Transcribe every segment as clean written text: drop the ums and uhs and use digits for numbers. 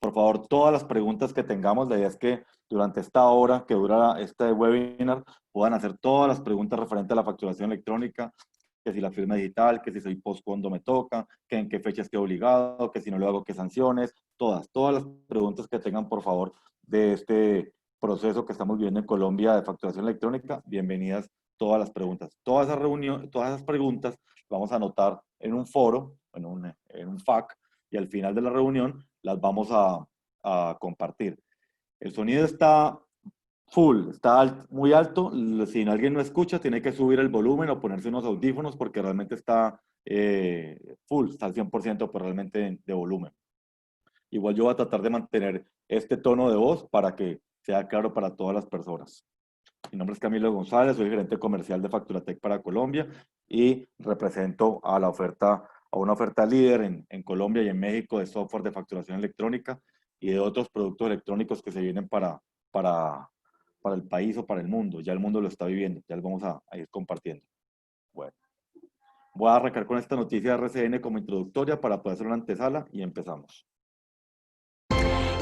Por favor, todas las preguntas que tengamos, la idea es que durante esta hora que dura este webinar puedan hacer todas las preguntas referentes a la facturación electrónica, que si la firma digital, que si soy post cuando me toca, que en qué fechas quedo obligado, que si no lo hago, qué sanciones, todas las preguntas que tengan, por favor, de este proceso que estamos viviendo en Colombia de facturación electrónica, bienvenidas todas las preguntas. Todas esas reuniones, todas esas preguntas vamos a anotar en un foro, en un FAQ, y al final de la reunión las vamos a compartir. El sonido está full, está muy alto. Si alguien no escucha, tiene que subir el volumen o ponerse unos audífonos porque realmente está full, está al 100% pues realmente de volumen. Igual yo voy a tratar de mantener este tono de voz para que sea claro para todas las personas. Mi nombre es Camilo González, soy gerente comercial de Facturatec para Colombia y represento a una oferta líder en Colombia y en México de software de facturación electrónica y de otros productos electrónicos que se vienen para, para el país o para el mundo. Ya el mundo lo está viviendo, ya lo vamos a ir compartiendo. Bueno, voy a arrancar con esta noticia de RCN como introductoria para poder hacer una antesala y empezamos.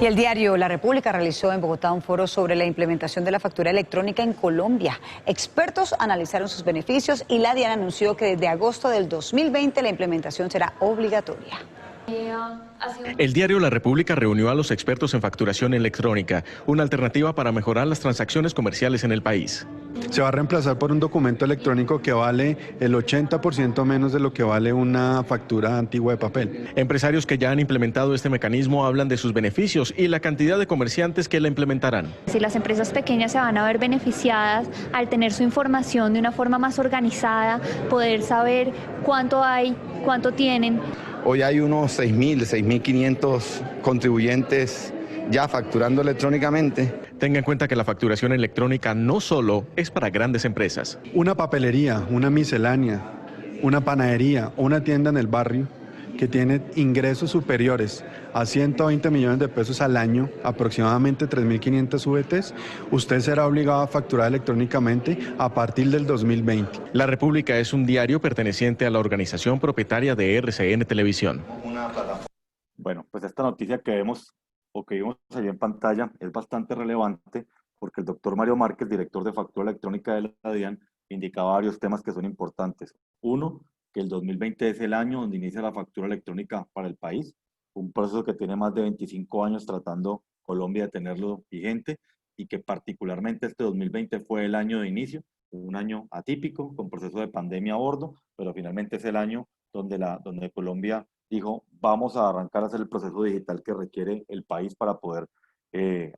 Y el diario La República realizó en Bogotá un foro sobre la implementación de la factura electrónica en Colombia. Expertos analizaron sus beneficios y la DIAN anunció que desde agosto del 2020 la implementación será obligatoria. El diario La República reunió a los expertos en facturación electrónica, una alternativa para mejorar las transacciones comerciales en el país. Se va a reemplazar por un documento electrónico que vale el 80% menos de lo que vale una factura antigua de papel. Empresarios que ya han implementado este mecanismo hablan de sus beneficios y la cantidad de comerciantes que la implementarán. Si las empresas pequeñas se van a ver beneficiadas al tener su información de una forma más organizada, poder saber cuánto hay, cuánto tienen. Hoy hay unos 6.500 contribuyentes ya facturando electrónicamente. Tenga en cuenta que la facturación electrónica no solo es para grandes empresas. Una papelería, una miscelánea, una panadería o una tienda en el barrio que tiene ingresos superiores a 120 millones de pesos al año, aproximadamente 3.500 VTs, usted será obligado a facturar electrónicamente a partir del 2020. La República es un diario perteneciente a la organización propietaria de RCN Televisión. Bueno, pues esta noticia que vemos o que vimos ahí en pantalla es bastante relevante porque el doctor Mario Márquez, director de factura electrónica de la DIAN, indicaba varios temas que son importantes. Uno, que el 2020 es el año donde inicia la factura electrónica para el país, un proceso que tiene más de 25 años tratando Colombia de tenerlo vigente y que particularmente este 2020 fue el año de inicio, un año atípico con proceso de pandemia a bordo, pero finalmente es el año donde Colombia dijo, vamos a arrancar a hacer el proceso digital que requiere el país para poder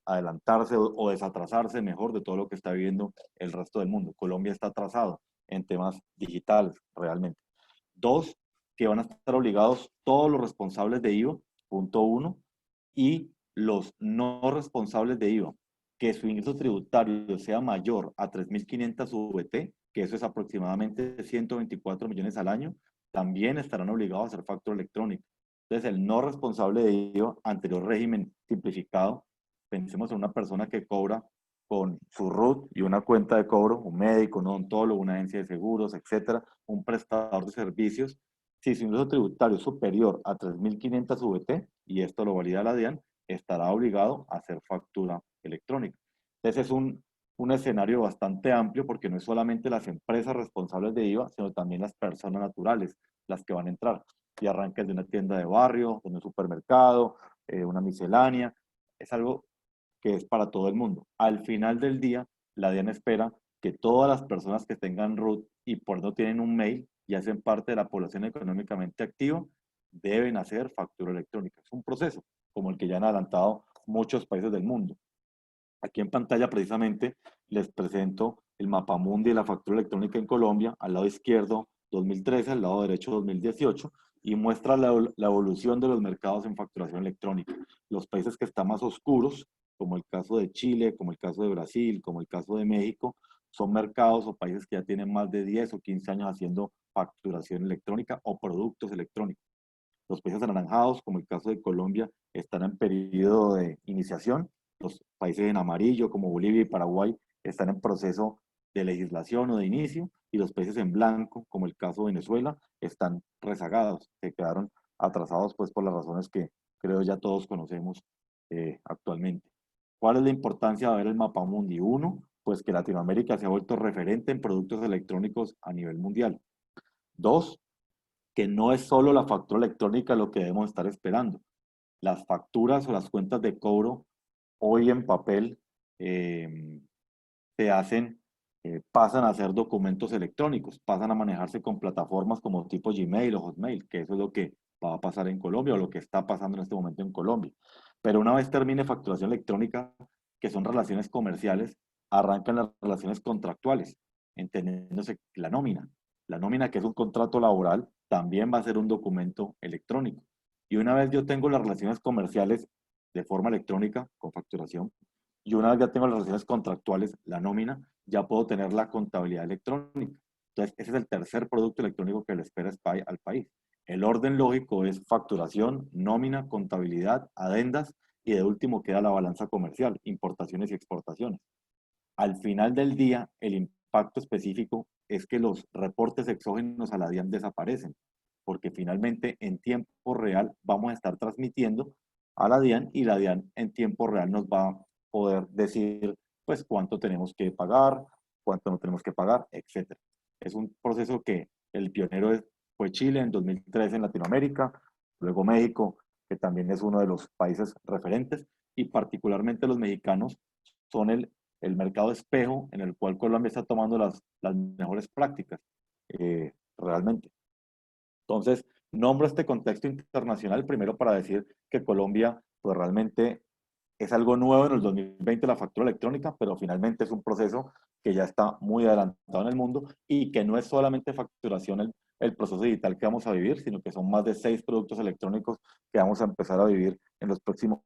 adelantarse o desatrasarse mejor de todo lo que está viviendo el resto del mundo. Colombia está atrasado en temas digitales realmente. Dos, que van a estar obligados todos los responsables de IVA, punto uno, y los no responsables de IVA, que su ingreso tributario sea mayor a 3.500 VT, que eso es aproximadamente 124 millones al año, también estarán obligados a hacer factura electrónica. Entonces, el no responsable de IVA, anterior régimen simplificado, pensemos en una persona que cobra con su RUT y una cuenta de cobro, un médico, un odontólogo, una agencia de seguros, etcétera, un prestador de servicios. Si su ingreso tributario es superior a 3.500 VT, y esto lo valida la DIAN, estará obligado a hacer factura electrónica. Entonces es un escenario bastante amplio porque no es solamente las empresas responsables de IVA, sino también las personas naturales las que van a entrar. Y arranques de una tienda de barrio, de un supermercado, una miscelánea, es algo que es para todo el mundo. Al final del día, la DIAN espera que todas las personas que tengan RUT y por no tienen un mail y hacen parte de la población económicamente activa, deben hacer factura electrónica. Es un proceso como el que ya han adelantado muchos países del mundo. Aquí en pantalla precisamente les presento el mapamundi de la factura electrónica en Colombia, al lado izquierdo 2013, al lado derecho 2018, y muestra la evolución de los mercados en facturación electrónica. Los países que están más oscuros, como el caso de Chile, como el caso de Brasil, como el caso de México, son mercados o países que ya tienen más de 10 o 15 años haciendo facturación electrónica o productos electrónicos. Los países anaranjados, como el caso de Colombia, están en periodo de iniciación. Los países en amarillo, como Bolivia y Paraguay, están en proceso de legislación o de inicio. Y los países en blanco, como el caso de Venezuela, están rezagados, se quedaron atrasados pues por las razones que creo ya todos conocemos actualmente. ¿Cuál es la importancia de ver el Mapamundi? Uno, pues que Latinoamérica se ha vuelto referente en productos electrónicos a nivel mundial. Dos, que no es solo la factura electrónica lo que debemos estar esperando. Las facturas o las cuentas de cobro hoy en papel se hacen, pasan a ser documentos electrónicos, pasan a manejarse con plataformas como tipo Gmail o Hotmail, que eso es lo que va a pasar en Colombia o lo que está pasando en este momento en Colombia. Pero una vez termine facturación electrónica, que son relaciones comerciales, arrancan las relaciones contractuales, entendiéndose la nómina. La nómina, que es un contrato laboral, también va a ser un documento electrónico. Y una vez yo tengo las relaciones comerciales de forma electrónica, con facturación, y una vez ya tengo las relaciones contractuales, la nómina, ya puedo tener la contabilidad electrónica. Entonces, ese es el tercer producto electrónico que le espera al país. El orden lógico es facturación, nómina, contabilidad, adendas y de último queda la balanza comercial, importaciones y exportaciones. Al final del día, el impacto específico es que los reportes exógenos a la DIAN desaparecen, porque finalmente en tiempo real vamos a estar transmitiendo a la DIAN y la DIAN en tiempo real nos va a poder decir pues cuánto tenemos que pagar, cuánto no tenemos que pagar, etc. Es un proceso que el pionero fue Chile en 2013 en Latinoamérica, luego México, que también es uno de los países referentes, y particularmente los mexicanos son el mercado espejo en el cual Colombia está tomando las mejores prácticas, realmente. Entonces, nombro este contexto internacional primero para decir que Colombia, pues realmente es algo nuevo en el 2020 la factura electrónica, pero finalmente es un proceso que ya está muy adelantado en el mundo y que no es solamente facturación el proceso digital que vamos a vivir, sino que son más de 6 productos electrónicos que vamos a empezar a vivir en los próximos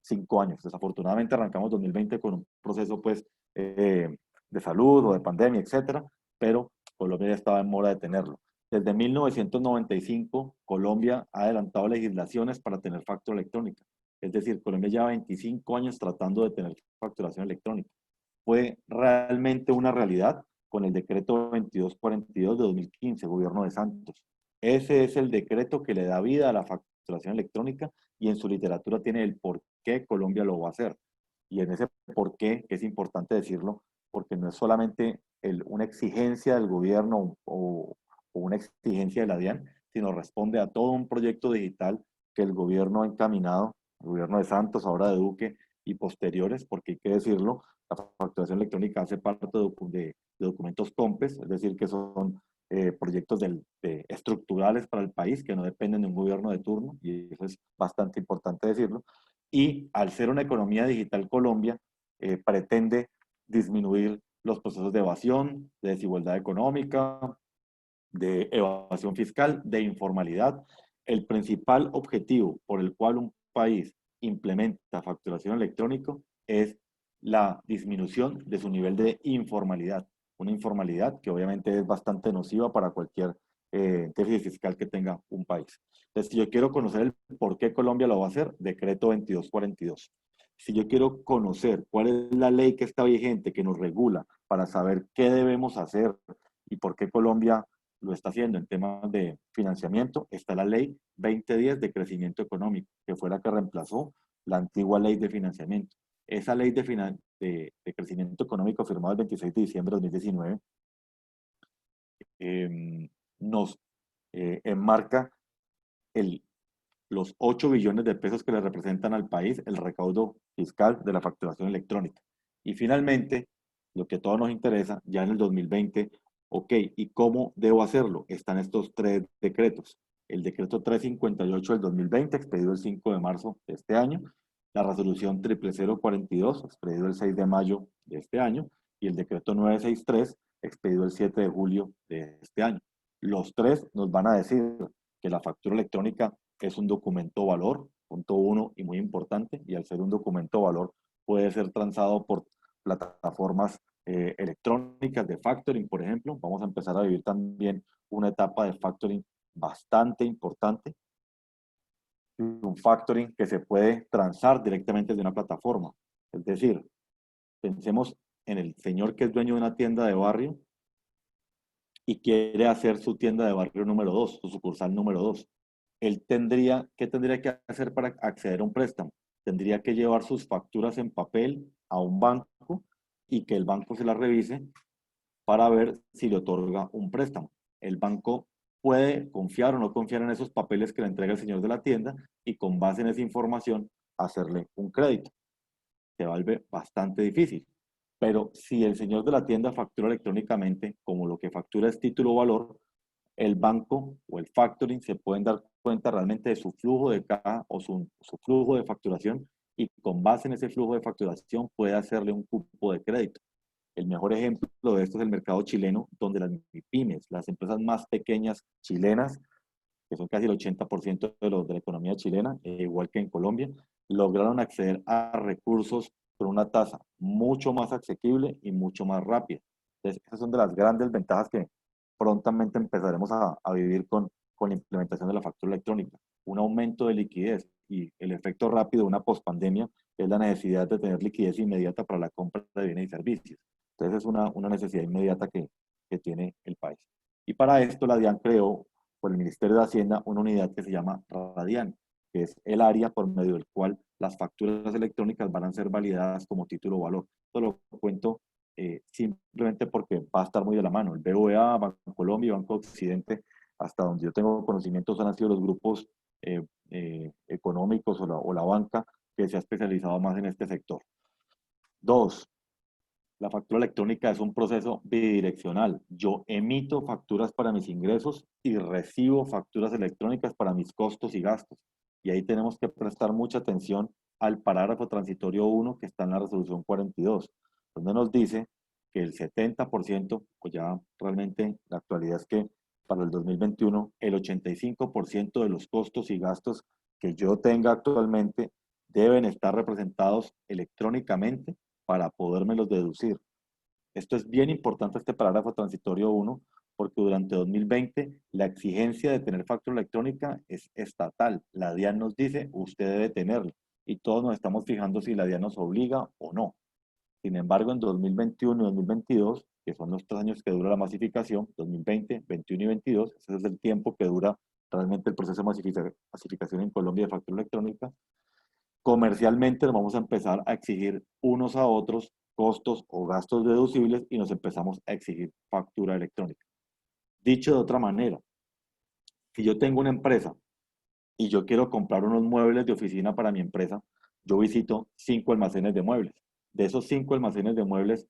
5 años. Desafortunadamente arrancamos 2020 con un proceso pues de salud o de pandemia, etcétera, pero Colombia ya estaba en mora de tenerlo. Desde 1995, Colombia ha adelantado legislaciones para tener factura electrónica. Es decir, Colombia lleva 25 años tratando de tener facturación electrónica. Fue realmente una realidad con el decreto 2242 de 2015, gobierno de Santos. Ese es el decreto que le da vida a la facturación electrónica y en su literatura tiene el por qué Colombia lo va a hacer. Y en ese por qué es importante decirlo, porque no es solamente una exigencia del gobierno o una exigencia de la DIAN, sino responde a todo un proyecto digital que el gobierno ha encaminado, el gobierno de Santos, ahora de Duque y posteriores, porque hay que decirlo, la facturación electrónica hace parte de documentos COMPES, es decir, que son proyectos estructurales para el país que no dependen de un gobierno de turno, y eso es bastante importante decirlo. Y al ser una economía digital, Colombia pretende disminuir los procesos de evasión, de desigualdad económica, de evasión fiscal, de informalidad. El principal objetivo por el cual un país implementa facturación electrónica es la disminución de su nivel de informalidad. Una informalidad que obviamente es bastante nociva para cualquier déficit fiscal que tenga un país. Entonces, si yo quiero conocer el por qué Colombia lo va a hacer, decreto 2242. Si yo quiero conocer cuál es la ley que está vigente, que nos regula, para saber qué debemos hacer y por qué Colombia lo está haciendo en temas de financiamiento, está la ley 2010 de crecimiento económico, que fue la que reemplazó la antigua ley de financiamiento. Esa ley de crecimiento económico firmada el 26 de diciembre de 2019 nos enmarca los 8 billones de pesos que le representan al país el recaudo fiscal de la facturación electrónica. Y finalmente, lo que a todos nos interesa, ya en el 2020, ok, ¿y cómo debo hacerlo? Están estos 3 decretos. El decreto 358 del 2020, expedido el 5 de marzo de este año, la resolución 00042, expedido el 6 de mayo de este año, y el decreto 963, expedido el 7 de julio de este año. Los 3 nos van a decir que la factura electrónica es un documento valor, punto 1 y muy importante, y al ser un documento valor puede ser transado por plataformas electrónicas de factoring, por ejemplo. Vamos a empezar a vivir también una etapa de factoring bastante importante, un factoring que se puede transar directamente de una plataforma. Es decir, pensemos en el señor que es dueño de una tienda de barrio y quiere hacer su tienda de barrio número 2, su sucursal número 2. Él ¿qué tendría que hacer para acceder a un préstamo? tendría que llevar sus facturas en papel a un banco y que el banco se las revise para ver si le otorga un préstamo. El banco puede confiar o no confiar en esos papeles que le entrega el señor de la tienda y con base en esa información hacerle un crédito. Se vuelve bastante difícil. Pero si el señor de la tienda factura electrónicamente, como lo que factura es título o valor, el banco o el factoring se pueden dar cuenta realmente de su flujo de caja o su flujo de facturación y con base en ese flujo de facturación puede hacerle un cupo de crédito. El mejor ejemplo de esto es el mercado chileno, donde las pymes, las empresas más pequeñas chilenas, que son casi el 80% de la economía chilena, igual que en Colombia, lograron acceder a recursos con una tasa mucho más asequible y mucho más rápida. Entonces, esas son de las grandes ventajas que prontamente empezaremos a vivir con la implementación de la factura electrónica. Un aumento de liquidez y el efecto rápido de una pospandemia es la necesidad de tener liquidez inmediata para la compra de bienes y servicios. Entonces, es una necesidad inmediata que tiene el país. Y para esto, la DIAN creó por el Ministerio de Hacienda una unidad que se llama Radian, que es el área por medio del cual las facturas electrónicas van a ser validadas como título o valor. Esto lo cuento simplemente porque va a estar muy de la mano. El BBVA, Banco Colombia y Banco Occidente, hasta donde yo tengo conocimientos, han sido los grupos económicos o la banca que se ha especializado más en este sector. Dos, la factura electrónica es un proceso bidireccional. Yo emito facturas para mis ingresos y recibo facturas electrónicas para mis costos y gastos. Y ahí tenemos que prestar mucha atención al parágrafo transitorio 1 que está en la resolución 42, donde nos dice que el 70%, pues ya realmente la actualidad es que para el 2021 el 85% de los costos y gastos que yo tenga actualmente deben estar representados electrónicamente para podérmelos deducir. Esto es bien importante, este parágrafo transitorio 1, porque durante 2020 la exigencia de tener factura electrónica es estatal. La DIAN nos dice, usted debe tenerlo, y todos nos estamos fijando si la DIAN nos obliga o no. Sin embargo, en 2021 y 2022, que son los 3 años que dura la masificación, 2020, 21 y 22, ese es el tiempo que dura realmente el proceso de masificación en Colombia de factura electrónica, comercialmente nos vamos a empezar a exigir unos a otros costos o gastos deducibles y nos empezamos a exigir factura electrónica. Dicho de otra manera, si yo tengo una empresa y yo quiero comprar unos muebles de oficina para mi empresa, yo visito 5 almacenes de muebles. De esos 5 almacenes de muebles,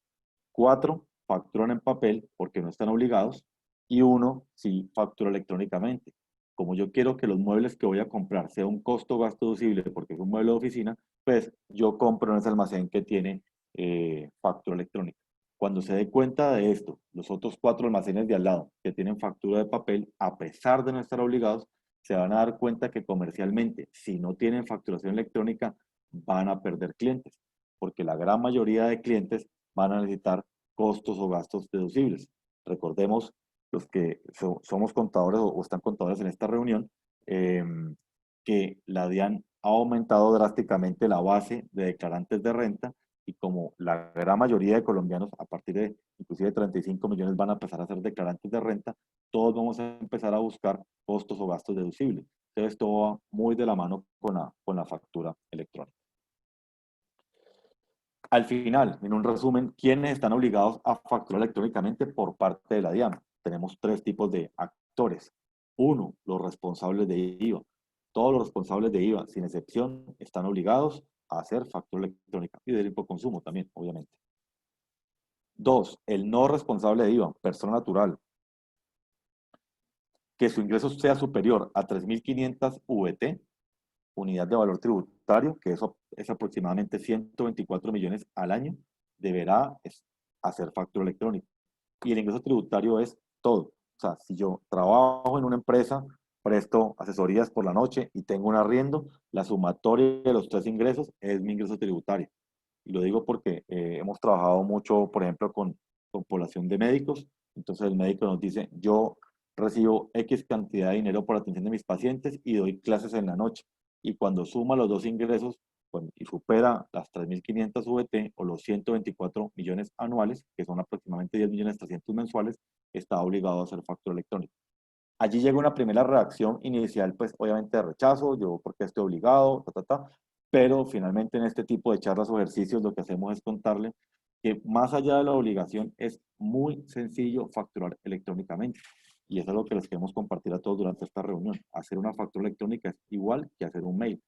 4 facturan en papel porque no están obligados y 1 sí factura electrónicamente. Como yo quiero que los muebles que voy a comprar sea un costo gasto deducible porque es un mueble de oficina, pues yo compro en ese almacén que tiene factura electrónica. Cuando se dé cuenta de esto, los otros 4 almacenes de al lado que tienen factura de papel, a pesar de no estar obligados, se van a dar cuenta que comercialmente, si no tienen facturación electrónica, van a perder clientes, porque la gran mayoría de clientes van a necesitar costos o gastos deducibles. Recordemos, los que somos contadores o están contadores en esta reunión, que la DIAN ha aumentado drásticamente la base de declarantes de renta y como la gran mayoría de colombianos, a partir de inclusive 35 millones, van a empezar a ser declarantes de renta, todos vamos a empezar a buscar costos o gastos deducibles. Entonces, esto va muy de la mano con la factura electrónica. Al final, en un resumen, ¿quiénes están obligados a facturar electrónicamente por parte de la DIAN? Tenemos 3 tipos de actores. 1, los responsables de IVA. Todos los responsables de IVA, sin excepción, están obligados a hacer factura electrónica y del consumo también, obviamente. 2, el no responsable de IVA, persona natural, que su ingreso sea superior a 3.500 VT, unidad de valor tributario, que eso es aproximadamente 124 millones al año, deberá hacer factura electrónica. Y el ingreso tributario es todo. O sea, si yo trabajo en una empresa, presto asesorías por la noche y tengo un arriendo, la sumatoria de los 3 ingresos es mi ingreso tributario. Y lo digo porque hemos trabajado mucho, por ejemplo, con población de médicos. Entonces el médico nos dice, yo recibo X cantidad de dinero por atención de mis pacientes y doy clases en la noche. Y cuando suma los 2 ingresos y supera las 3.500 VT o los 124 millones anuales, que son aproximadamente 10.300.000 mensuales, está obligado a hacer factura electrónica. Allí llega una primera reacción inicial, pues obviamente de rechazo, yo porque estoy obligado, Pero finalmente en este tipo de charlas o ejercicios lo que hacemos es contarle que más allá de la obligación es muy sencillo facturar electrónicamente. Y eso es lo que les queremos compartir a todos durante esta reunión. Hacer una factura electrónica es igual que hacer un mail.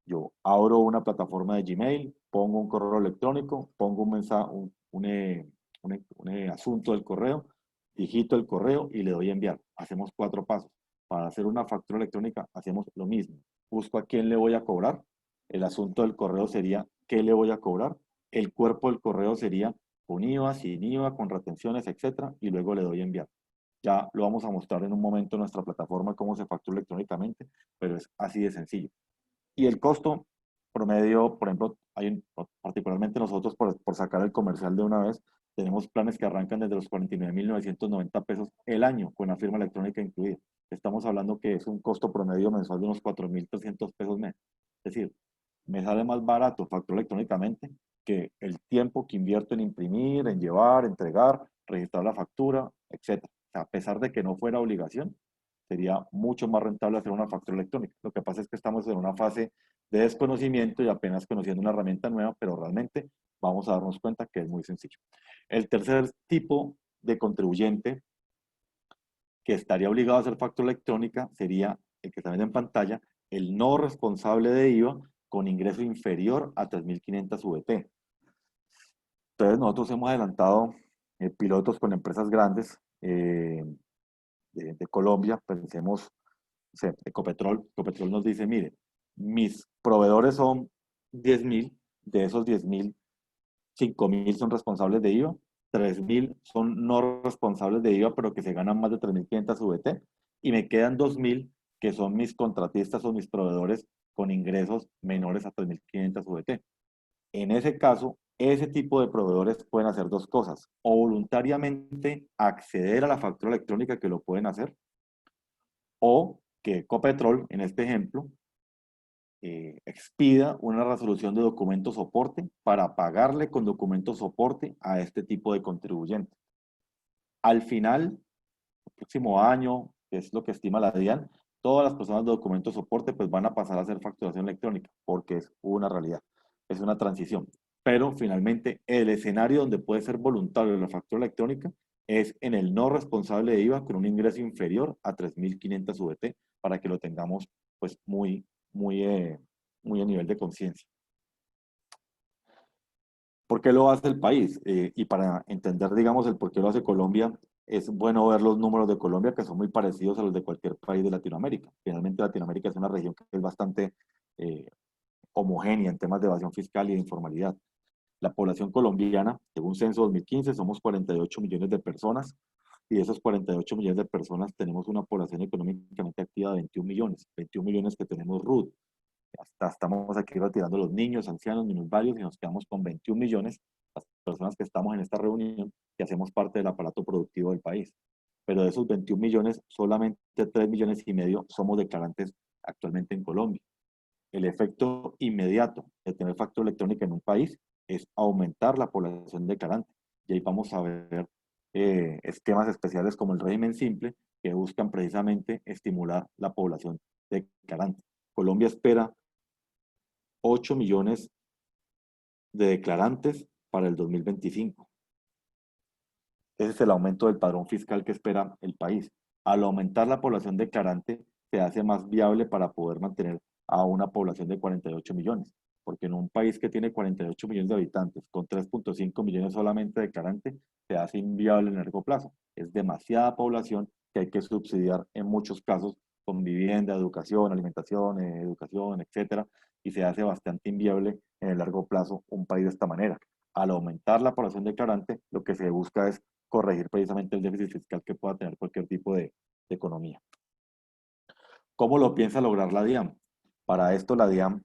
Yo abro una plataforma de Gmail, pongo un correo electrónico, pongo un mensaje, un asunto del correo, digito el correo y le doy a enviar. Hacemos 4 pasos. Para hacer una factura electrónica hacemos lo mismo. Busco a quién le voy a cobrar. El asunto del correo sería qué le voy a cobrar. El cuerpo del correo sería con IVA, sin IVA, con retenciones, etcétera, y luego le doy a enviar. Ya lo vamos a mostrar en un momento en nuestra plataforma cómo se factura electrónicamente, pero es así de sencillo. Y el costo promedio, por ejemplo, particularmente nosotros por sacar el comercial de una vez, tenemos planes que arrancan desde los 49.990 pesos el año con la firma electrónica incluida. Estamos hablando que es un costo promedio mensual de unos 4.300 pesos mes. Es decir, me sale más barato facturar electrónicamente que el tiempo que invierto en imprimir, en llevar, entregar, registrar la factura, etc. O sea, a pesar de que no fuera obligación, sería mucho más rentable hacer una factura electrónica. Lo que pasa es que estamos en una fase de desconocimiento y apenas conociendo una herramienta nueva, pero realmente vamos a darnos cuenta que es muy sencillo. El tercer tipo de contribuyente que estaría obligado a hacer factura electrónica sería el que está viendo en pantalla, el no responsable de IVA con ingreso inferior a 3.500 VT. Entonces nosotros hemos adelantado pilotos con empresas grandes de Colombia, pensemos, o sea, Ecopetrol nos dice, mire, mis proveedores son 10.000, de esos 10.000, 5.000 son responsables de IVA, 3.000 son no responsables de IVA, pero que se ganan más de 3.500 VT, y me quedan 2.000 que son mis contratistas o mis proveedores con ingresos menores a 3.500 VT. En ese caso, ese tipo de proveedores pueden hacer 2 cosas, o voluntariamente acceder a la factura electrónica, que lo pueden hacer, o que Ecopetrol, en este ejemplo, expida una resolución de documento soporte para pagarle con documento soporte a este tipo de contribuyente. Al final, el próximo año, que es lo que estima la DIAN, todas las personas de documento soporte pues van a pasar a hacer facturación electrónica, porque es una realidad, es una transición. Pero finalmente el escenario donde puede ser voluntario la factura electrónica es en el no responsable de IVA con un ingreso inferior a 3.500 VT, para que lo tengamos pues muy a nivel de conciencia. ¿Por qué lo hace el país? Y para entender, digamos, el por qué lo hace Colombia, es bueno ver los números de Colombia, que son muy parecidos a los de cualquier país de Latinoamérica. Finalmente, Latinoamérica es una región que es bastante homogénea en temas de evasión fiscal y de informalidad. La población colombiana, según Censo 2015, somos 48 millones de personas, y de esos 48 millones de personas tenemos una población económicamente activa de 21 millones que tenemos RUT. Hasta estamos aquí retirando los niños, ancianos, minusválidos, y nos quedamos con 21 millones, las personas que estamos en esta reunión, que hacemos parte del aparato productivo del país. Pero de esos 21 millones, solamente 3,5 millones somos declarantes actualmente en Colombia. El efecto inmediato de tener factura electrónica en un país es aumentar la población declarante. Y ahí vamos a ver esquemas especiales como el régimen simple, que buscan precisamente estimular la población declarante. Colombia espera 8 millones de declarantes para el 2025. Ese es el aumento del padrón fiscal que espera el país. Al aumentar la población declarante, se hace más viable para poder mantener a una población de 48 millones. Porque en un país que tiene 48 millones de habitantes, con 3,5 millones solamente declarantes, se hace inviable en largo plazo. Es demasiada población que hay que subsidiar en muchos casos con vivienda, educación, alimentación, etcétera, y se hace bastante inviable en el largo plazo un país de esta manera. Al aumentar la población declarante, lo que se busca es corregir precisamente el déficit fiscal que pueda tener cualquier tipo de economía. ¿Cómo lo piensa lograr la DIAN? Para esto la DIAN,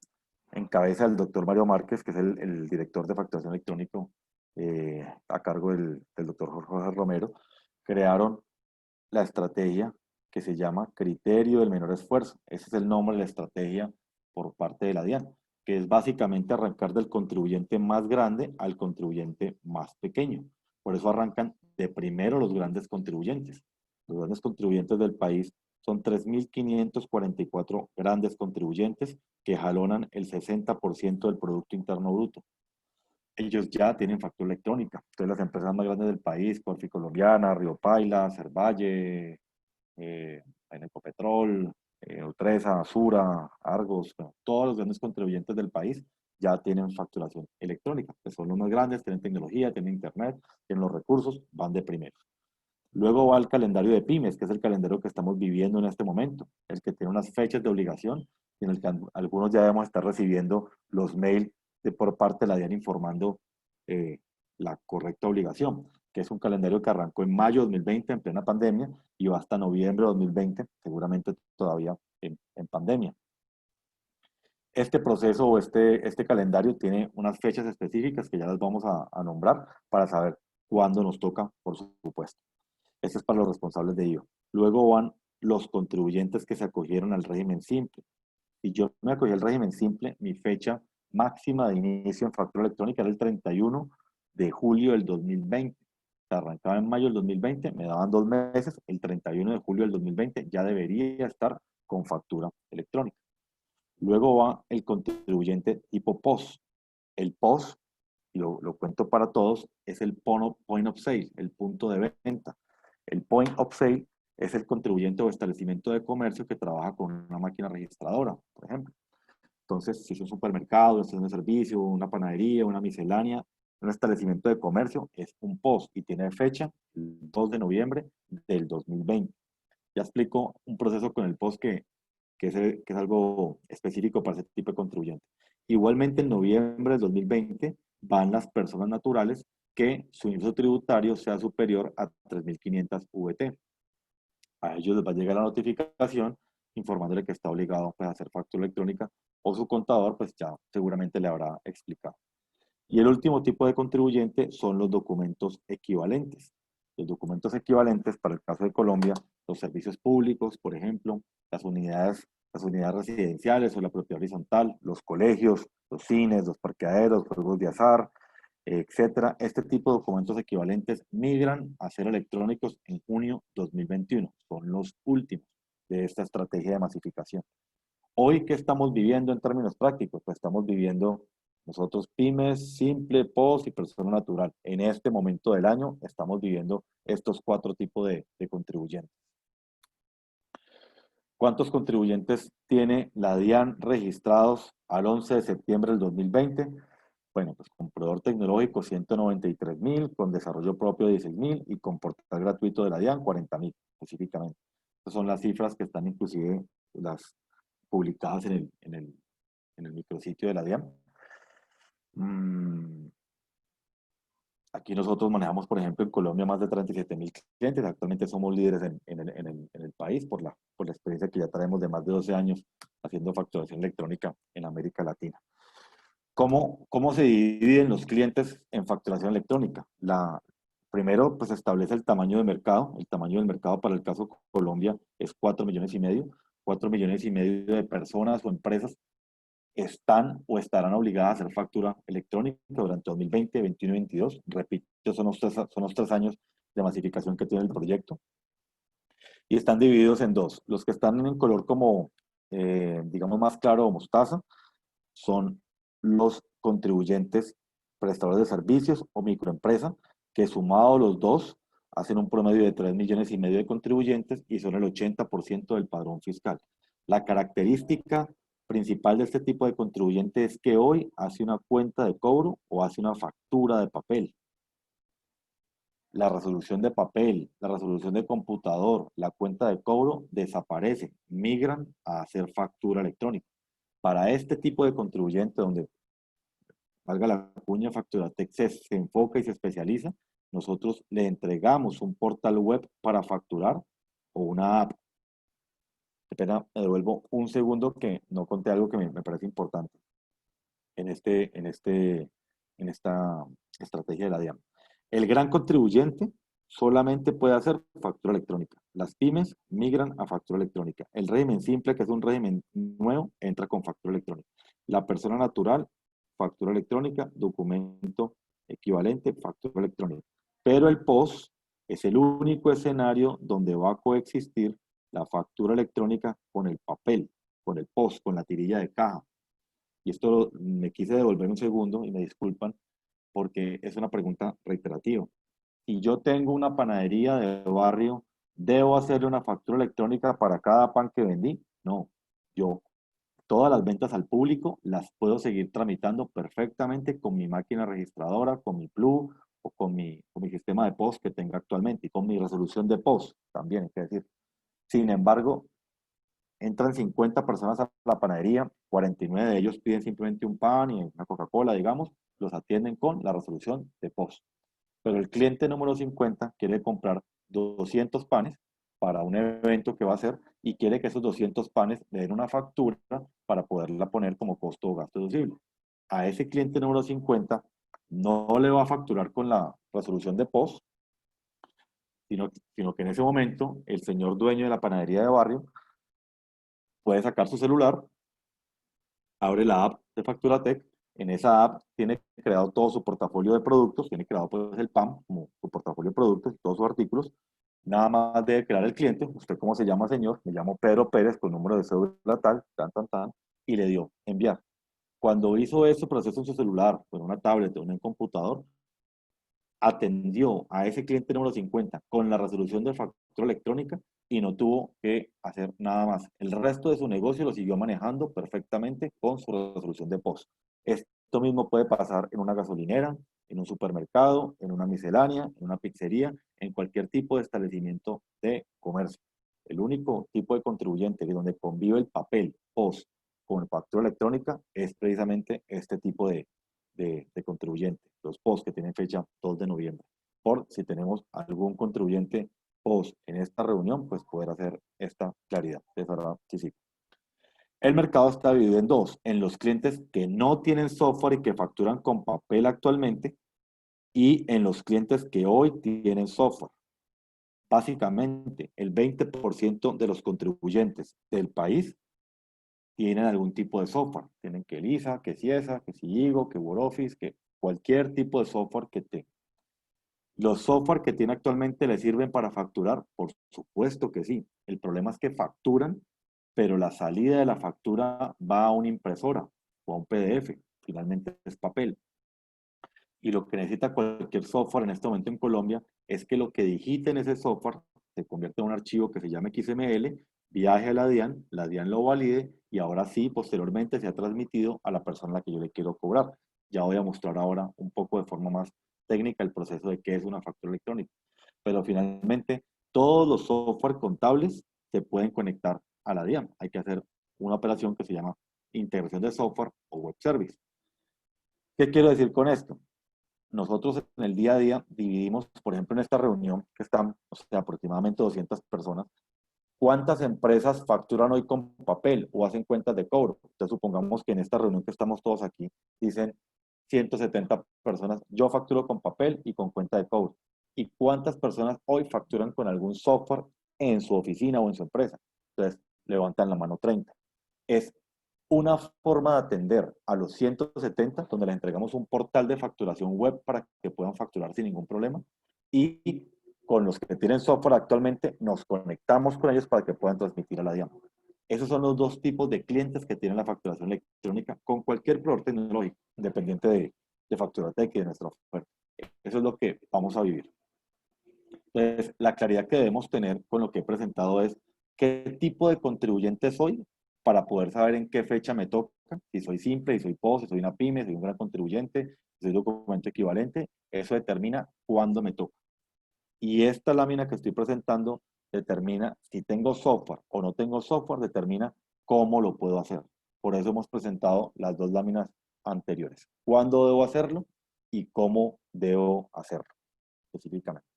en cabeza del doctor Mario Márquez, que es el director de facturación electrónica a cargo del doctor Jorge Romero, crearon la estrategia que se llama Criterio del Menor Esfuerzo. Ese es el nombre de la estrategia por parte de la DIAN, que es básicamente arrancar del contribuyente más grande al contribuyente más pequeño. Por eso arrancan de primero los grandes contribuyentes. Los grandes contribuyentes del país Son 3.544 grandes contribuyentes que jalonan el 60% del Producto Interno Bruto. Ellos ya tienen factura electrónica. Entonces las empresas más grandes del país, Corfi Colombiana, Río Paila, Cervalle, Ecopetrol, Otresa, Sura, Argos, bueno, todos los grandes contribuyentes del país ya tienen facturación electrónica, que son los más grandes, tienen tecnología, tienen internet, tienen los recursos, van de primero. Luego va el calendario de pymes, que es el calendario que estamos viviendo en este momento, el que tiene unas fechas de obligación, en el que algunos ya debemos estar recibiendo los mails por parte de la DIAN informando la correcta obligación, que es un calendario que arrancó en mayo de 2020 en plena pandemia y va hasta noviembre de 2020, seguramente todavía en pandemia. Este proceso o este calendario tiene unas fechas específicas que ya las vamos a nombrar para saber cuándo nos toca, por supuesto. Este es para los responsables de IVA. Luego van los contribuyentes que se acogieron al régimen simple. Si yo me acogí al régimen simple, mi fecha máxima de inicio en factura electrónica era el 31 de julio del 2020. Se arrancaba en mayo del 2020, me daban 2 meses, el 31 de julio del 2020 ya debería estar con factura electrónica. Luego va el contribuyente tipo POS. El POS, y lo cuento para todos, es el point of sale, el punto de venta. El point of sale es el contribuyente o establecimiento de comercio que trabaja con una máquina registradora, por ejemplo. Entonces, si es un supermercado, una estación de servicio, una panadería, una miscelánea, un establecimiento de comercio, es un POS y tiene fecha el 2 de noviembre del 2020. Ya explico un proceso con el POS que es algo específico para ese tipo de contribuyente. Igualmente, en noviembre del 2020 van las personas naturales que su ingreso tributario sea superior a 3.500 VT. A ellos les va a llegar la notificación informándole que está obligado pues, a hacer factura electrónica o su contador pues ya seguramente le habrá explicado. Y el último tipo de contribuyente son los documentos equivalentes. Los documentos equivalentes, para el caso de Colombia, los servicios públicos, por ejemplo, las unidades residenciales o la propiedad horizontal, los colegios, los cines, los parqueaderos, juegos de azar, etcétera. Este tipo de documentos equivalentes migran a ser electrónicos en junio 2021. Son los últimos de esta estrategia de masificación. Hoy, ¿qué estamos viviendo en términos prácticos? Pues estamos viviendo nosotros pymes, simple, POS y persona natural. En este momento del año estamos viviendo estos 4 tipos de contribuyentes. ¿Cuántos contribuyentes tiene la DIAN registrados al 11 de septiembre del 2020? Bueno, pues con proveedor tecnológico 193.000, con desarrollo propio 16.000 y con portal gratuito de la DIAN 40.000 específicamente. Estas son las cifras que están inclusive las publicadas en el micrositio de la DIAN. Aquí nosotros manejamos, por ejemplo, en Colombia más de 37.000 clientes. Actualmente somos líderes en el país por la experiencia que ya traemos de más de 12 años haciendo facturación electrónica en América Latina. ¿Cómo se dividen los clientes en facturación electrónica? Primero, pues establece el tamaño de mercado. El tamaño del mercado para el caso Colombia es 4,5 millones. 4,5 millones de personas o empresas están o estarán obligadas a hacer factura electrónica durante 2020, 2021 y 2022. Repito, son los 3 años de masificación que tiene el proyecto. Y están divididos en 2. Los que están en color como, digamos, más claro o mostaza, son los contribuyentes prestadores de servicios o microempresa, que sumados los dos hacen un promedio de 3,5 millones de contribuyentes y son el 80% del padrón fiscal. La característica principal de este tipo de contribuyente es que hoy hace una cuenta de cobro o hace una factura de papel. La resolución de papel, la resolución de computador, la cuenta de cobro desaparece, migran a hacer factura electrónica. Para este tipo de contribuyente, donde, valga la cuña, Facturatec se enfoca y se especializa, nosotros le entregamos un portal web para facturar o una app. Espera, me devuelvo un segundo que no conté algo que me parece importante en esta estrategia de la DIAN. El gran contribuyente solamente puede hacer factura electrónica. Las pymes migran a factura electrónica. El régimen simple, que es un régimen nuevo, entra con factura electrónica. La persona natural, factura electrónica, documento equivalente, factura electrónica. Pero el POS es el único escenario donde va a coexistir la factura electrónica con el papel, con el POS, con la tirilla de caja. Y esto me quise devolver un segundo y me disculpan porque es una pregunta reiterativa. Si yo tengo una panadería de barrio, ¿debo hacerle una factura electrónica para cada pan que vendí? No, yo todas las ventas al público las puedo seguir tramitando perfectamente con mi máquina registradora, con mi PLU o con mi sistema de POS que tenga actualmente y con mi resolución de POS también, hay que decir. Sin embargo, entran 50 personas a la panadería, 49 de ellos piden simplemente un pan y una Coca-Cola, digamos, los atienden con la resolución de POS. Pero el cliente número 50 quiere comprar 200 panes para un evento que va a hacer y quiere que esos 200 panes le den una factura para poderla poner como costo o gasto deducible. A ese cliente número 50 no le va a facturar con la resolución de POS, sino que en ese momento el señor dueño de la panadería de barrio puede sacar su celular, abre la app de Facturatec, en esa app tiene creado todo su portafolio de productos, tiene creado pues el PAM como su portafolio de productos, todos sus artículos, nada más debe crear el cliente, usted cómo se llama señor, me llamo Pedro Pérez con número de cédula tal, tan, y le dio enviar. Cuando hizo ese proceso en su celular, o en una tablet o en un computador, atendió a ese cliente número 50 con la resolución de factura electrónica y no tuvo que hacer nada más. El resto de su negocio lo siguió manejando perfectamente con su resolución de POS. Esto mismo puede pasar en una gasolinera, en un supermercado, en una miscelánea, en una pizzería, en cualquier tipo de establecimiento de comercio. El único tipo de contribuyente donde convive el papel POS con factura electrónica es precisamente este tipo de contribuyente, los POS que tienen fecha 2 de noviembre. Por si tenemos algún contribuyente POS en esta reunión, pues poder hacer esta claridad. Eso ahora sí, sí. El mercado está dividido en dos, en los clientes que no tienen software y que facturan con papel actualmente y en los clientes que hoy tienen software. Básicamente, el 20% de los contribuyentes del país tienen algún tipo de software. Tienen que Lisa, que Ciesa, que Sigigo, que WordOffice, que cualquier tipo de software que tenga. ¿Los software que tiene actualmente le sirven para facturar? Por supuesto que sí. El problema es que facturan, pero la salida de la factura va a una impresora o a un PDF. Finalmente es papel. Y lo que necesita cualquier software en este momento en Colombia es que lo que digite en ese software se convierta en un archivo que se llame XML, viaje a la DIAN lo valide y ahora sí, posteriormente se ha transmitido a la persona a la que yo le quiero cobrar. Ya voy a mostrar ahora un poco de forma más técnica el proceso de qué es una factura electrónica. Pero finalmente, todos los software contables se pueden conectar a la DIAN. Hay que hacer una operación que se llama integración de software o web service. ¿Qué quiero decir con esto? Nosotros en el día a día dividimos, por ejemplo, en esta reunión que están, o sea, aproximadamente 200 personas, ¿cuántas empresas facturan hoy con papel o hacen cuentas de cobro? Entonces, supongamos que en esta reunión que estamos todos aquí, dicen 170 personas, yo facturo con papel y con cuenta de cobro. ¿Y cuántas personas hoy facturan con algún software en su oficina o en su empresa? Entonces, levantan la mano 30. Es una forma de atender a los 170, donde les entregamos un portal de facturación web para que puedan facturar sin ningún problema. Y con los que tienen software actualmente, nos conectamos con ellos para que puedan transmitir a la DIAN. Esos son los dos tipos de clientes que tienen la facturación electrónica con cualquier proveedor tecnológico, independiente de Facturatec y de nuestra oferta. Eso es lo que vamos a vivir. Entonces, la claridad que debemos tener con lo que he presentado es qué tipo de contribuyente soy para poder saber en qué fecha me toca, si soy simple, si soy POS, si soy una pyme, si soy un gran contribuyente, si soy documento equivalente, eso determina cuándo me toca. Y esta lámina que estoy presentando determina si tengo software o no tengo software, determina cómo lo puedo hacer. Por eso hemos presentado las dos láminas anteriores. ¿Cuándo debo hacerlo y cómo debo hacerlo específicamente?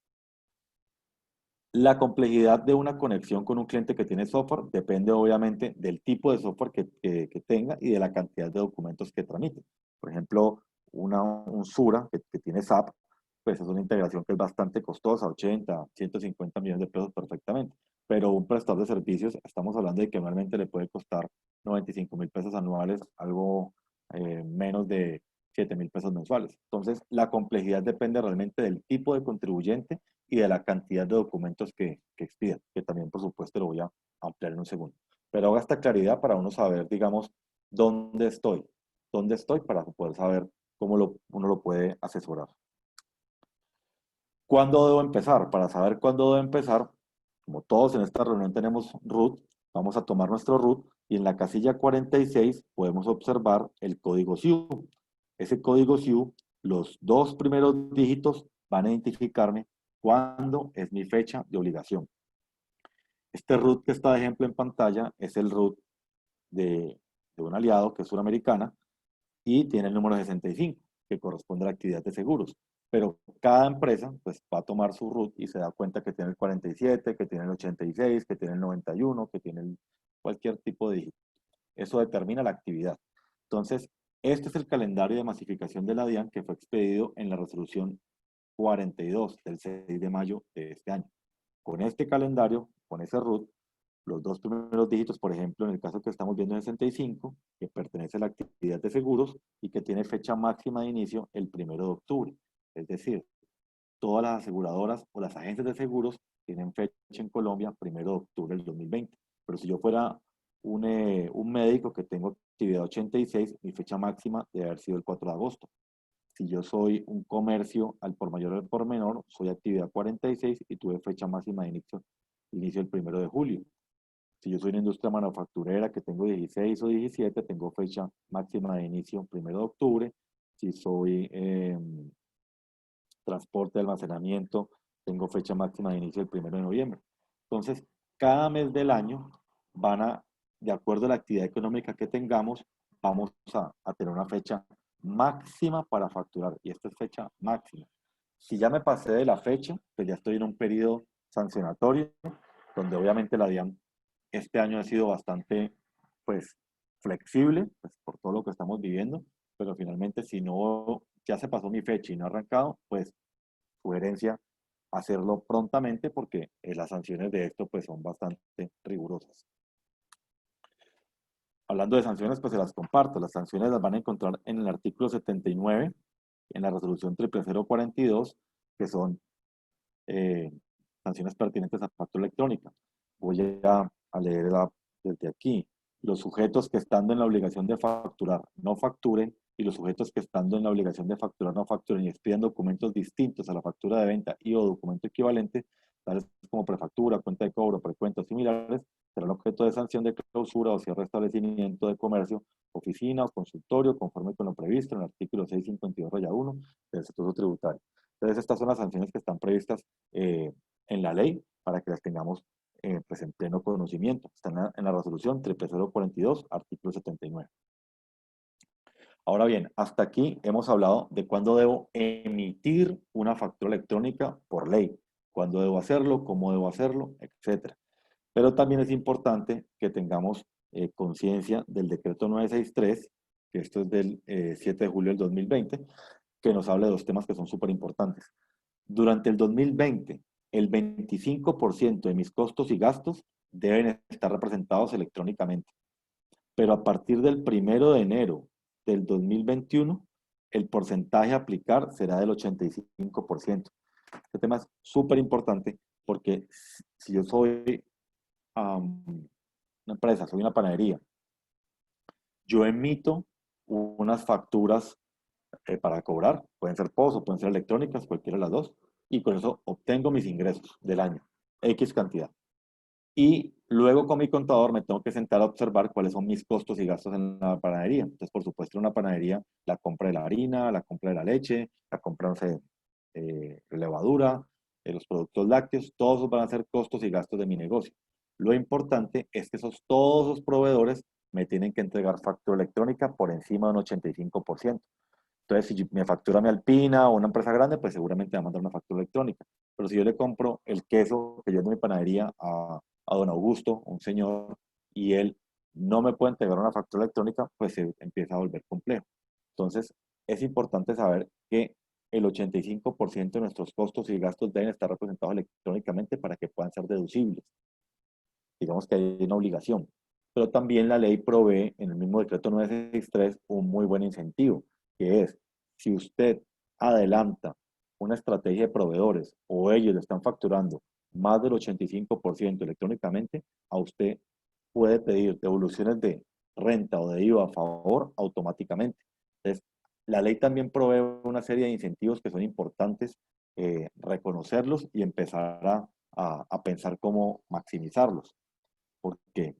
La complejidad de una conexión con un cliente que tiene software depende obviamente del tipo de software que tenga y de la cantidad de documentos que tramite. Por ejemplo, un Sura que tiene SAP, pues es una integración que es bastante costosa, 80, 150 millones de pesos perfectamente. Pero un prestador de servicios, estamos hablando de que anualmente le puede costar 95.000 pesos anuales, algo menos de 7.000 pesos mensuales. Entonces, la complejidad depende realmente del tipo de contribuyente y de la cantidad de documentos que expidan, que también, por supuesto, lo voy a ampliar en un segundo. Pero haga esta claridad para uno saber, digamos, dónde estoy para poder saber cómo uno lo puede asesorar. ¿Cuándo debo empezar? Para saber cuándo debo empezar, como todos en esta reunión tenemos root, vamos a tomar nuestro root y en la casilla 46 podemos observar el código SIU. Ese código SIU, los dos primeros dígitos van a identificarme cuándo es mi fecha de obligación. Este root que está de ejemplo en pantalla es el root de un aliado que es Suramericana y tiene el número 65, que corresponde a la actividad de seguros. Pero cada empresa pues, va a tomar su root y se da cuenta que tiene el 47, que tiene el 86, que tiene el 91, que tiene cualquier tipo de dígito. Eso determina la actividad. Entonces, este es el calendario de masificación de la DIAN que fue expedido en la resolución 42 del 6 de mayo de este año. Con este calendario, con ese root, los dos primeros dígitos, por ejemplo, en el caso que estamos viendo en 65, que pertenece a la actividad de seguros y que tiene fecha máxima de inicio el 1 de octubre. Es decir, todas las aseguradoras o las agencias de seguros tienen fecha en Colombia 1 de octubre del 2020. Pero si yo fuera un médico que tengo actividad 86, mi fecha máxima debe haber sido el 4 de agosto. Si yo soy un comercio al por mayor o al por menor, soy actividad 46 y tuve fecha máxima de inicio el 1 de julio. Si yo soy una industria manufacturera que tengo 16 o 17, tengo fecha máxima de inicio 1 de octubre. Si soy transporte, almacenamiento, tengo fecha máxima de inicio el 1 de noviembre. Entonces, cada mes del año de acuerdo a la actividad económica que tengamos, vamos a tener una fecha máxima para facturar. Y esta es fecha máxima. Si ya me pasé de la fecha, pues ya estoy en un periodo sancionatorio, donde obviamente la DIAN este año ha sido bastante, pues, flexible, pues, por todo lo que estamos viviendo, pero finalmente si no, ya se pasó mi fecha y no ha arrancado, pues, sugerencia hacerlo prontamente porque las sanciones de esto, pues, son bastante rigurosas. Hablando de sanciones, pues se las comparto. Las sanciones las van a encontrar en el artículo 79, en la resolución 00042, que son sanciones pertinentes a factura electrónica. Voy a leerla desde aquí. Los sujetos que estando en la obligación de facturar no facturen y los sujetos que estando en la obligación de facturar no facturen y expidan documentos distintos a la factura de venta y o documento equivalente, tales como prefactura, cuenta de cobro, precuentos similares, serán objeto de sanción de clausura o cierre de establecimiento de comercio, oficina o consultorio, conforme con lo previsto en el artículo 652-1 del Estatuto Tributario. Entonces, estas son las sanciones que están previstas en la ley para que las tengamos pues en pleno conocimiento. Están en la resolución 00042, artículo 79. Ahora bien, hasta aquí hemos hablado de cuándo debo emitir una factura electrónica por ley, cuándo debo hacerlo, cómo debo hacerlo, etc. Pero también es importante que tengamos conciencia del decreto 963, que esto es del 7 de julio del 2020, que nos habla de dos temas que son súper importantes. Durante el 2020, el 25% de mis costos y gastos deben estar representados electrónicamente. Pero a partir del 1 de enero del 2021, el porcentaje a aplicar será del 85%. Este tema es súper importante porque si yo soy una empresa, soy una panadería, yo emito unas facturas para cobrar, pueden ser POS o pueden ser electrónicas, cualquiera de las dos, y con eso obtengo mis ingresos del año, X cantidad. Y luego con mi contador me tengo que sentar a observar cuáles son mis costos y gastos en la panadería. Entonces, por supuesto, en una panadería, la compra de la harina, la compra de la leche, la compra, no sé, de levadura, de los productos lácteos, todos esos van a ser costos y gastos de mi negocio. Lo importante es que todos esos proveedores me tienen que entregar factura electrónica por encima de un 85%. Entonces, si me factura mi Alpina o una empresa grande, pues seguramente va a mandar una factura electrónica. Pero si yo le compro el queso que yo en mi panadería a don Augusto, un señor, y él no me puede entregar una factura electrónica, pues se empieza a volver complejo. Entonces, es importante saber que el 85% de nuestros costos y gastos deben estar representados electrónicamente para que puedan ser deducibles. Digamos que hay una obligación. Pero también la ley provee en el mismo decreto 963 un muy buen incentivo, que es Si usted adelanta una estrategia de proveedores o ellos le están facturando más del 85% electrónicamente, a usted puede pedir devoluciones de renta o de IVA a favor automáticamente. Entonces, la ley también provee una serie de incentivos que son importantes reconocerlos y empezar a pensar cómo maximizarlos. Porque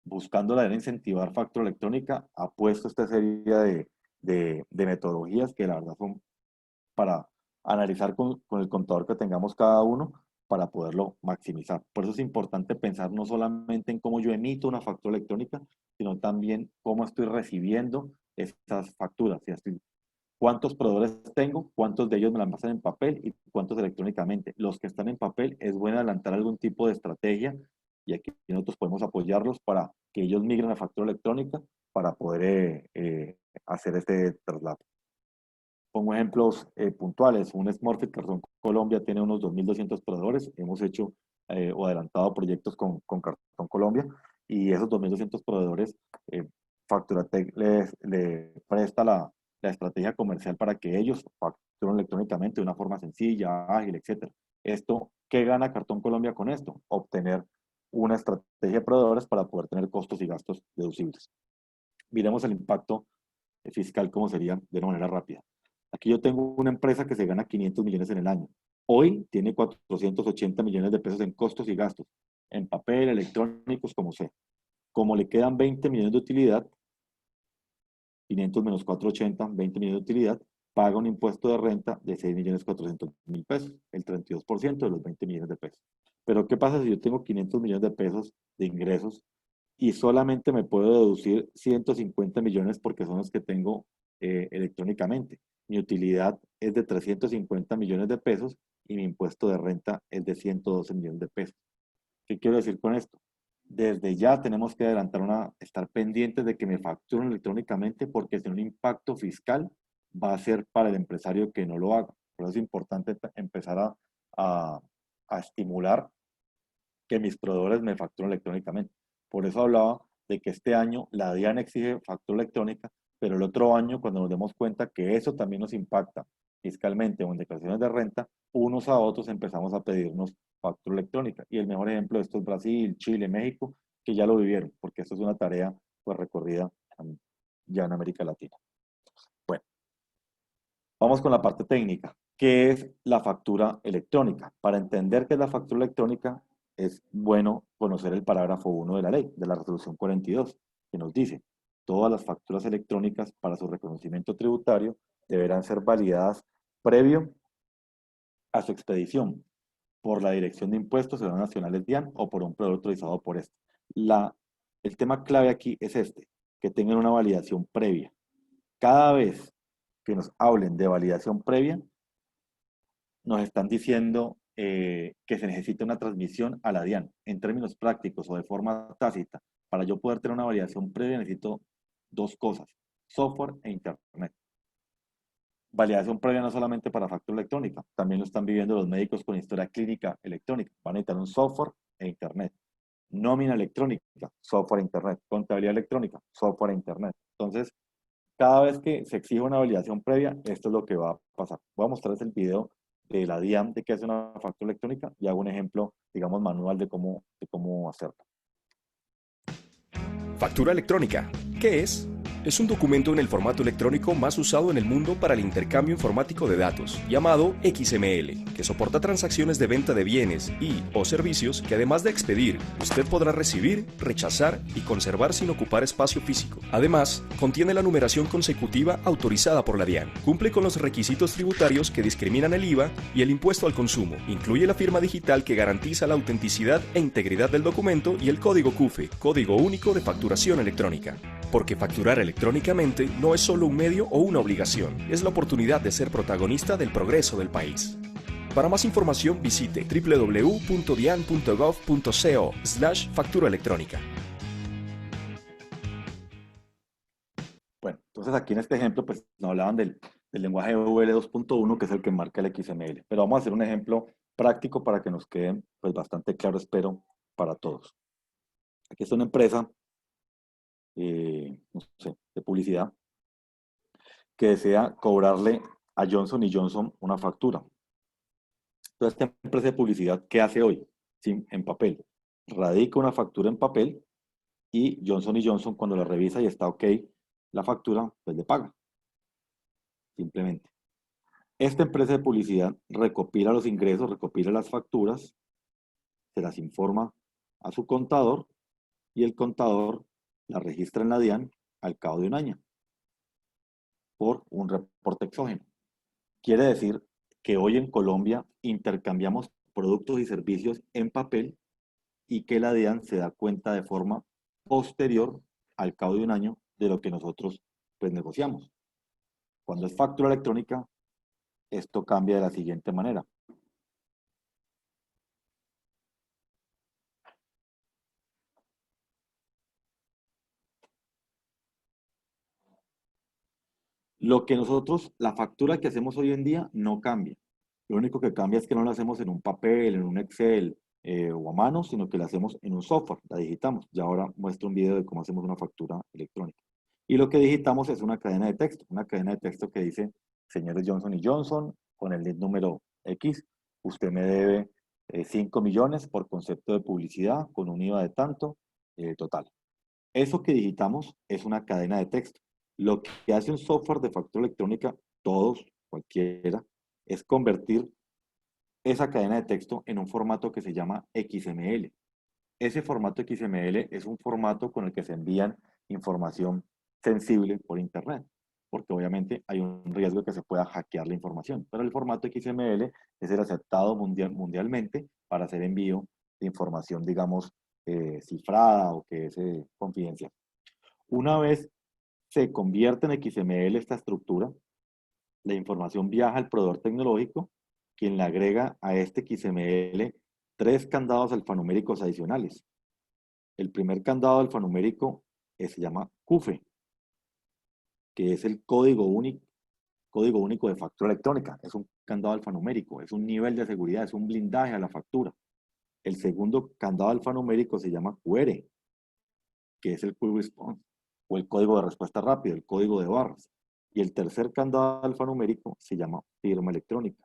buscando la manera de incentivar factura electrónica, ha puesto esta serie de metodologías que la verdad son para analizar con el contador que tengamos cada uno para poderlo maximizar. Por eso es importante pensar no solamente en cómo yo emito una factura electrónica, sino también cómo estoy recibiendo esas facturas. ¿Cuántos proveedores tengo? ¿Cuántos de ellos me la pasan en papel y cuántos electrónicamente? Los que están en papel es bueno adelantar algún tipo de estrategia y aquí nosotros podemos apoyarlos para que ellos migren a factura electrónica para poder hacer este traslado. Pongo ejemplos puntuales. Un SmartFit Cartón Colombia tiene unos 2.200 proveedores. Hemos hecho o adelantado proyectos con Cartón Colombia y esos 2.200 proveedores, Facturatec le presta la estrategia comercial para que ellos facturen electrónicamente de una forma sencilla, ágil, etc. Esto, ¿qué gana Cartón Colombia con esto? Obtener una estrategia de proveedores para poder tener costos y gastos deducibles. Miremos el impacto fiscal como sería de una manera rápida. Aquí yo tengo una empresa que se gana 500 millones en el año. Hoy tiene 480 millones de pesos en costos y gastos, en papel, electrónicos, como sea. Como le quedan 20 millones de utilidad, 500 menos 480, 20 millones de utilidad, paga un impuesto de renta de 6.400.000 pesos, el 32% de los 20 millones de pesos. Pero ¿qué pasa si yo tengo 500 millones de pesos de ingresos y solamente me puedo deducir 150 millones porque son los que tengo electrónicamente? Mi utilidad es de 350 millones de pesos y mi impuesto de renta es de 112 millones de pesos. ¿Qué quiero decir con esto? Desde ya tenemos que estar pendientes de que me facturen electrónicamente porque si no, un impacto fiscal va a ser para el empresario que no lo haga. Por eso es importante empezar a estimular que mis proveedores me facturen electrónicamente. Por eso hablaba de que este año la DIAN exige factura electrónica, pero el otro año, cuando nos demos cuenta que eso también nos impacta fiscalmente o en declaraciones de renta, unos a otros empezamos a pedirnos factura electrónica. Y el mejor ejemplo de esto es Brasil, Chile, México, que ya lo vivieron, porque esto es una tarea pues recorrida ya en América Latina. Bueno, vamos con la parte técnica. ¿Qué es la factura electrónica? Para entender qué es la factura electrónica, es bueno conocer el parágrafo 1 de la ley, de la resolución 42, que nos dice, todas las facturas electrónicas para su reconocimiento tributario deberán ser validadas previo a su expedición por la Dirección de Impuestos Nacionales DIAN o por un proveedor autorizado por este. El tema clave aquí es que tengan una validación previa. Cada vez que nos hablen de validación previa, nos están diciendo que se necesita una transmisión a la DIAN. En términos prácticos o de forma tácita, para yo poder tener una validación previa necesito dos cosas, software e internet. Validación previa no solamente para factura electrónica, también lo están viviendo los médicos con historia clínica electrónica. Van a necesitar un software e internet. Nómina electrónica, software e internet. Contabilidad electrónica, software e internet. Entonces, cada vez que se exige una validación previa, esto es lo que va a pasar. Voy a mostrarles el video de la DIAN de qué hace una factura electrónica y hago un ejemplo, digamos, manual de cómo hacerlo. Factura electrónica. ¿Qué es? Es un documento en el formato electrónico más usado en el mundo para el intercambio informático de datos, llamado XML, que soporta transacciones de venta de bienes y o servicios que además de expedir, usted podrá recibir, rechazar y conservar sin ocupar espacio físico. Además, contiene la numeración consecutiva autorizada por la DIAN. Cumple con los requisitos tributarios que discriminan el IVA y el impuesto al consumo. Incluye la firma digital que garantiza la autenticidad e integridad del documento y el código CUFE, Código Único de Facturación Electrónica. Porque facturar electrónicamente no es solo un medio o una obligación, es la oportunidad de ser protagonista del progreso del país. Para más información visite www.dian.gov.co/factura electrónica. Bueno, entonces aquí en este ejemplo pues nos hablaban del lenguaje EUL 2.1 que es el que marca el XML, pero vamos a hacer un ejemplo práctico para que nos quede pues bastante claro, espero, para todos. Aquí está una empresa no sé, de publicidad, que desea cobrarle a Johnson Johnson una factura. Entonces, esta empresa de publicidad, ¿qué hace hoy? Sí, en papel. Radica una factura en papel y Johnson Johnson, cuando la revisa y está ok la factura, pues le paga. Simplemente. Esta empresa de publicidad recopila los ingresos, recopila las facturas, se las informa a su contador y el contador la registra en la DIAN al cabo de un año por un reporte exógeno. Quiere decir que hoy en Colombia intercambiamos productos y servicios en papel y que la DIAN se da cuenta de forma posterior al cabo de un año de lo que nosotros pues negociamos. Cuando es factura electrónica, esto cambia de la siguiente manera. Lo que nosotros, la factura que hacemos hoy en día no cambia. Lo único que cambia es que no la hacemos en un papel, en un Excel o a mano, sino que la hacemos en un software, la digitamos. Y ahora muestro un video de cómo hacemos una factura electrónica. Y lo que digitamos es una cadena de texto que dice, señores Johnson y Johnson, con el NID número X, usted me debe 5 millones por concepto de publicidad, con un IVA de tanto, total. Eso que digitamos es una cadena de texto. Lo que hace un software de factura electrónica, todos, cualquiera, es convertir esa cadena de texto en un formato que se llama XML. Ese formato XML es un formato con el que se envían información sensible por Internet, porque obviamente hay un riesgo de que se pueda hackear la información, pero el formato XML es el aceptado mundialmente para hacer envío de información, digamos, cifrada o que es confidencial. Una vez se convierte en XML esta estructura, la información viaja al proveedor tecnológico, quien le agrega a este XML 3 candados alfanuméricos adicionales. El primer candado alfanumérico se llama CUFE, que es el código único de factura electrónica. Es un candado alfanumérico, es un nivel de seguridad, es un blindaje a la factura. El segundo candado alfanumérico se llama QR, que es el Quick Response, o el código de respuesta rápida, el código de barras. Y el tercer candado alfanumérico se llama firma electrónica.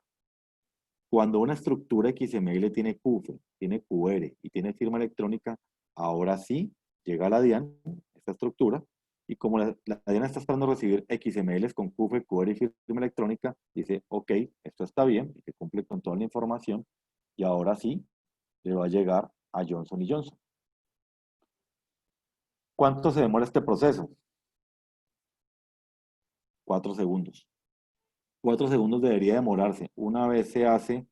Cuando una estructura XML tiene CUFE, tiene QR y tiene firma electrónica, ahora sí llega a la DIAN, esta estructura, y como la DIAN está esperando recibir XMLs con CUFE, QR y firma electrónica, dice, ok, esto está bien, y que cumple con toda la información, y ahora sí le va a llegar a Johnson Johnson. ¿Cuánto se demora este proceso? 4 segundos. 4 segundos debería demorarse. Una vez se hace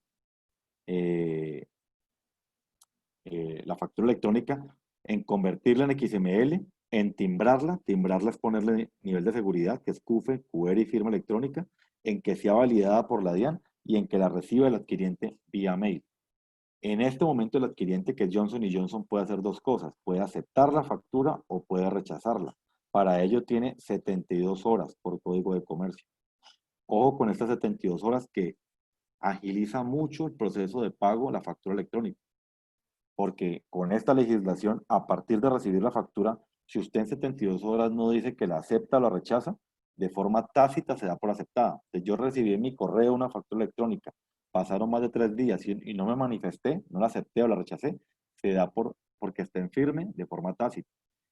la factura electrónica, en convertirla en XML, en timbrarla es ponerle nivel de seguridad, que es CUFE, QR y firma electrónica, en que sea validada por la DIAN y en que la reciba el adquiriente vía mail. En este momento el adquiriente, que es Johnson Johnson, puede hacer 2 cosas. Puede aceptar la factura o puede rechazarla. Para ello tiene 72 horas por código de comercio. Ojo con estas 72 horas que agiliza mucho el proceso de pago, la factura electrónica. Porque con esta legislación, a partir de recibir la factura, si usted en 72 horas no dice que la acepta o la rechaza, de forma tácita se da por aceptada. Si yo recibí en mi correo una factura electrónica, pasaron más de 3 días y no me manifesté, no la acepté o la rechacé, se da porque estén firme de forma tácita.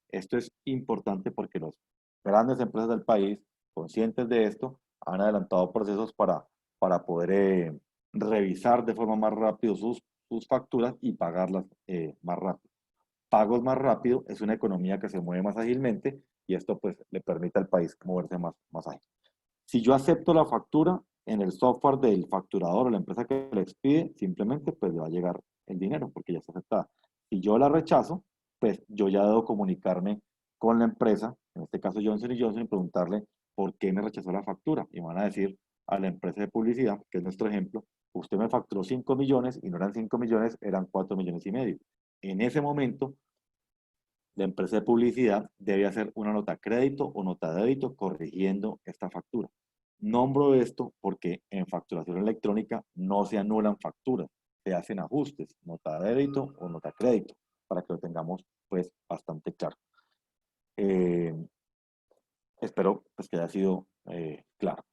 Esto es importante porque las grandes empresas del país, conscientes de esto, han adelantado procesos para poder revisar de forma más rápido sus facturas y pagarlas más rápido. Pagos más rápido es una economía que se mueve más ágilmente y esto pues le permite al país moverse más ágil. Si yo acepto la factura en el software del facturador o la empresa que le expide, simplemente pues le va a llegar el dinero porque ya está aceptada. Si yo la rechazo, pues yo ya debo comunicarme con la empresa, en este caso Johnson Johnson, y preguntarle por qué me rechazó la factura. Y van a decir a la empresa de publicidad, que es nuestro ejemplo, usted me facturó 5 millones y no eran 5 millones, eran 4 millones y medio. En ese momento, la empresa de publicidad debe hacer una nota crédito o nota débito corrigiendo esta factura. Nombro esto porque en facturación electrónica no se anulan facturas, se hacen ajustes, nota débito o nota crédito, para que lo tengamos pues bastante claro. Espero pues, que haya sido claro.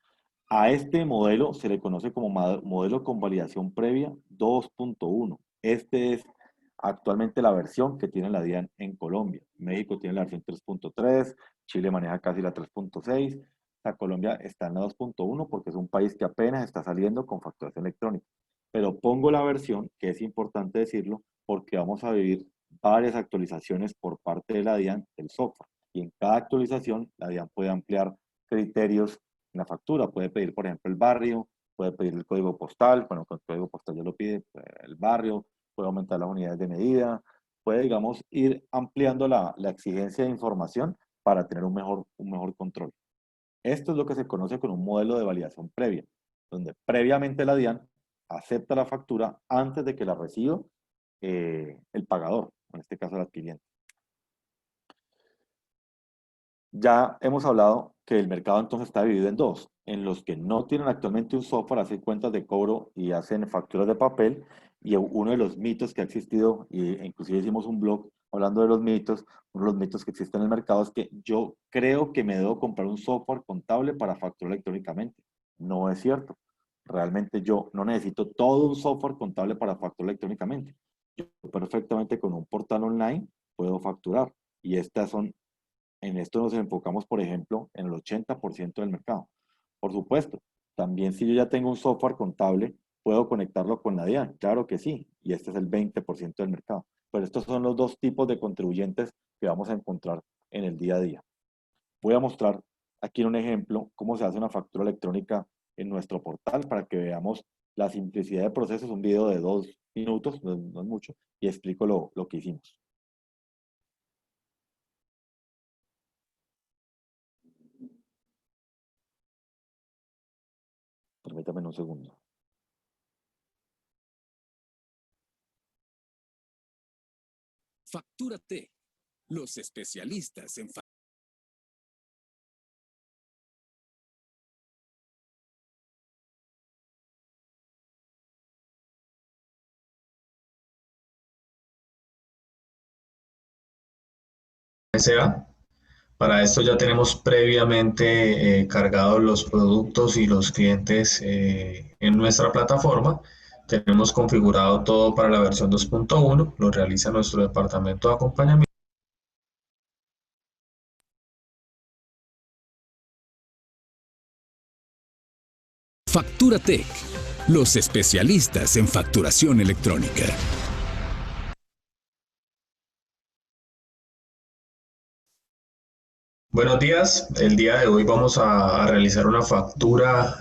A este modelo se le conoce como modelo con validación previa 2.1. Este es actualmente la versión que tiene la DIAN en Colombia. México tiene la versión 3.3, Chile maneja casi la 3.6, la Colombia está en la 2.1 porque es un país que apenas está saliendo con facturación electrónica. Pero pongo la versión, que es importante decirlo, porque vamos a vivir varias actualizaciones por parte de la DIAN del software. Y en cada actualización, la DIAN puede ampliar criterios en la factura. Puede pedir, por ejemplo, el barrio, puede pedir el código postal, bueno, con el código postal ya lo pide, el barrio, puede aumentar las unidades de medida, puede, digamos, ir ampliando la exigencia de información para tener un mejor control. Esto es lo que se conoce con un modelo de validación previa, donde previamente la DIAN acepta la factura antes de que la reciba el pagador, en este caso el adquiriente. Ya hemos hablado que el mercado entonces está dividido en dos, en los que no tienen actualmente un software, hacen cuentas de cobro y hacen facturas de papel, y uno de los mitos que ha existido, e inclusive hicimos un blog hablando de los mitos, uno de los mitos que existen en el mercado es que yo creo que me debo comprar un software contable para facturar electrónicamente. No es cierto. Realmente yo no necesito todo un software contable para facturar electrónicamente. Yo perfectamente con un portal online puedo facturar, y estas son. En esto nos enfocamos, por ejemplo, en el 80% del mercado. Por supuesto, también si yo ya tengo un software contable, ¿puedo conectarlo con la DIAN? Claro que sí, y este es el 20% del mercado. Pero estos son los dos tipos de contribuyentes que vamos a encontrar en el día a día. Voy a mostrar aquí en un ejemplo cómo se hace una factura electrónica en nuestro portal para que veamos la simplicidad de procesos. Un video de 2 minutos, no es mucho, y explico lo que hicimos. Permítame un segundo. Factúrate, los especialistas en SA. Para esto ya tenemos previamente cargados los productos y los clientes en nuestra plataforma. Tenemos configurado todo para la versión 2.1, lo realiza nuestro departamento de acompañamiento. Factúrate, los especialistas en facturación electrónica. Buenos días, el día de hoy vamos a realizar una factura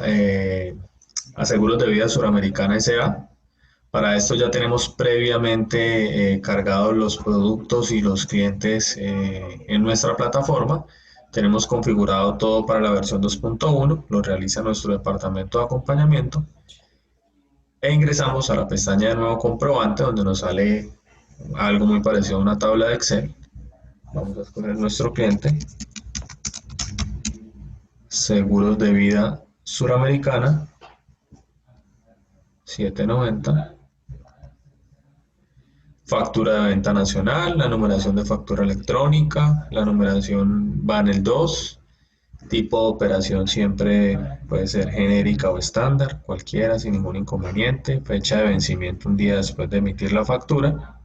a Seguros de Vida Suramericana S.A. Para esto ya tenemos previamente cargados los productos y los clientes en nuestra plataforma. Tenemos configurado todo para la versión 2.1, lo realiza nuestro departamento de acompañamiento. E ingresamos a la pestaña de nuevo comprobante, donde nos sale algo muy parecido a una tabla de Excel. Vamos a escoger nuestro cliente. Seguros de Vida Suramericana, 790. Factura de venta nacional, la numeración de factura electrónica, la numeración va en el 2. Tipo de operación siempre puede ser genérica o estándar, cualquiera sin ningún inconveniente. Fecha de vencimiento un día después de emitir la factura.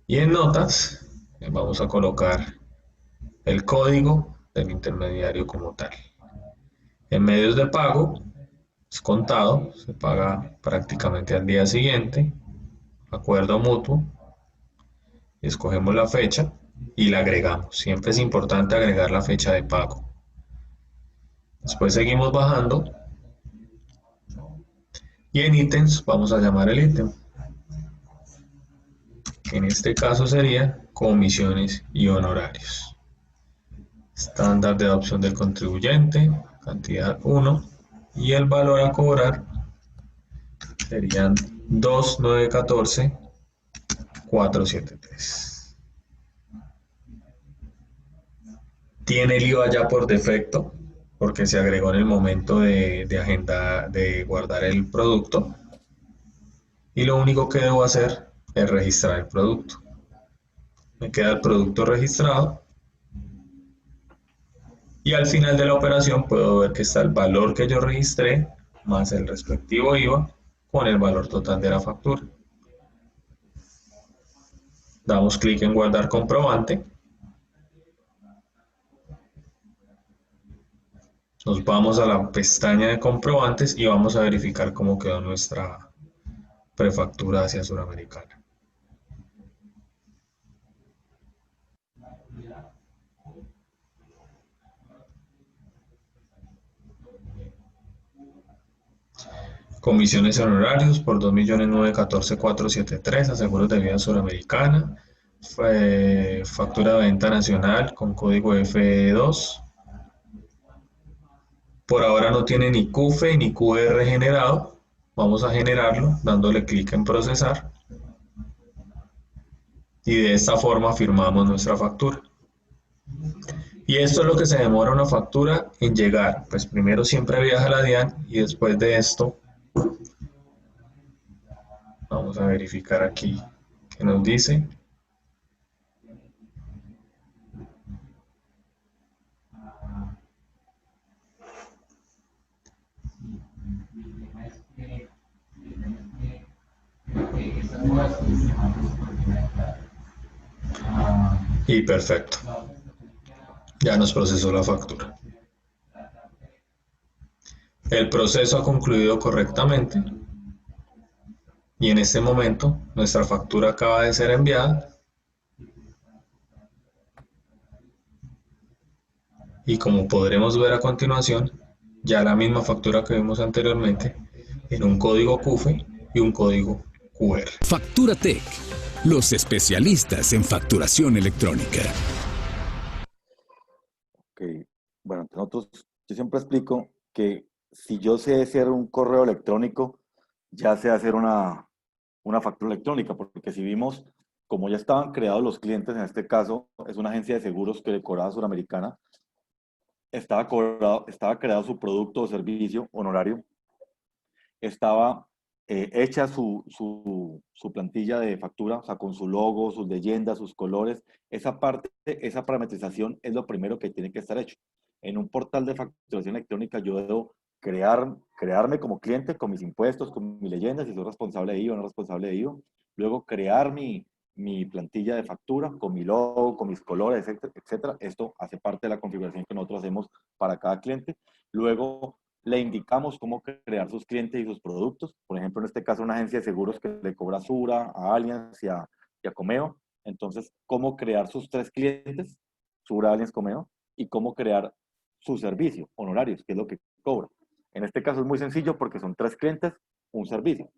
Y en notas vamos a colocar el código del intermediario como tal. En medios de pago es contado, se paga prácticamente al día siguiente, acuerdo mutuo, escogemos la fecha y la agregamos. Siempre es importante agregar la fecha de pago. Después seguimos bajando y en ítems vamos a llamar el ítem. En este caso sería comisiones y honorarios. Estándar de adopción del contribuyente, cantidad 1, y el valor a cobrar serían 2.914.473. Tiene el IVA ya por defecto, porque se agregó en el momento de guardar el producto, y lo único que debo hacer es registrar el producto. Me queda el producto registrado. Y al final de la operación puedo ver que está el valor que yo registré más el respectivo IVA con el valor total de la factura. Damos clic en guardar comprobante. Nos vamos a la pestaña de comprobantes y vamos a verificar cómo quedó nuestra prefactura hacia Suramericana. Comisiones y honorarios por 2.914.473 a Seguros de Vida Suramericana. Factura de venta nacional con código FE2. Por ahora no tiene ni CUFE ni QR generado. Vamos a generarlo dándole clic en procesar. Y de esta forma firmamos nuestra factura. Y esto es lo que se demora una factura en llegar. Pues primero siempre viaja a la DIAN y después de esto vamos a verificar aquí qué nos dice. Y perfecto. Ya nos procesó la factura. El proceso ha concluido correctamente. Y en este momento nuestra factura acaba de ser enviada. Y como podremos ver a continuación, ya la misma factura que vimos anteriormente, en un código CUFE y un código QR. Facturatech, los especialistas en facturación electrónica. Ok, bueno, nosotros, yo siempre explico que si yo sé hacer un correo electrónico, ya sé hacer una factura electrónica, porque si vimos, como ya estaban creados los clientes, en este caso es una agencia de seguros que le cobraba a Suramericana, estaba creado su producto o servicio honorario, estaba hecha su plantilla de factura, o sea, con su logo, sus leyendas, sus colores. Esa parte, esa parametrización es lo primero que tiene que estar hecho. En un portal de facturación electrónica yo debo crearme como cliente con mis impuestos, con mi leyenda, si soy responsable de IVA o no responsable de IVA. Luego crear mi plantilla de factura con mi logo, con mis colores, etcétera, etcétera. Esto hace parte de la configuración que nosotros hacemos para cada cliente. Luego le indicamos cómo crear sus clientes y sus productos. Por ejemplo, en este caso, una agencia de seguros que le cobra a Sura, a Allianz y a Comeo. Entonces, cómo crear sus 3 clientes, Sura, Allianz, Comeo, y cómo crear su servicio, honorarios, que es lo que cobra. En este caso es muy sencillo porque son 3 clientes, un servicio.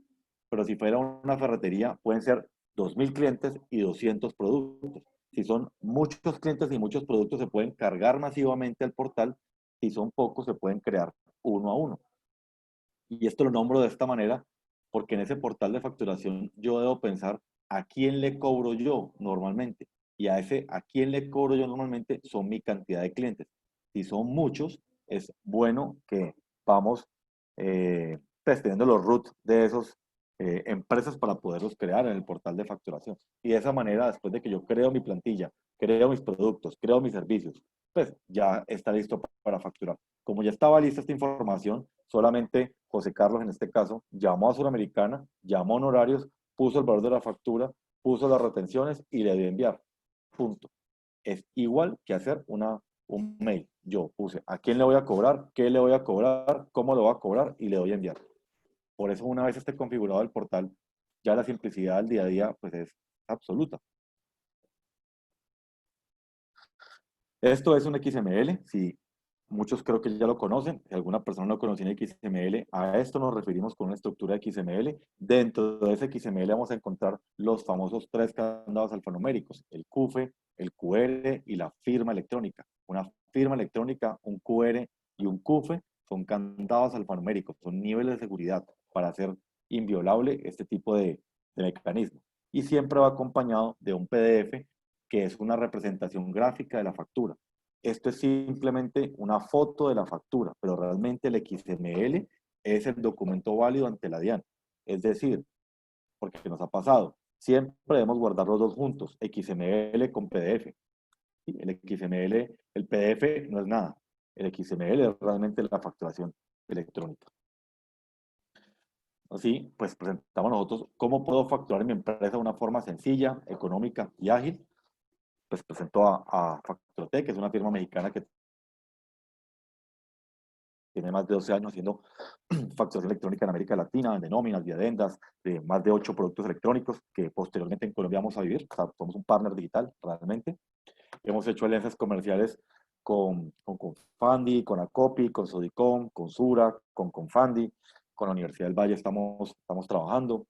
Pero si fuera una ferretería, pueden ser 2.000 clientes y 200 productos. Si son muchos clientes y muchos productos, se pueden cargar masivamente al portal. Si son pocos, se pueden crear uno a uno. Y esto lo nombro de esta manera porque en ese portal de facturación yo debo pensar a quién le cobro yo normalmente. Y a quién le cobro yo normalmente son mi cantidad de clientes. Si son muchos, es bueno que vamos pues, teniendo los roots de esos empresas para poderlos crear en el portal de facturación. Y de esa manera, después de que yo creo mi plantilla, creo mis productos, creo mis servicios, pues ya está listo para facturar. Como ya estaba lista esta información, solamente José Carlos, en este caso, llamó a Suramericana, llamó a Honorarios, puso el valor de la factura, puso las retenciones y le dio enviar. Punto. Es igual que hacer un mail. Yo puse a quién le voy a cobrar, qué le voy a cobrar, cómo lo voy a cobrar y le doy a enviar. Por eso una vez esté configurado el portal, ya la simplicidad del día a día pues es absoluta. Esto es un XML, si muchos creo que ya lo conocen, si alguna persona no conocía en XML, a esto nos referimos con una estructura de XML. Dentro de ese XML vamos a encontrar los famosos 3 candados alfanuméricos, el CUFE, el QR y la firma electrónica. Una firma electrónica, un QR y un CUFE son candados alfanuméricos, son niveles de seguridad para hacer inviolable este tipo de mecanismo. Y siempre va acompañado de un PDF que es una representación gráfica de la factura. Esto es simplemente una foto de la factura, pero realmente el XML es el documento válido ante la DIAN. Es decir, porque nos ha pasado, siempre debemos guardar los dos juntos, XML con PDF. El XML, el PDF no es nada. El XML es realmente la facturación electrónica. Así, pues presentamos nosotros cómo puedo facturar en mi empresa de una forma sencilla, económica y ágil. Pues presento a Facturotec, que es una firma mexicana que tiene más de 12 años haciendo facturación electrónica en América Latina, de nóminas, de adendas, de más de 8 productos electrónicos que posteriormente en Colombia vamos a vivir. O sea, somos un partner digital realmente. Hemos hecho alianzas comerciales con Confandi, con Acopi, con Sodicom, con Sura, con Confandi, con la Universidad del Valle estamos trabajando.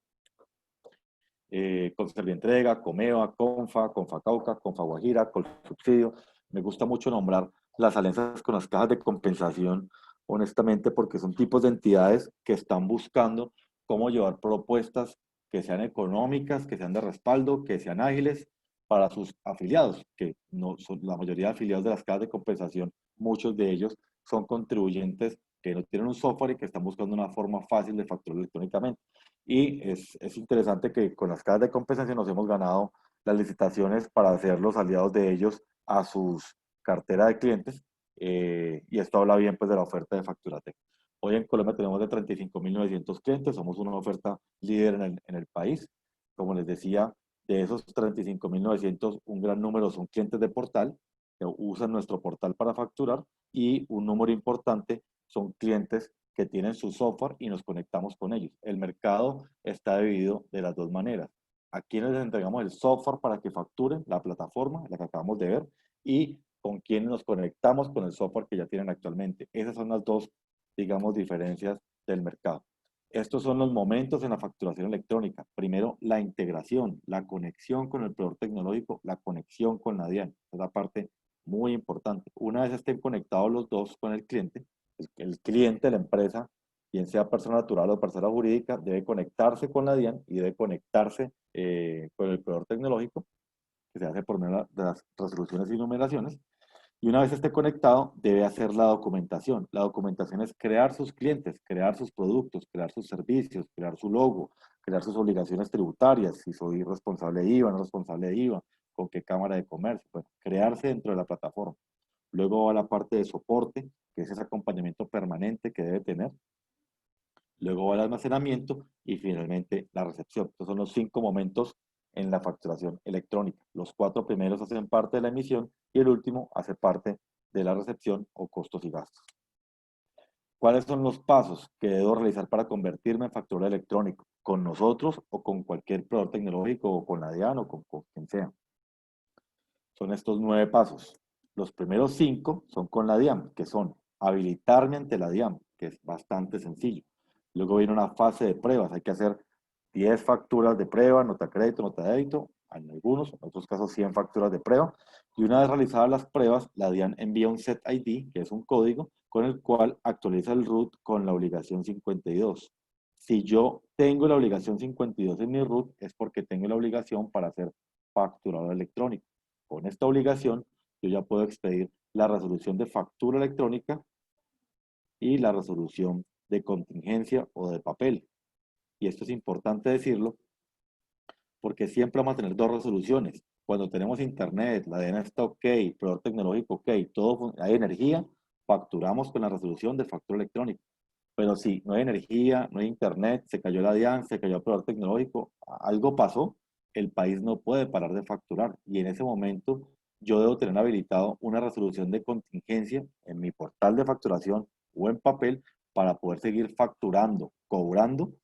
Con Servientrega, Comeva, Confa, Confacauca, Confaguajira, Colsubsidio. Me gusta mucho nombrar las alianzas con las cajas de compensación, honestamente, porque son tipos de entidades que están buscando cómo llevar propuestas que sean económicas, que sean de respaldo, que sean ágiles para sus afiliados, que no son la mayoría de afiliados de las cajas de compensación, muchos de ellos son contribuyentes que no tienen un software y que están buscando una forma fácil de facturar electrónicamente. Y es interesante que con las cajas de compensación nos hemos ganado las licitaciones para ser los aliados de ellos a sus carteras de clientes, y esto habla bien pues de la oferta de Facturatec. Hoy en Colombia tenemos de 35.900 clientes, somos una oferta líder en el país. Como les decía, de esos 35.900, un gran número son clientes de portal, que usan nuestro portal para facturar, y un número importante son clientes que tienen su software y nos conectamos con ellos. El mercado está dividido de las dos maneras. A quienes les entregamos el software para que facturen, la plataforma, la que acabamos de ver, y con quienes nos conectamos con el software que ya tienen actualmente. Esas son las dos, digamos, diferencias del mercado. Estos son los momentos en la facturación electrónica. Primero, la integración, la conexión con el proveedor tecnológico, la conexión con la DIAN. Es la parte muy importante. Una vez estén conectados los dos con el cliente cliente de la empresa, bien sea persona natural o persona jurídica, debe conectarse con la DIAN y debe conectarse con el proveedor tecnológico, que se hace por medio de las resoluciones y numeraciones. Y una vez esté conectado, debe hacer la documentación. La documentación es crear sus clientes, crear sus productos, crear sus servicios, crear su logo, crear sus obligaciones tributarias, si soy responsable de IVA, no responsable de IVA, con qué cámara de comercio, bueno, crearse dentro de la plataforma. Luego va la parte de soporte, que es ese acompañamiento permanente que debe tener. Luego va el almacenamiento y finalmente la recepción. Estos son los 5 momentos en la facturación electrónica. Los 4 primeros hacen parte de la emisión y el último hace parte de la recepción o costos y gastos. ¿Cuáles son los pasos que debo realizar para convertirme en facturador electrónico? ¿Con nosotros o con cualquier proveedor tecnológico o con la DIAN o con quien sea? Son estos 9 pasos. Los primeros 5 son con la DIAN, que son habilitarme ante la DIAN, que es bastante sencillo. Luego viene una fase de pruebas. Hay que hacer 10 facturas de prueba, nota crédito, nota débito, en algunos, en otros casos 100 facturas de prueba. Y una vez realizadas las pruebas, la DIAN envía un set ID, que es un código, con el cual actualiza el RUT con la obligación 52. Si yo tengo la obligación 52 en mi RUT, es porque tengo la obligación para ser facturador electrónico. Con esta obligación, yo ya puedo expedir la resolución de factura electrónica y la resolución de contingencia o de papel. Y esto es importante decirlo porque siempre vamos a tener dos resoluciones. Cuando tenemos internet, la DIAN está ok, proveedor tecnológico ok, todo, hay energía, facturamos con la resolución de factura electrónica. Pero si no hay energía, no hay internet, se cayó la DIAN, se cayó el proveedor tecnológico, algo pasó, el país no puede parar de facturar. Y en ese momento yo debo tener habilitado una resolución de contingencia en mi portal de facturación o en papel para poder seguir facturando, cobrando,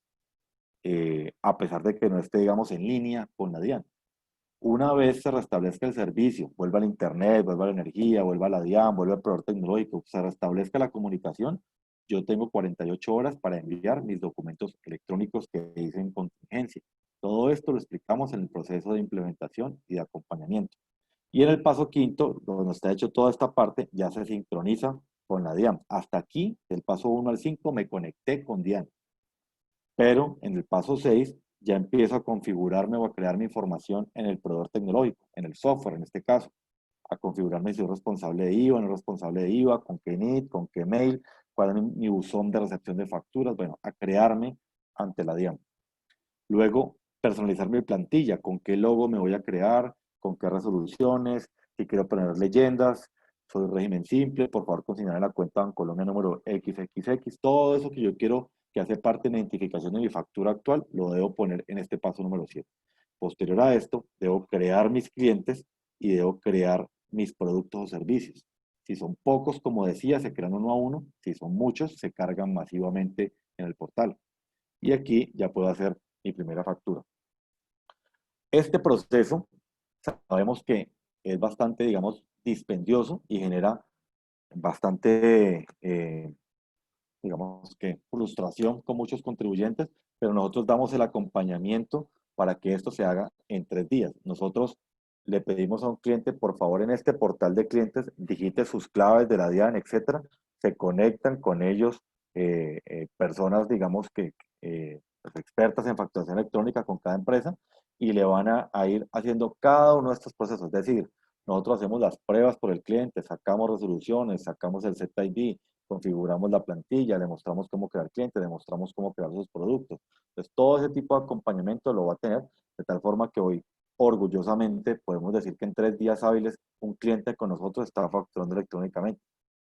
a pesar de que no esté, digamos, en línea con la DIAN. Una vez se restablezca el servicio, vuelva al internet, vuelva a la energía, vuelva a la DIAN, vuelva al proveedor tecnológico, se restablezca la comunicación, yo tengo 48 horas para enviar mis documentos electrónicos que dicen contingencia. Todo esto lo explicamos en el proceso de implementación y de acompañamiento. Y en el paso quinto, donde está hecho toda esta parte, ya se sincroniza con la DIAN. Hasta aquí, del paso 1 al 5, me conecté con DIAN. Pero en el paso 6, ya empiezo a configurarme o a crear mi información en el proveedor tecnológico, en el software en este caso, a configurarme si soy responsable de IVA, no responsable de IVA, con qué NIT, con qué mail, cuál es mi buzón de recepción de facturas, bueno, a crearme ante la DIAN. Luego, personalizar mi plantilla, con qué logo me voy a crear, con qué resoluciones, si quiero poner leyendas, soy régimen simple, por favor consignar en la cuenta Bancolombia número XXX, todo eso que yo quiero que hace parte de la identificación de mi factura actual, lo debo poner en este paso número 7. Posterior a esto, debo crear mis clientes y debo crear mis productos o servicios. Si son pocos, como decía, se crean uno a uno. Si son muchos, se cargan masivamente en el portal. Y aquí ya puedo hacer mi primera factura. Este proceso sabemos que es bastante, digamos, dispendioso y genera bastante, digamos que, frustración con muchos contribuyentes, pero nosotros damos el acompañamiento para que esto se haga en 3 días. Nosotros le pedimos a un cliente, por favor, en este portal de clientes, digite sus claves de la DIAN, etcétera. Se conectan con ellos personas, digamos que pues, expertas en facturación electrónica con cada empresa y le van a ir haciendo cada uno de estos procesos. Es decir, nosotros hacemos las pruebas por el cliente, sacamos resoluciones, sacamos el ZID, configuramos la plantilla, le mostramos cómo crear clientes, le mostramos cómo crear sus productos. Entonces, todo ese tipo de acompañamiento lo va a tener de tal forma que hoy, orgullosamente, podemos decir que en 3 días hábiles, un cliente con nosotros está facturando electrónicamente.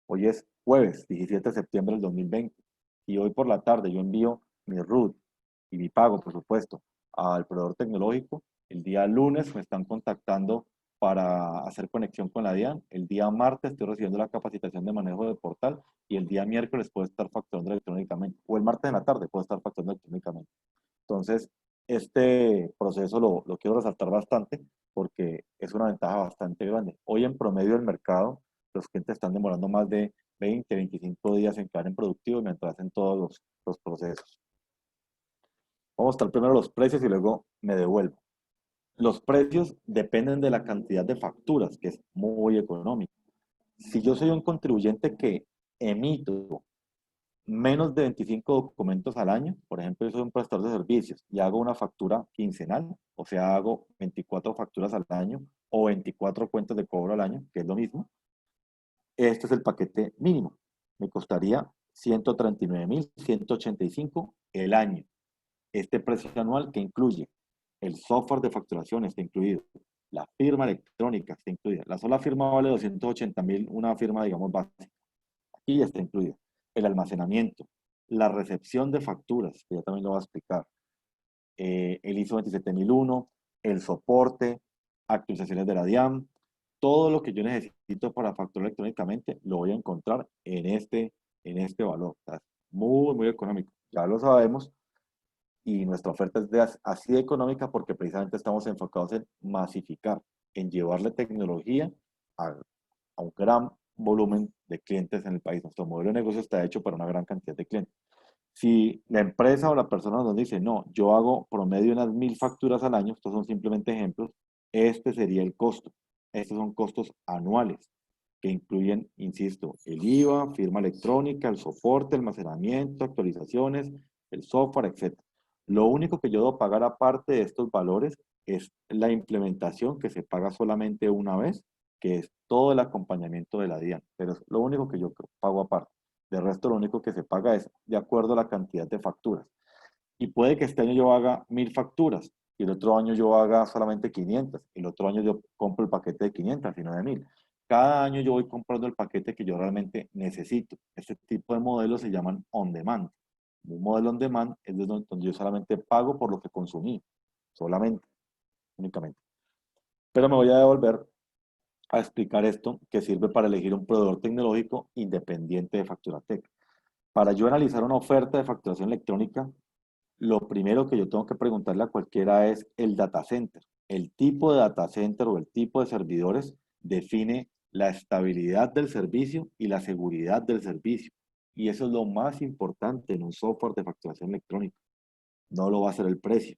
Hoy es jueves, 17 de septiembre del 2020, y hoy por la tarde yo envío mi RUT y mi pago, por supuesto, al proveedor tecnológico. El día lunes me están contactando para hacer conexión con la DIAN. El día martes estoy recibiendo la capacitación de manejo del portal y el día miércoles puedo estar facturando electrónicamente. O el martes en la tarde puedo estar facturando electrónicamente. Entonces, este proceso lo quiero resaltar bastante porque es una ventaja bastante grande. Hoy en promedio del mercado, los clientes están demorando más de 20, 25 días en quedar en productivo mientras hacen todos los procesos. Vamos a mostrar primero los precios y luego me devuelvo. Los precios dependen de la cantidad de facturas, que es muy económico. Si yo soy un contribuyente que emito menos de 25 documentos al año, por ejemplo, yo soy un prestador de servicios y hago una factura quincenal, o sea, hago 24 facturas al año o 24 cuentas de cobro al año, que es lo mismo, este es el paquete mínimo. Me costaría 139.185 el año. Este precio anual que incluye el software de facturación está incluido, la firma electrónica está incluida. La sola firma vale 280.000, una firma, digamos, básica. Aquí ya está incluida. El almacenamiento, la recepción de facturas, que ya también lo voy a explicar, el ISO 27001, el soporte, actualizaciones de la DIAN, todo lo que yo necesito para facturar electrónicamente lo voy a encontrar en este valor. O sea, es muy, muy económico. Ya lo sabemos. Y nuestra oferta es así de económica porque precisamente estamos enfocados en masificar, en llevarle tecnología a un gran volumen de clientes en el país. Nuestro modelo de negocio está hecho para una gran cantidad de clientes. Si la empresa o la persona nos dice, no, yo hago promedio unas 1000 facturas al año, estos son simplemente ejemplos, este sería el costo. Estos son costos anuales que incluyen, insisto, el IVA, firma electrónica, el soporte, almacenamiento, actualizaciones, el software, etc. Lo único que yo debo pagar aparte de estos valores es la implementación que se paga solamente una vez, que es todo el acompañamiento de la DIAN, pero es lo único que yo pago aparte. De resto, lo único que se paga es de acuerdo a la cantidad de facturas. Y puede que este año yo haga 1000 facturas y el otro año yo haga solamente 500. El otro año yo compro el paquete de 500 y no de 1000. Cada año yo voy comprando el paquete que yo realmente necesito. Este tipo de modelos se llaman on demand. Un modelo on demand es donde yo solamente pago por lo que consumí. Solamente, únicamente. Pero me voy a devolver a explicar esto que sirve para elegir un proveedor tecnológico independiente de Facturatec. Para yo analizar una oferta de facturación electrónica, lo primero que yo tengo que preguntarle a cualquiera es el data center. El tipo de data center o el tipo de servidores define la estabilidad del servicio y la seguridad del servicio. Y eso es lo más importante en un software de facturación electrónica. No lo va a hacer el precio.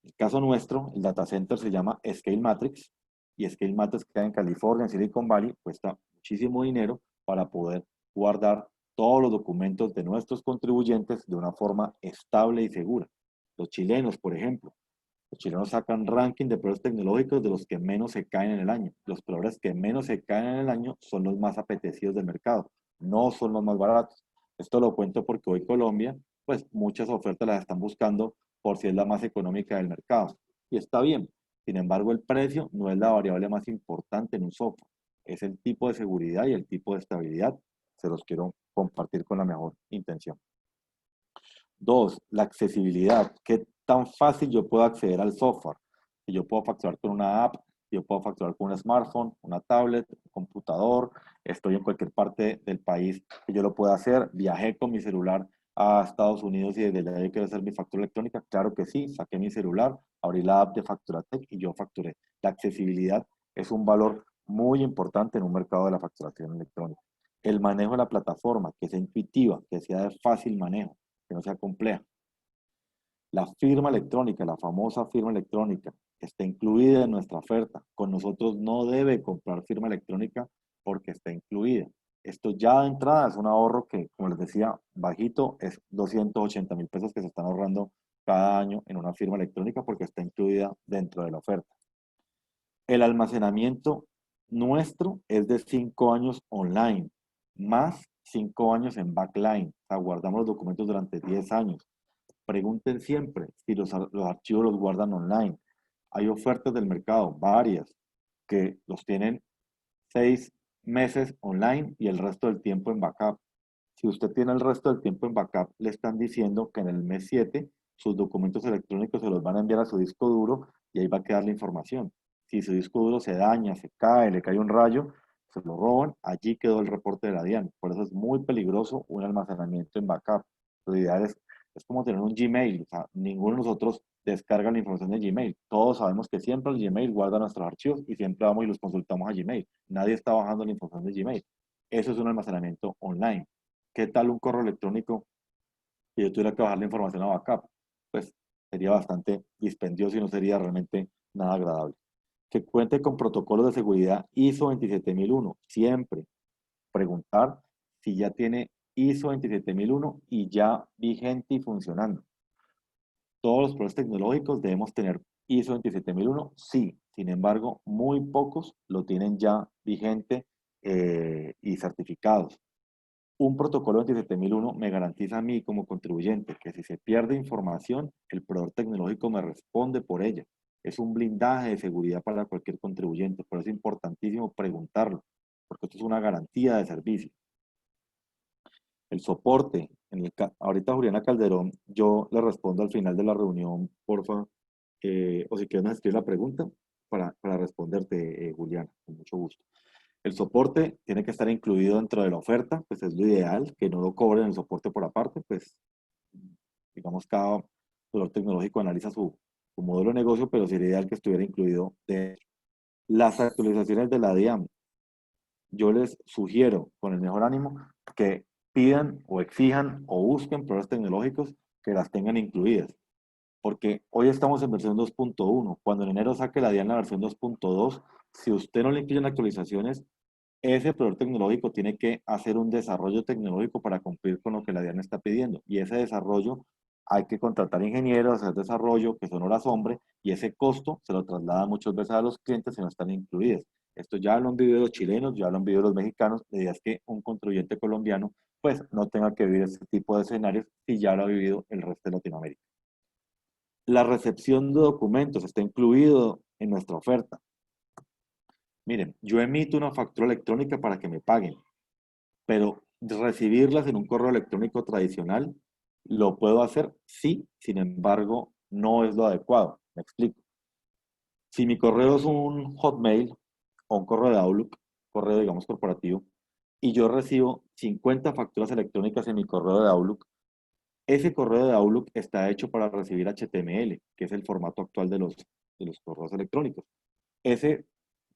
En el caso nuestro, el data center se llama Scale Matrix y Scale Matrix queda en California, en Silicon Valley, cuesta muchísimo dinero para poder guardar todos los documentos de nuestros contribuyentes de una forma estable y segura. Los chilenos, por ejemplo, los chilenos sacan ranking de proveedores tecnológicos de los que menos se caen en el año. Los proveedores que menos se caen en el año son los más apetecidos del mercado, no son los más baratos. Esto lo cuento porque hoy Colombia, pues muchas ofertas las están buscando por si es la más económica del mercado. Y está bien. Sin embargo, el precio no es la variable más importante en un software. es el tipo de seguridad y el tipo de estabilidad. Se los quiero compartir con la mejor intención. 2, la accesibilidad. ¿Qué tan fácil yo puedo acceder al software? Si yo puedo facturar con una app, si yo puedo facturar con un smartphone, una tablet, un computador, estoy en cualquier parte del país que yo lo pueda hacer, viajé con mi celular a Estados Unidos y desde allá yo quiero hacer mi factura electrónica, claro que sí, saqué mi celular, abrí la app de Facturatec y yo facturé. La accesibilidad es un valor muy importante en un mercado de la facturación electrónica. El manejo de la plataforma, que sea intuitiva, que sea de fácil manejo, que no sea compleja. La firma electrónica, la famosa firma electrónica, está incluida en nuestra oferta. Con nosotros no debe comprar firma electrónica porque está incluida. Esto ya de entrada es un ahorro que, como les decía, bajito, es 280.000 pesos que se están ahorrando cada año en una firma electrónica porque está incluida dentro de la oferta. El almacenamiento nuestro es de 5 años online, más 5 años en backline. O sea, guardamos los documentos durante 10 años. Pregunten siempre si los archivos los guardan online. Hay ofertas del mercado, varias, que los tienen 6 meses online y el resto del tiempo en backup. Si usted tiene el resto del tiempo en backup, le están diciendo que en el mes 7 sus documentos electrónicos se los van a enviar a su disco duro y ahí va a quedar la información. Si su disco duro se daña, se cae, le cae un rayo, se lo roban, allí quedó el reporte de la DIAN. Por eso es muy peligroso un almacenamiento en backup. Lo ideal es como tener un Gmail. O sea, ninguno de nosotros descarga la información de Gmail. Todos sabemos que siempre el Gmail guarda nuestros archivos y siempre vamos y los consultamos a Gmail. Nadie está bajando la información de Gmail. Eso es un almacenamiento online. ¿Qué tal un correo electrónico que yo tuviera que bajar la información a backup? Pues sería bastante dispendioso y no sería realmente nada agradable. Que cuente con protocolos de seguridad ISO 27001. Siempre preguntar si ya tiene ISO 27001 y ya vigente y funcionando. Todos los procesos tecnológicos debemos tener ISO 27001, sí. Sin embargo, muy pocos lo tienen ya vigente y certificados. Un protocolo 27001 me garantiza a mí como contribuyente que si se pierde información, el proveedor tecnológico me responde por ella. Es un blindaje de seguridad para cualquier contribuyente, por eso es importantísimo preguntarlo, porque esto es una garantía de servicio. El soporte, ahorita Juliana Calderón, yo le respondo al final de la reunión, porfa, o si quieres escribir la pregunta para responderte, Juliana, con mucho gusto. El soporte tiene que estar incluido dentro de la oferta, pues es lo ideal, que no lo cobren el soporte por aparte, pues digamos cada proveedor tecnológico analiza su modelo de negocio, pero sería ideal que estuviera incluido dentro. Las actualizaciones de la DIAN, yo les sugiero con el mejor ánimo que pidan o exijan o busquen proveedores tecnológicos que las tengan incluidas. Porque hoy estamos en versión 2.1. Cuando en enero saque la DIAN la versión 2.2, si usted no le incluyen actualizaciones, ese proveedor tecnológico tiene que hacer un desarrollo tecnológico para cumplir con lo que la DIAN está pidiendo. Y ese desarrollo hay que contratar ingenieros, hacer desarrollo, que son horas hombre, y ese costo se lo traslada muchas veces a los clientes si no están incluidas. Esto ya lo han vivido los chilenos, ya lo han vivido los mexicanos. La idea es que un contribuyente colombiano pues no tenga que vivir ese tipo de escenarios si ya lo ha vivido el resto de Latinoamérica. La recepción de documentos está incluido en nuestra oferta. Miren, yo emito una factura electrónica para que me paguen, pero recibirlas en un correo electrónico tradicional, ¿lo puedo hacer? Sí, sin embargo, no es lo adecuado. Me explico. Si mi correo es un Hotmail o un correo de Outlook, correo, digamos, corporativo, y yo recibo 50 facturas electrónicas en mi correo de Outlook, ese correo de Outlook está hecho para recibir HTML, que es el formato actual de los correos electrónicos. Ese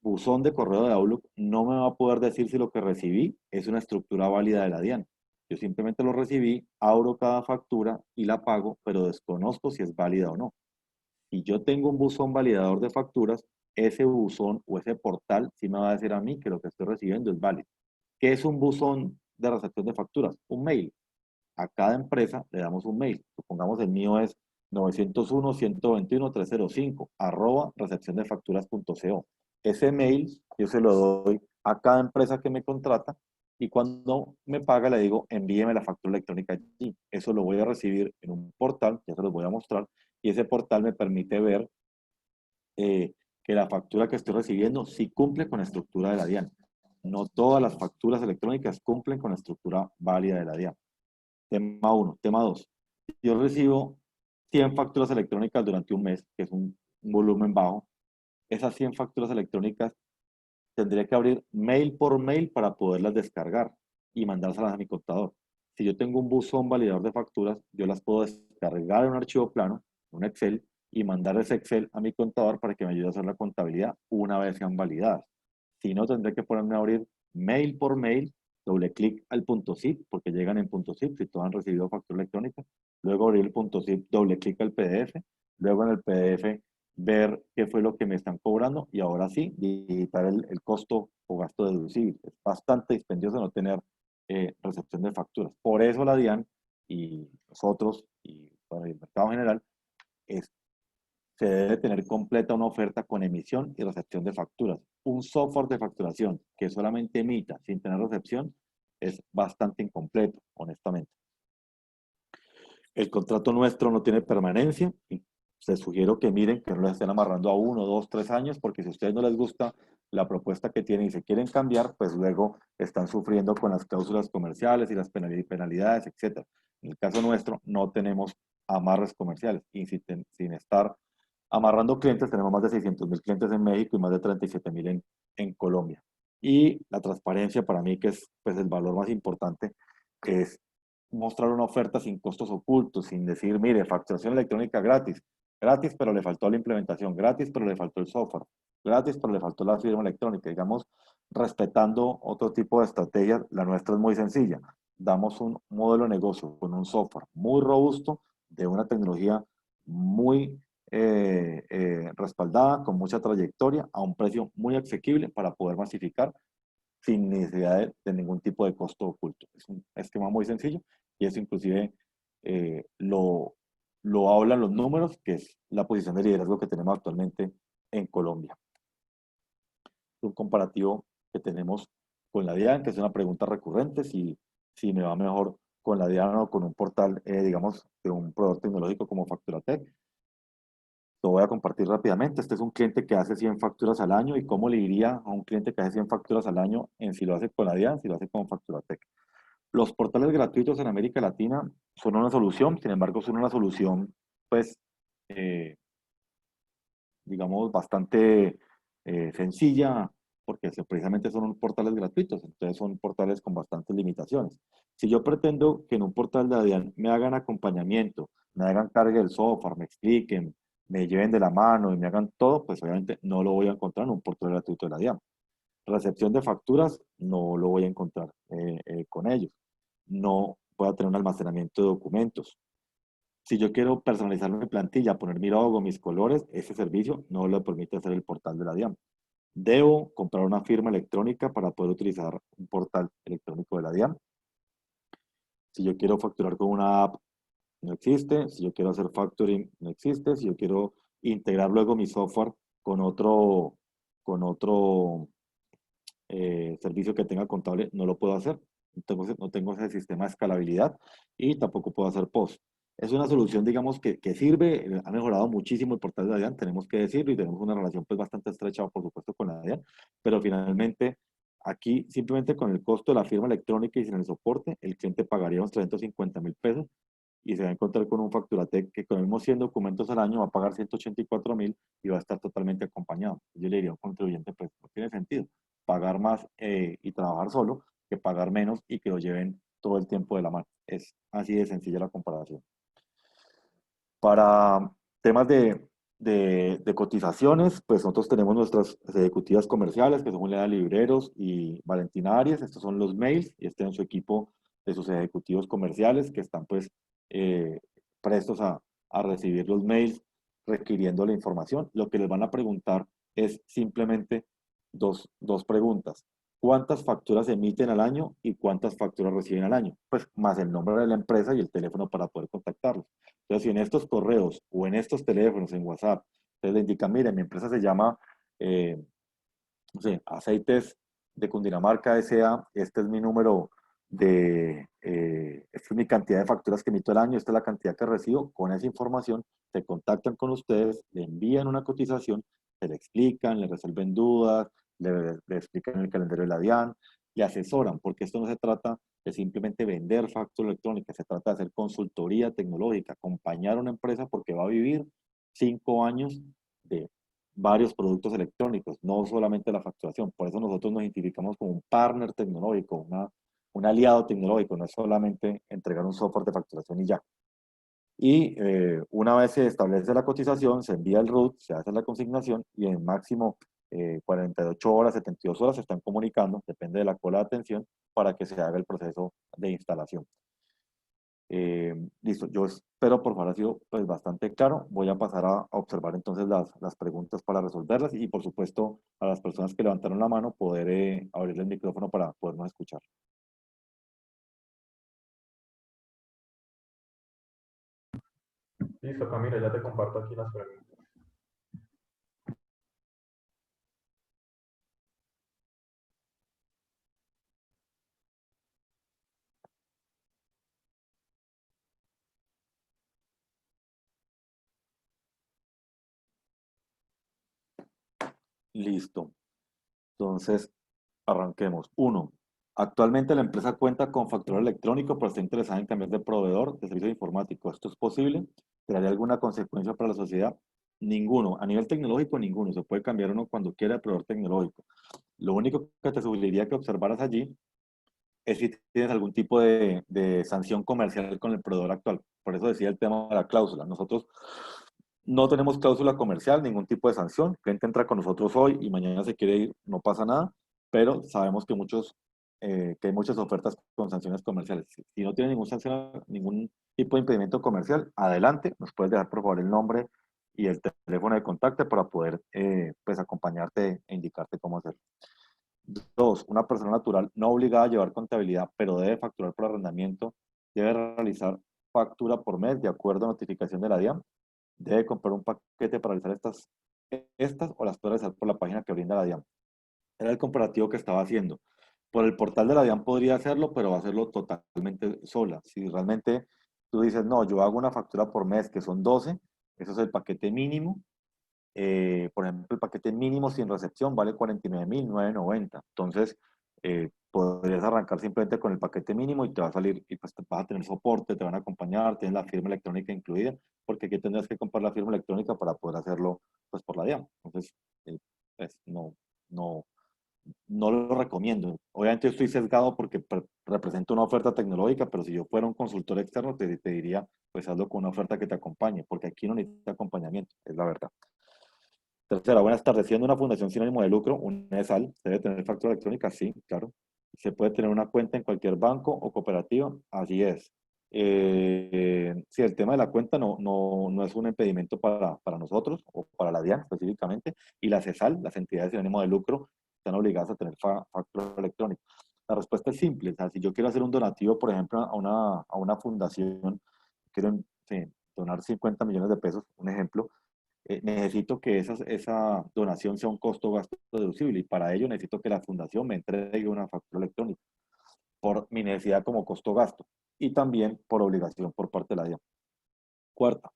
buzón de correo de Outlook no me va a poder decir si lo que recibí es una estructura válida de la DIAN. Yo simplemente lo recibí, abro cada factura y la pago, pero desconozco si es válida o no. Si yo tengo un buzón validador de facturas, ese buzón o ese portal sí me va a decir a mí que lo que estoy recibiendo es válido. ¿Qué es un buzón de recepción de facturas? Un mail. A cada empresa le damos un mail. Supongamos el mío es 901-121-305 @recepciondefacturas.co. Ese mail yo se lo doy a cada empresa que me contrata y cuando me paga le digo envíeme la factura electrónica allí. Eso lo voy a recibir en un portal, ya se los voy a mostrar, y ese portal me permite ver que la factura que estoy recibiendo sí cumple con la estructura de la DIAN. no todas las facturas electrónicas cumplen con la estructura válida de la DIAN. Tema 1. Tema 2. Yo recibo 100 facturas electrónicas durante un mes, que es un volumen bajo. Esas 100 facturas electrónicas tendría que abrir mail por mail para poderlas descargar y mandárselas a mi contador. Si yo tengo un buzón validador de facturas, yo las puedo descargar en un archivo plano, un Excel, y mandar ese Excel a mi contador para que me ayude a hacer la contabilidad una vez sean validadas. Si no, tendré que ponerme a abrir mail por mail, doble clic al punto zip, porque llegan en punto zip si todos han recibido factura electrónica, luego abrir el punto zip, doble clic al PDF, luego en el PDF ver qué fue lo que me están cobrando y ahora sí, digitar el costo o gasto deducible. Es bastante dispendioso no tener recepción de facturas. Por eso la DIAN y nosotros y para el mercado general se debe tener completa una oferta con emisión y recepción de facturas. Un software de facturación que solamente emita sin tener recepción es bastante incompleto, honestamente. El contrato nuestro no tiene permanencia y les sugiero que miren que no lo estén amarrando a 1, 2, 3 años, porque si a ustedes no les gusta la propuesta que tienen y se quieren cambiar, pues luego están sufriendo con las cláusulas comerciales y las penalidades, etc. En el caso nuestro no tenemos amarres comerciales y sin estar amarrando clientes, tenemos más de 600,000 clientes en México y más de 37,000 en Colombia. Y la transparencia para mí, que es pues, el valor más importante, es mostrar una oferta sin costos ocultos, sin decir, mire, facturación electrónica gratis, gratis pero le faltó la implementación, gratis pero le faltó el software, gratis pero le faltó la firma electrónica, digamos, respetando otro tipo de estrategias. La nuestra es muy sencilla, damos un modelo de negocio con un software muy robusto, de una tecnología muy respaldada, con mucha trayectoria, a un precio muy asequible para poder masificar sin necesidad de ningún tipo de costo oculto. Es un esquema muy sencillo y eso inclusive lo hablan los números, que es la posición de liderazgo que tenemos actualmente en Colombia. Un comparativo que tenemos con la DIAN, que es una pregunta recurrente, si me va mejor con la DIAN o con un portal, digamos, de un proveedor tecnológico como Facturatech. Lo voy a compartir rápidamente. Este es un cliente que hace 100 facturas al año y cómo le diría a un cliente que hace 100 facturas al año en si lo hace con la DIAN, si lo hace con Facturatech. Los portales gratuitos en América Latina son una solución, sin embargo son una solución, pues, digamos, bastante sencilla, porque precisamente son portales gratuitos, entonces son portales con bastantes limitaciones. Si yo pretendo que en un portal de ADIAN me hagan acompañamiento, me hagan carga del software, me expliquen, me lleven de la mano y me hagan todo, pues obviamente no lo voy a encontrar en un portal gratuito de la DIAN. Recepción de facturas, no lo voy a encontrar con ellos. No voy a tener un almacenamiento de documentos. Si yo quiero personalizar mi plantilla, poner mi logo, mis colores, ese servicio no lo permite hacer el portal de la DIAN. Debo comprar una firma electrónica para poder utilizar un portal electrónico de la DIAN. Si yo quiero facturar con una app, no existe. Si yo quiero hacer factoring, no existe. Si yo quiero integrar luego mi software con otro servicio que tenga contable, no lo puedo hacer. No tengo ese sistema de escalabilidad y tampoco puedo hacer post. Es una solución, digamos, que sirve, ha mejorado muchísimo el portal de la DIAN, tenemos que decirlo, y tenemos una relación pues bastante estrecha, por supuesto, con la DIAN, pero finalmente aquí simplemente con el costo de la firma electrónica y sin el soporte, el cliente pagaría unos 350,000 pesos y se va a encontrar con un Facturatech que con los mismos 100 documentos al año va a pagar 184,000 y va a estar totalmente acompañado. Yo le diría a un contribuyente, pues no tiene sentido pagar más y trabajar solo que pagar menos y que lo lleven todo el tiempo de la mano. Es así de sencilla la comparación. Para temas de cotizaciones, pues nosotros tenemos nuestras ejecutivas comerciales, que son Leda Libreros y Valentina Arias. Estos son los mails y este es su equipo de sus ejecutivos comerciales que están pues prestos a recibir los mails requiriendo la información. Lo que les van a preguntar es simplemente dos preguntas. ¿Cuántas facturas emiten al año y cuántas facturas reciben al año? Pues más el nombre de la empresa y el teléfono para poder contactarlos. Entonces, si en estos correos o en estos teléfonos, en WhatsApp, ustedes le indican, miren, mi empresa se llama, no sé, Aceites de Cundinamarca S.A., este es mi número esta es mi cantidad de facturas que emito al año, esta es la cantidad que recibo, con esa información se contactan con ustedes, le envían una cotización, se le explican, le resuelven dudas, le explican el calendario de la DIAN, le asesoran, porque esto no se trata de simplemente vender factura electrónica, se trata de hacer consultoría tecnológica, acompañar a una empresa porque va a vivir 5 años de varios productos electrónicos, no solamente la facturación. Por eso nosotros nos identificamos como un partner tecnológico, un aliado tecnológico, no es solamente entregar un software de facturación y ya. Y una vez se establece la cotización, se envía el RUT, se hace la consignación y en máximo 48 horas, 72 horas se están comunicando, depende de la cola de atención, para que se haga el proceso de instalación. Listo, yo espero por favor ha sido pues, bastante claro. Voy a pasar a observar entonces las preguntas para resolverlas y por supuesto a las personas que levantaron la mano poder abrirle el micrófono para podernos escuchar. Listo, Camila, ya te comparto aquí las preguntas. Listo. Entonces, arranquemos. 1. Actualmente la empresa cuenta con factura electrónico, pero está interesada en cambiar de proveedor de servicios informáticos. ¿Esto es posible? ¿Traería alguna consecuencia para la sociedad? Ninguno. A nivel tecnológico, ninguno. Se puede cambiar uno cuando quiera de proveedor tecnológico. Lo único que te sugeriría que observaras allí es si tienes algún tipo de sanción comercial con el proveedor actual. Por eso decía el tema de la cláusula. Nosotros no tenemos cláusula comercial, ningún tipo de sanción. El cliente entra con nosotros hoy y mañana se quiere ir, no pasa nada, pero sabemos que que hay muchas ofertas con sanciones comerciales. Si no tiene ningún tipo de impedimento comercial, adelante, nos puedes dejar por favor el nombre y el teléfono de contacto para poder pues acompañarte e indicarte cómo hacerlo. 2. Una persona natural no obligada a llevar contabilidad, pero debe facturar por arrendamiento, debe realizar factura por mes de acuerdo a notificación de la DIAN. Debe comprar un paquete para realizar estas o las puede realizar por la página que brinda la DIAN. Era el comparativo que estaba haciendo. Por el portal de la DIAN podría hacerlo, pero va a hacerlo totalmente sola. Si realmente tú dices, no, yo hago una factura por mes que son 12, eso es el paquete mínimo. Por ejemplo, el paquete mínimo sin recepción vale 49.990. Entonces, podrías arrancar simplemente con el paquete mínimo y te va a salir, y pues vas a tener soporte, te van a acompañar, tienes la firma electrónica incluida, porque aquí tendrás que comprar la firma electrónica para poder hacerlo pues por la DIAN. Entonces, pues, no lo recomiendo. Obviamente estoy sesgado porque represento una oferta tecnológica, pero si yo fuera un consultor externo te diría, pues hazlo con una oferta que te acompañe, porque aquí no necesita acompañamiento, es la verdad. Tercera, buenas tardes. Siendo una fundación sin ánimo de lucro, una ESAL, ¿debe tener factura electrónica? Sí, claro. ¿Se puede tener una cuenta en cualquier banco o cooperativa? Así es. Sí, el tema de la cuenta no es un impedimento para nosotros o para la DIAN específicamente. Y las ESAL, las entidades sin ánimo de lucro, están obligadas a tener factura electrónica. La respuesta es simple. O sea, si yo quiero hacer un donativo, por ejemplo, a una fundación, quiero donar 50 millones de pesos, un ejemplo, necesito que esa donación sea un costo-gasto deducible y para ello necesito que la fundación me entregue una factura electrónica por mi necesidad como costo-gasto y también por obligación por parte de la DIAN. Cuarta,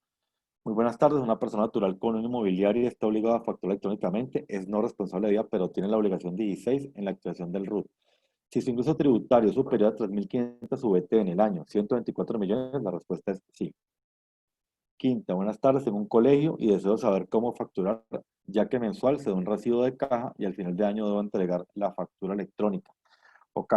muy buenas tardes. Una persona natural con un inmobiliario está obligada a facturar electrónicamente, es no responsable de DIAN, pero tiene la obligación 16 en la activación del RUT. Si su ingreso tributario es superior a 3.500 VT en el año, 124 millones, la respuesta es sí. Quinta, buenas tardes, tengo un colegio y deseo saber cómo facturar, ya que mensual se da un recibo de caja y al final de año debo entregar la factura electrónica. Ok,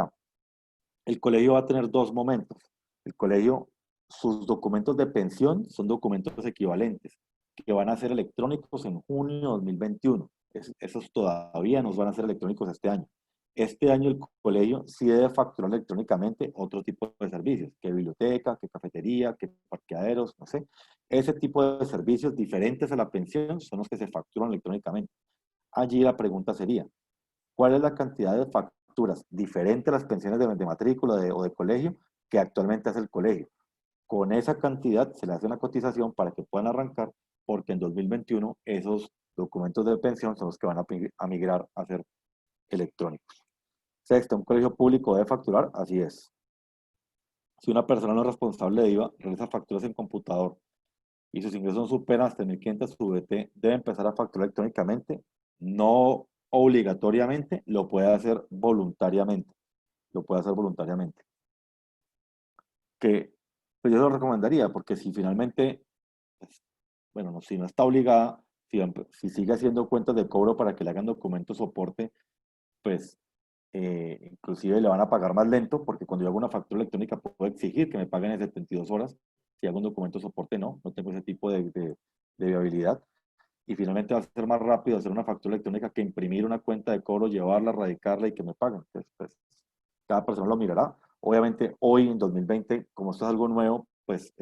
el colegio va a tener dos momentos. El colegio, sus documentos de pensión son documentos equivalentes, que van a ser electrónicos en junio de 2021. Esos todavía nos van a ser electrónicos este año. Este año el colegio sí debe facturar electrónicamente otro tipo de servicios, que biblioteca, que cafetería, que parqueaderos, no sé. Ese tipo de servicios diferentes a la pensión son los que se facturan electrónicamente. Allí la pregunta sería, ¿cuál es la cantidad de facturas diferentes a las pensiones de matrícula o de colegio que actualmente hace el colegio? Con esa cantidad se le hace una cotización para que puedan arrancar, porque en 2021 esos documentos de pensión son los que van a migrar a ser electrónicos. Sexto, un colegio público debe facturar, así es. Si una persona no es responsable de IVA, realiza facturas en computador y sus ingresos no superan hasta 1.500 VT, ¿debe empezar a facturar electrónicamente? No obligatoriamente, lo puede hacer voluntariamente. Lo puede hacer voluntariamente. Que pues yo lo recomendaría, porque si finalmente, pues, bueno, no, si no está obligada, si sigue haciendo cuentas de cobro para que le hagan documentos soporte, pues inclusive le van a pagar más lento, porque cuando yo hago una factura electrónica puedo exigir que me paguen en 72 horas. Si hago un documento soporte, no tengo ese tipo de viabilidad. Y finalmente va a ser más rápido hacer una factura electrónica que imprimir una cuenta de cobro, llevarla, radicarla y que me paguen. Entonces, pues, cada persona lo mirará. Obviamente, hoy en 2020, como esto es algo nuevo, pues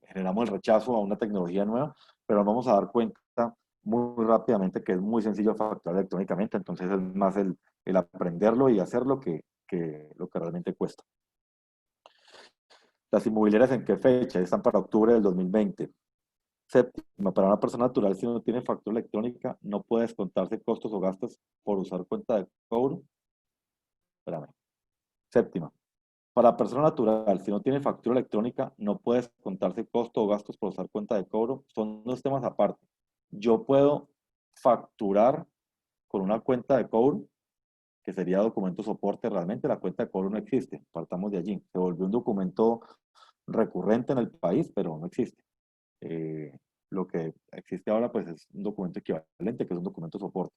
generamos el rechazo a una tecnología nueva, pero nos vamos a dar cuenta muy rápidamente que es muy sencillo facturar electrónicamente. Entonces, es más el aprenderlo y hacerlo que lo que realmente cuesta. Las inmobiliarias, ¿en qué fecha? Están para octubre del 2020. Séptima, para una persona natural, si no tiene factura electrónica, no puede descontarse costos o gastos por usar cuenta de cobro. Espérame. Séptima, para persona natural, si no tiene factura electrónica, no puede descontarse costos o gastos por usar cuenta de cobro. Son dos temas aparte. Yo puedo facturar con una cuenta de cobro, que sería documento soporte. Realmente la cuenta de cobro no existe. Partamos de allí. Se volvió un documento recurrente en el país, pero no existe. Lo que existe ahora pues es un documento equivalente, que es un documento soporte.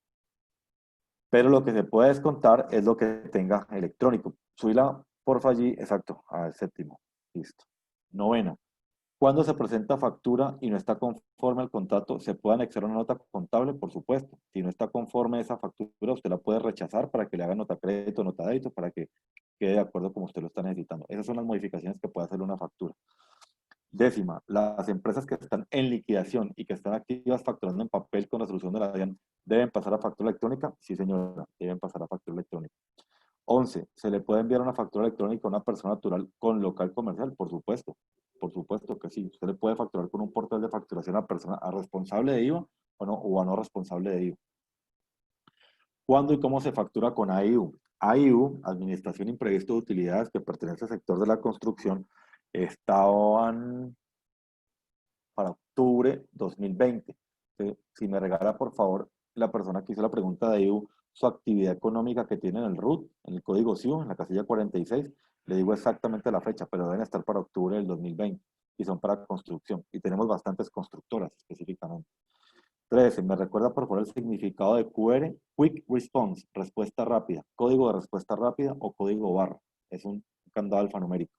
Pero lo que se puede descontar es lo que tenga electrónico. Subíla, porfa, allí, exacto, al séptimo. Listo. Novena. Cuando se presenta factura y no está conforme al contrato, ¿se puede anexar una nota contable? Por supuesto. Si no está conforme a esa factura, usted la puede rechazar para que le haga nota crédito, nota débito, para que quede de acuerdo como usted lo está necesitando. Esas son las modificaciones que puede hacer una factura. Décima, las empresas que están en liquidación y que están activas facturando en papel con resolución de la DIAN, ¿deben pasar a factura electrónica? Sí, señora, deben pasar a factura electrónica. 11, ¿se le puede enviar una factura electrónica a una persona natural con local comercial? Por supuesto que sí. Usted le puede facturar con un portal de facturación a persona, a responsable de IVA o a no responsable de IVA. ¿Cuándo y cómo se factura con AIU? AIU, Administración Imprevisto de Utilidades, que pertenece al sector de la construcción, estaban para octubre 2020. Si me regala, por favor, la persona que hizo la pregunta de AIU, su actividad económica que tiene en el RUT, en el código SIU, en la casilla 46, le digo exactamente la fecha, pero deben estar para octubre del 2020 y son para construcción. Y tenemos bastantes constructoras específicamente. 13. ¿Me recuerda por favor el significado de QR? Quick Response, respuesta rápida. Código de respuesta rápida o código barra. Es un candado alfanumérico.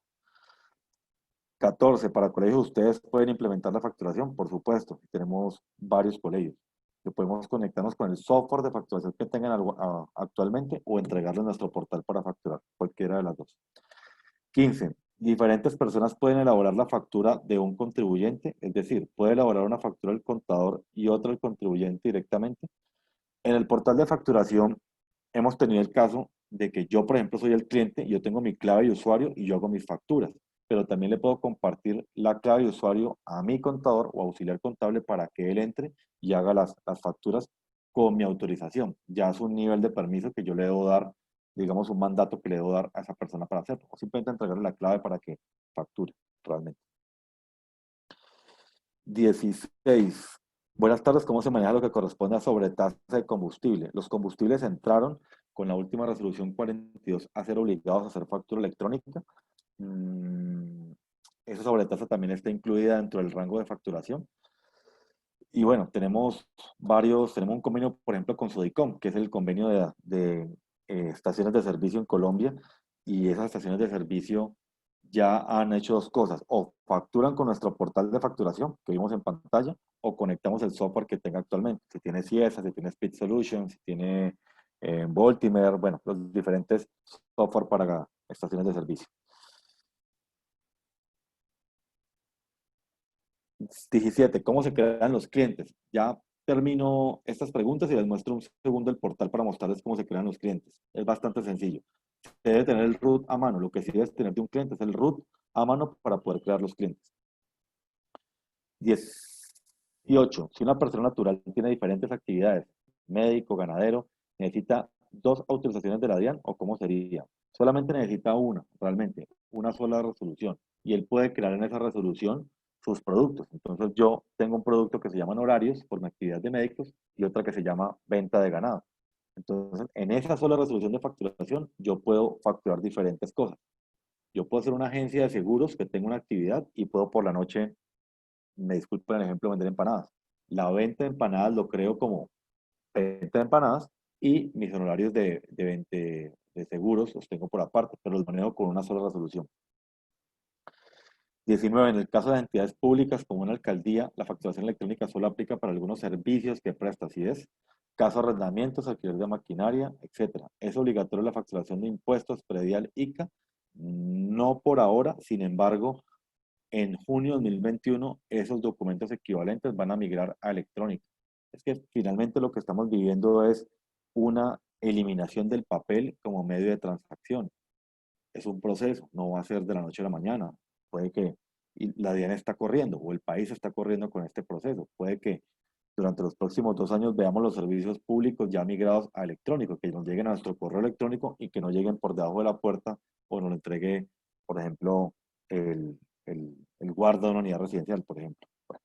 14. Para colegios, ¿ustedes pueden implementar la facturación? Por supuesto. Tenemos varios colegios. Que podemos conectarnos con el software de facturación que tengan actualmente o entregarle nuestro portal para facturar. Cualquiera de las dos. 15. Diferentes personas pueden elaborar la factura de un contribuyente, es decir, puede elaborar una factura el contador y otra el contribuyente directamente. En el portal de facturación hemos tenido el caso de que yo, por ejemplo, soy el cliente, yo tengo mi clave de usuario y yo hago mis facturas, pero también le puedo compartir la clave de usuario a mi contador o auxiliar contable para que él entre y haga las facturas con mi autorización. Ya es un nivel de permiso que yo le debo dar, digamos, un mandato que le debo dar a esa persona para hacerlo, o simplemente entregarle la clave para que facture realmente. 16. Buenas tardes, ¿cómo se maneja lo que corresponde a sobretasa de combustible? Los combustibles entraron con la última resolución 42 a ser obligados a hacer factura electrónica. Esa sobretasa también está incluida dentro del rango de facturación. Y bueno, tenemos un convenio, por ejemplo, con Sodicom, que es el convenio de estaciones de servicio en Colombia, y esas estaciones de servicio ya han hecho dos cosas: o facturan con nuestro portal de facturación que vimos en pantalla, o conectamos el software que tenga actualmente. Si tiene Ciesa, si tiene Speed Solutions, si tiene Baltimore, bueno, los diferentes software para estaciones de servicio. 17. ¿Cómo se crean los clientes? Ya termino estas preguntas y les muestro un segundo el portal para mostrarles cómo se crean los clientes. Es bastante sencillo. Se debe tener el root a mano. Lo que sí debes tener de un cliente es el root a mano para poder crear los clientes. 18. Si una persona natural tiene diferentes actividades, médico, ganadero, necesita 2 autorizaciones de la DIAN, ¿o cómo sería? Solamente necesita una, realmente, una sola resolución. Y él puede crear en esa resolución sus productos. Entonces yo tengo un producto que se llama horarios por mi actividad de médicos y otra que se llama venta de ganado. Entonces, en esa sola resolución de facturación, yo puedo facturar diferentes cosas. Yo puedo ser una agencia de seguros que tenga una actividad y puedo por la noche, me disculpen el ejemplo, vender empanadas. La venta de empanadas lo creo como venta de empanadas y mis honorarios de seguros los tengo por aparte, pero los manejo con una sola resolución. 19. En el caso de entidades públicas como una alcaldía, la facturación electrónica solo aplica para algunos servicios que presta, así es, caso de arrendamientos, alquiler de maquinaria, etc. Es obligatorio la facturación de impuestos, predial, ICA, no por ahora, sin embargo, en junio de 2021 esos documentos equivalentes van a migrar a electrónica. Es que finalmente lo que estamos viviendo es una eliminación del papel como medio de transacción. Es un proceso, no va a ser de la noche a la mañana. Puede que la DIAN está corriendo o el país está corriendo con este proceso. Puede que durante los próximos 2 años veamos los servicios públicos ya migrados a electrónico, que nos lleguen a nuestro correo electrónico y que no lleguen por debajo de la puerta o nos lo entregue, por ejemplo, el guarda de una unidad residencial, por ejemplo. Bueno,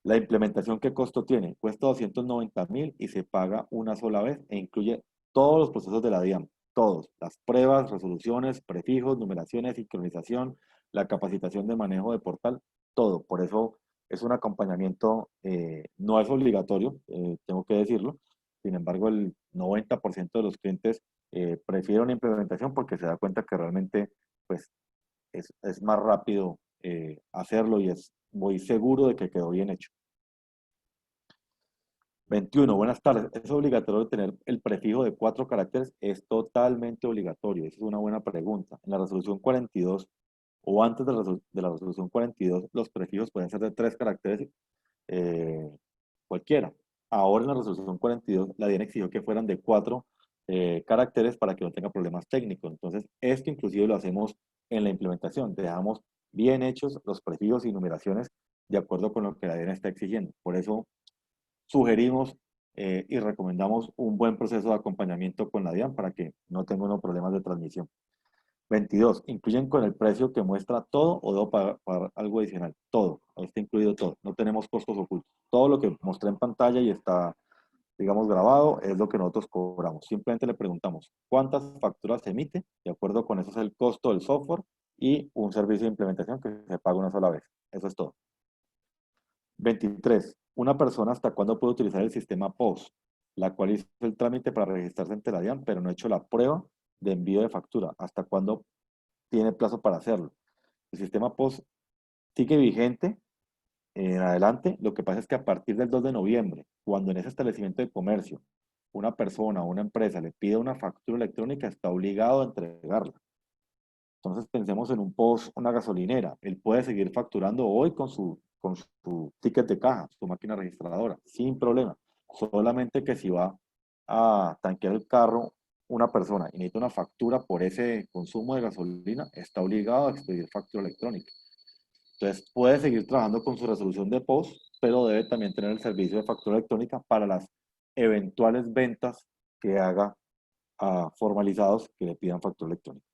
la implementación, ¿qué costo tiene? Cuesta 290.000 y se paga una sola vez e incluye todos los procesos de la DIAN, todos, las pruebas, resoluciones, prefijos, numeraciones, sincronización, la capacitación de manejo de portal, todo. Por eso es un acompañamiento, no es obligatorio, tengo que decirlo. Sin embargo, el 90% de los clientes prefieren una implementación porque se da cuenta que realmente pues, es más rápido hacerlo y voy seguro de que quedó bien hecho. 21. Buenas tardes. ¿Es obligatorio tener el prefijo de 4 caracteres? Es totalmente obligatorio. Esa es una buena pregunta. En la resolución 42 o antes de la resolución 42, los prefijos pueden ser de 3 caracteres cualquiera. Ahora en la resolución 42, la DIAN exigió que fueran de 4 caracteres para que no tenga problemas técnicos. Entonces, esto inclusive lo hacemos en la implementación. Dejamos bien hechos los prefijos y numeraciones de acuerdo con lo que la DIAN está exigiendo. Por eso sugerimos y recomendamos un buen proceso de acompañamiento con la DIAN para que no tenga unos problemas de transmisión. 22. ¿Incluyen con el precio que muestra todo o debo pagar algo adicional? Todo. Ahí está incluido todo. No tenemos costos ocultos. Todo lo que mostré en pantalla y está, digamos, grabado es lo que nosotros cobramos. Simplemente le preguntamos cuántas facturas se emite. De acuerdo con eso es el costo del software y un servicio de implementación que se paga una sola vez. Eso es todo. 23. ¿Una persona hasta cuándo puede utilizar el sistema POS? La cual hizo el trámite para registrarse en Teladian, pero no ha hecho la prueba de envío de factura. ¿Hasta cuándo tiene plazo para hacerlo? El sistema POS sigue vigente en adelante. Lo que pasa es que a partir del 2 de noviembre, cuando en ese establecimiento de comercio una persona o una empresa le pide una factura electrónica, está obligado a entregarla. Entonces pensemos en un POS, una gasolinera. Él puede seguir facturando hoy con su ticket de caja, su máquina registradora, sin problema. Solamente que si va a tanquear el carro una persona y necesita una factura por ese consumo de gasolina, está obligado a expedir factura electrónica. Entonces puede seguir trabajando con su resolución de POS, pero debe también tener el servicio de factura electrónica para las eventuales ventas que haga a formalizados que le pidan factura electrónica.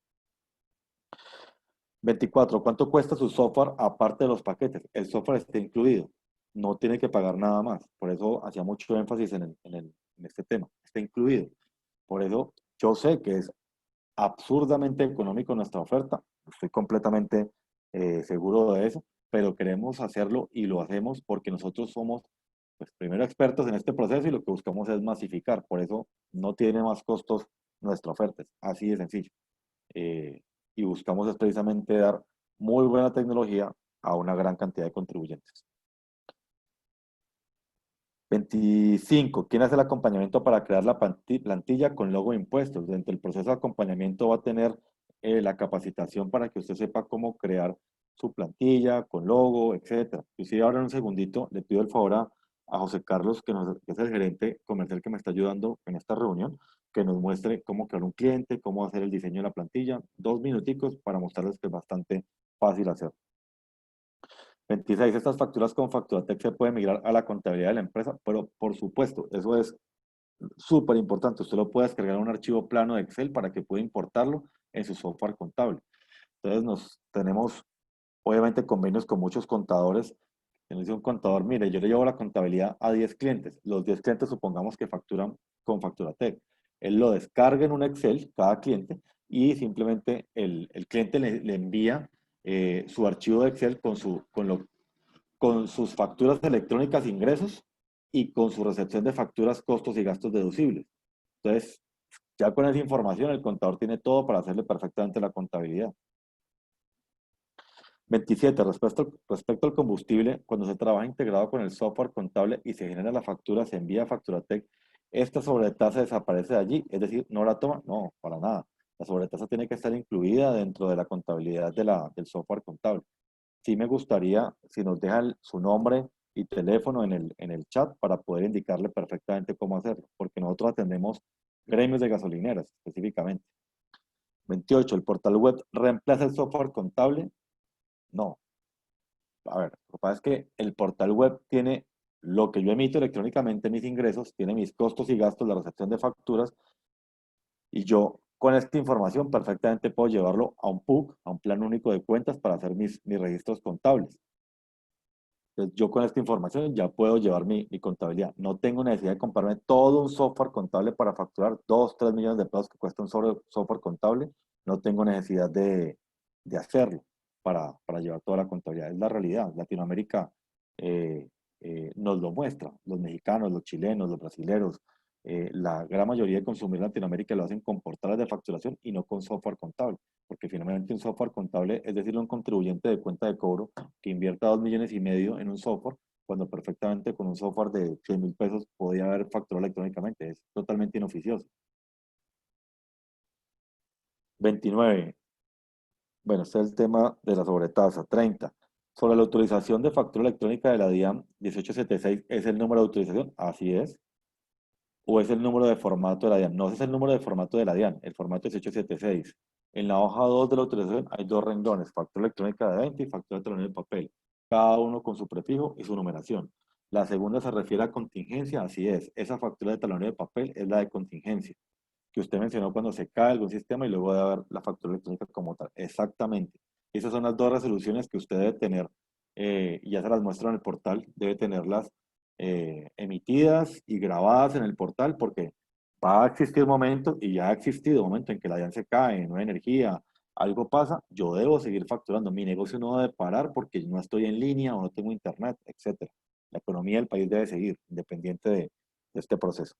24. ¿Cuánto cuesta su software aparte de los paquetes? El software está incluido. No tiene que pagar nada más. Por eso hacía mucho énfasis en este tema. Está incluido. Por eso yo sé que es absurdamente económico nuestra oferta. Estoy completamente seguro de eso. Pero queremos hacerlo y lo hacemos porque nosotros somos, pues, primero expertos en este proceso y lo que buscamos es masificar. Por eso no tiene más costos nuestra oferta. Es así de sencillo. Y buscamos es precisamente dar muy buena tecnología a una gran cantidad de contribuyentes. 25. ¿Quién hace el acompañamiento para crear la plantilla con logo de impuestos? Dentro del proceso de acompañamiento va a tener la capacitación para que usted sepa cómo crear su plantilla con logo, etc. Inclusive ahora en un segundito le pido el favor a José Carlos, que es el gerente comercial que me está ayudando en esta reunión, que nos muestre cómo crear un cliente, cómo hacer el diseño de la plantilla. 2 minuticos para mostrarles que es bastante fácil hacer. 26. Estas facturas con Facturatec se pueden migrar a la contabilidad de la empresa, pero por supuesto, eso es súper importante. Usted lo puede descargar en un archivo plano de Excel para que pueda importarlo en su software contable. Entonces tenemos obviamente convenios con muchos contadores. Nos dice un contador, mire, yo le llevo la contabilidad a 10 clientes. Los 10 clientes supongamos que facturan con Facturatec. Él lo descarga en un Excel, cada cliente, y simplemente el cliente le envía su archivo de Excel con sus facturas electrónicas, ingresos, y con su recepción de facturas, costos y gastos deducibles. Entonces, ya con esa información, el contador tiene todo para hacerle perfectamente la contabilidad. 27. Respecto al combustible, cuando se trabaja integrado con el software contable y se genera la factura, se envía a Facturatec, esta sobretasa desaparece de allí, es decir, no la toma, no, para nada. La sobretasa tiene que estar incluida dentro de la contabilidad del software contable. Sí me gustaría, si nos deja su nombre y teléfono en el chat para poder indicarle perfectamente cómo hacerlo, porque nosotros atendemos gremios de gasolineras específicamente. 28. ¿El portal web reemplaza el software contable? No. A ver, lo que pasa es que el portal web tiene lo que yo emito electrónicamente, mis ingresos, tiene mis costos y gastos, la recepción de facturas, y yo con esta información perfectamente puedo llevarlo a un PUC, a un plan único de cuentas para hacer mis registros contables. Entonces, yo con esta información ya puedo llevar mi contabilidad. No tengo necesidad de comprarme todo un software contable para facturar 2, 3 millones de pesos que cuesta un software contable. No tengo necesidad de hacerlo para llevar toda la contabilidad. Es la realidad. Latinoamérica nos lo muestra. Los mexicanos, los chilenos, los brasileños, la gran mayoría de consumidores en Latinoamérica lo hacen con portales de facturación y no con software contable, porque finalmente un software contable es decirle a un contribuyente de cuenta de cobro que invierta 2,5 millones en un software, cuando perfectamente con un software de 100,000 pesos podía haber facturado electrónicamente. Es totalmente inoficioso. 29. Bueno, este es el tema de la sobretasa. 30. Sobre la autorización de factura electrónica de la DIAN 1876, ¿es el número de autorización? Así es. ¿O es el número de formato de la DIAN? No, ese es el número de formato de la DIAN. El formato es 876. En la hoja 2 de la autorización hay 2 renglones: factura electrónica de venta y factura de taloneo de papel, cada uno con su prefijo y su numeración. La segunda se refiere a contingencia, así es. Esa factura de taloneo de papel es la de contingencia, que usted mencionó cuando se cae algún sistema y luego debe haber la factura electrónica como tal. Exactamente. Esas son las 2 resoluciones que usted debe tener, y ya se las muestro en el portal, debe tenerlas emitidas y grabadas en el portal, porque va a existir momentos, y ya ha existido momentos en que la DIAN se cae, no hay energía, algo pasa, yo debo seguir facturando. Mi negocio no debe parar porque no estoy en línea o no tengo internet, etc. La economía del país debe seguir, independiente de este proceso.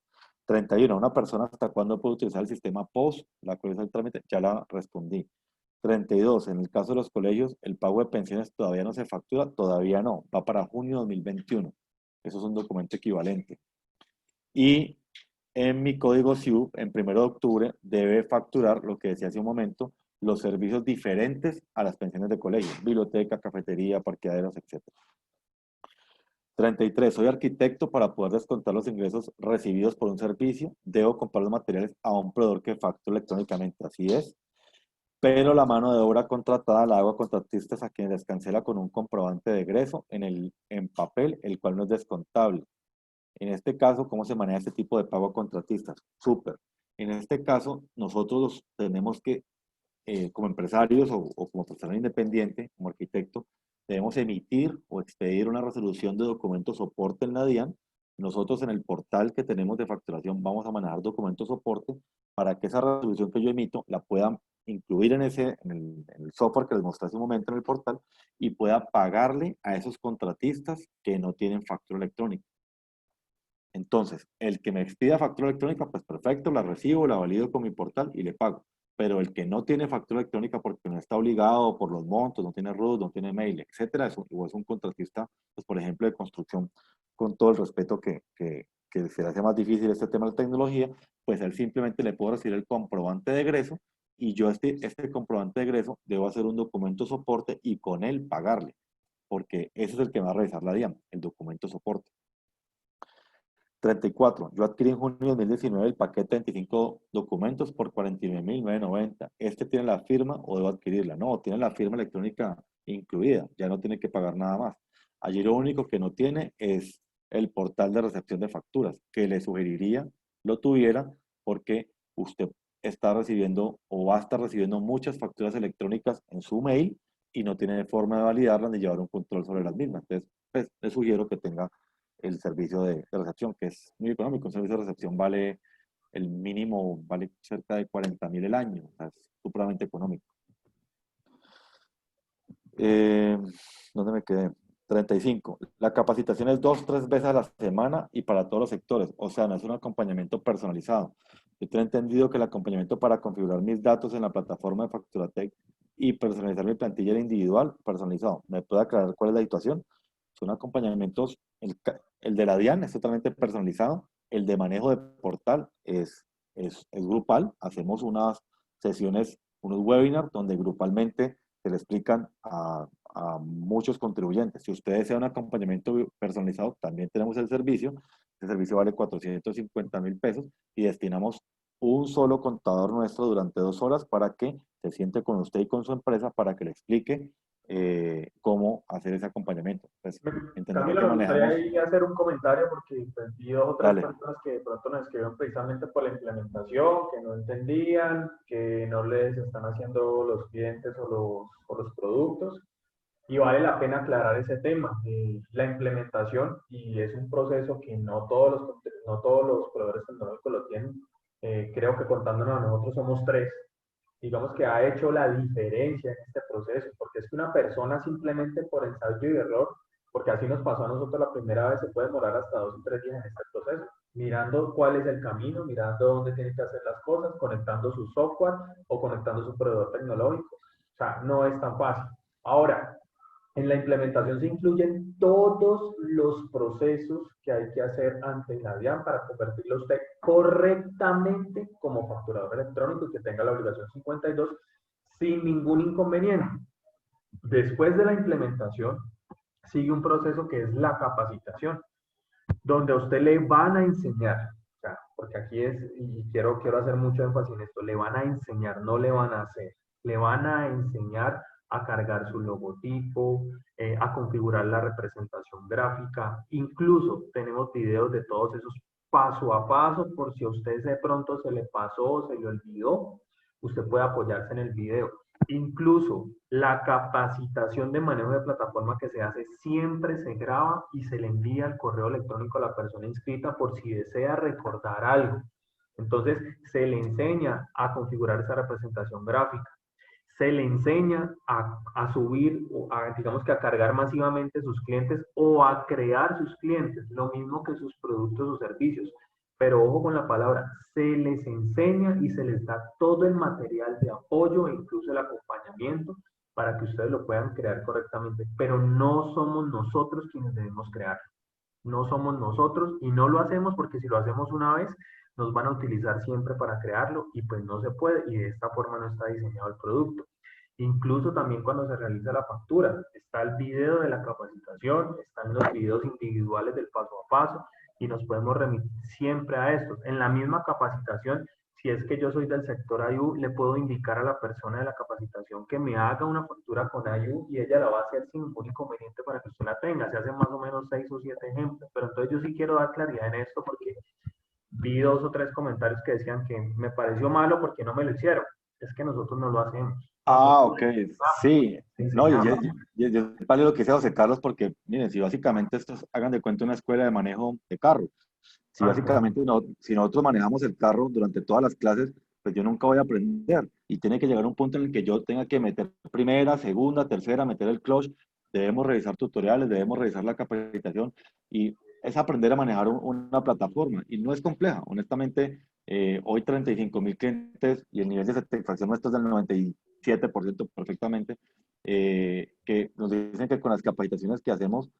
31. ¿Una persona hasta cuándo puede utilizar el sistema POS? La actualización del trámite, ya la respondí. 32. En el caso de los colegios, ¿el pago de pensiones todavía no se factura? Todavía no, va para junio de 2021. Eso es un documento equivalente. Y en mi código SIUP, en 1 de octubre, debe facturar, lo que decía hace un momento, los servicios diferentes a las pensiones de colegio: biblioteca, cafetería, parqueaderos, etc. 33. Soy arquitecto. Para poder descontar los ingresos recibidos por un servicio, debo comprar los materiales a un proveedor que factura electrónicamente. Así es. Pero la mano de obra contratada la hago a contratistas a quienes les cancela con un comprobante de egreso en papel, el cual no es descontable. En este caso, ¿cómo se maneja este tipo de pago a contratistas? Súper. En este caso, nosotros tenemos que, como empresarios o como persona independiente, como arquitecto, debemos emitir o expedir una resolución de documento soporte en la DIAN. Nosotros en el portal que tenemos de facturación vamos a manejar documento soporte para que esa resolución que yo emito la puedan incluir en el software que les mostré hace un momento en el portal, y pueda pagarle a esos contratistas que no tienen factura electrónica. Entonces, el que me expida factura electrónica, pues perfecto, la recibo, la valido con mi portal y le pago. Pero el que no tiene factura electrónica porque no está obligado por los montos, no tiene RUT, no tiene mail, etcétera, o es un contratista, pues por ejemplo, de construcción, con todo el respeto que se le hace más difícil este tema de tecnología, pues él simplemente le puedo recibir el comprobante de egreso, y yo este comprobante de egreso debo hacer un documento soporte y con él pagarle, porque ese es el que va a revisar la DIAN, el documento soporte. 34. Yo adquirí en junio de 2019 el paquete de 25 documentos por 49,990. ¿Este tiene la firma o debo adquirirla? No, tiene la firma electrónica incluida, ya no tiene que pagar nada más. Allí lo único que no tiene es el portal de recepción de facturas, que le sugeriría lo tuviera, porque usted está recibiendo o va a estar recibiendo muchas facturas electrónicas en su mail y no tiene forma de validarlas ni llevar un control sobre las mismas. Entonces, pues, le sugiero que tenga el servicio de recepción, que es muy económico. Un servicio de recepción vale el mínimo vale cerca de 40.000 el año, o sea, es supremamente económico. ¿Dónde me quedé? 35. La capacitación es 2, 3 veces a la semana y para todos los sectores, o sea, no es un acompañamiento personalizado. Yo tengo entendido que el acompañamiento para configurar mis datos en la plataforma de Facturatec y personalizar mi plantilla era individual, personalizado. ¿Me puede aclarar cuál es la situación? Son acompañamientos, el de la DIAN es totalmente personalizado, el de manejo de portal es grupal, hacemos unas sesiones, unos webinars donde grupalmente se le explican a muchos contribuyentes. Si usted desea un acompañamiento personalizado, también tenemos el servicio. El servicio vale 450.000 pesos y destinamos un solo contador nuestro durante 2 horas para que se siente con usted y con su empresa para que le explique cómo hacer ese acompañamiento. Pues, entendiendo Camilo, que me gustaría manejamos... ahí hacer un comentario porque pues, vi 2 o 3 Dale. personas que de pronto nos escribieron precisamente por la implementación, que no entendían, que no les están haciendo los clientes o los productos. Y vale la pena aclarar ese tema. La implementación, y es un proceso que no todos los proveedores tecnológicos lo tienen, creo que contándonos a nosotros somos 3, digamos que ha hecho la diferencia en este proceso, porque es que una persona simplemente por ensayo y error, porque así nos pasó a nosotros la primera vez, se puede demorar hasta 2 o 3 días en este proceso, mirando cuál es el camino, mirando dónde tiene que hacer las cosas, conectando su software o conectando su proveedor tecnológico. O sea, no es tan fácil. Ahora, en la implementación se incluyen todos los procesos que hay que hacer ante la DIAN para convertirlo usted correctamente como facturador electrónico y que tenga la obligación 52 sin ningún inconveniente. Después de la implementación, sigue un proceso que es la capacitación, donde a usted le van a enseñar, o sea, porque aquí es, y quiero hacer mucho énfasis en esto, le van a enseñar, no le van a hacer, le van a enseñar a cargar su logotipo, a configurar la representación gráfica. Incluso tenemos videos de todos esos paso a paso, por si a usted de pronto se le pasó, se le olvidó, usted puede apoyarse en el video. Incluso la capacitación de manejo de plataforma que se hace siempre se graba y se le envía al correo electrónico a la persona inscrita por si desea recordar algo. Entonces, se le enseña a configurar esa representación gráfica. Se le enseña a subir, digamos que a cargar masivamente sus clientes o a crear sus clientes, lo mismo que sus productos o servicios. Pero ojo con la palabra, se les enseña y se les da todo el material de apoyo e incluso el acompañamiento para que ustedes lo puedan crear correctamente. Pero no somos nosotros quienes debemos crearlo. No somos nosotros y no lo hacemos porque si lo hacemos una vez, nos van a utilizar siempre para crearlo y pues no se puede y de esta forma no está diseñado el producto. Incluso también cuando se realiza la factura, está el video de la capacitación, están los videos individuales del paso a paso y nos podemos remitir siempre a estos. En la misma capacitación, si es que yo soy del sector IU, le puedo indicar a la persona de la capacitación que me haga una factura con IU y ella la va a hacer sin ningún inconveniente para que usted la tenga. Se hacen más o menos 6 o 7 ejemplos, pero entonces yo sí quiero dar claridad en esto porque vi 2 o 3 comentarios que decían que me pareció malo porque no me lo hicieron. Es que nosotros no lo hacemos. Ah, ok, sí. No, yo vale lo que sea José Carlos, porque miren, si básicamente estos hagan de cuenta una escuela de manejo de carro, si básicamente si nosotros manejamos el carro durante todas las clases, pues yo nunca voy a aprender y tiene que llegar un punto en el que yo tenga que meter primera, segunda, tercera, meter el clutch, debemos revisar tutoriales, debemos revisar la capacitación y es aprender a manejar una plataforma y no es compleja, honestamente, hoy 35.000 clientes y el nivel de satisfacción nuestro es del 97% perfectamente, que nos dicen que con las capacitaciones que hacemos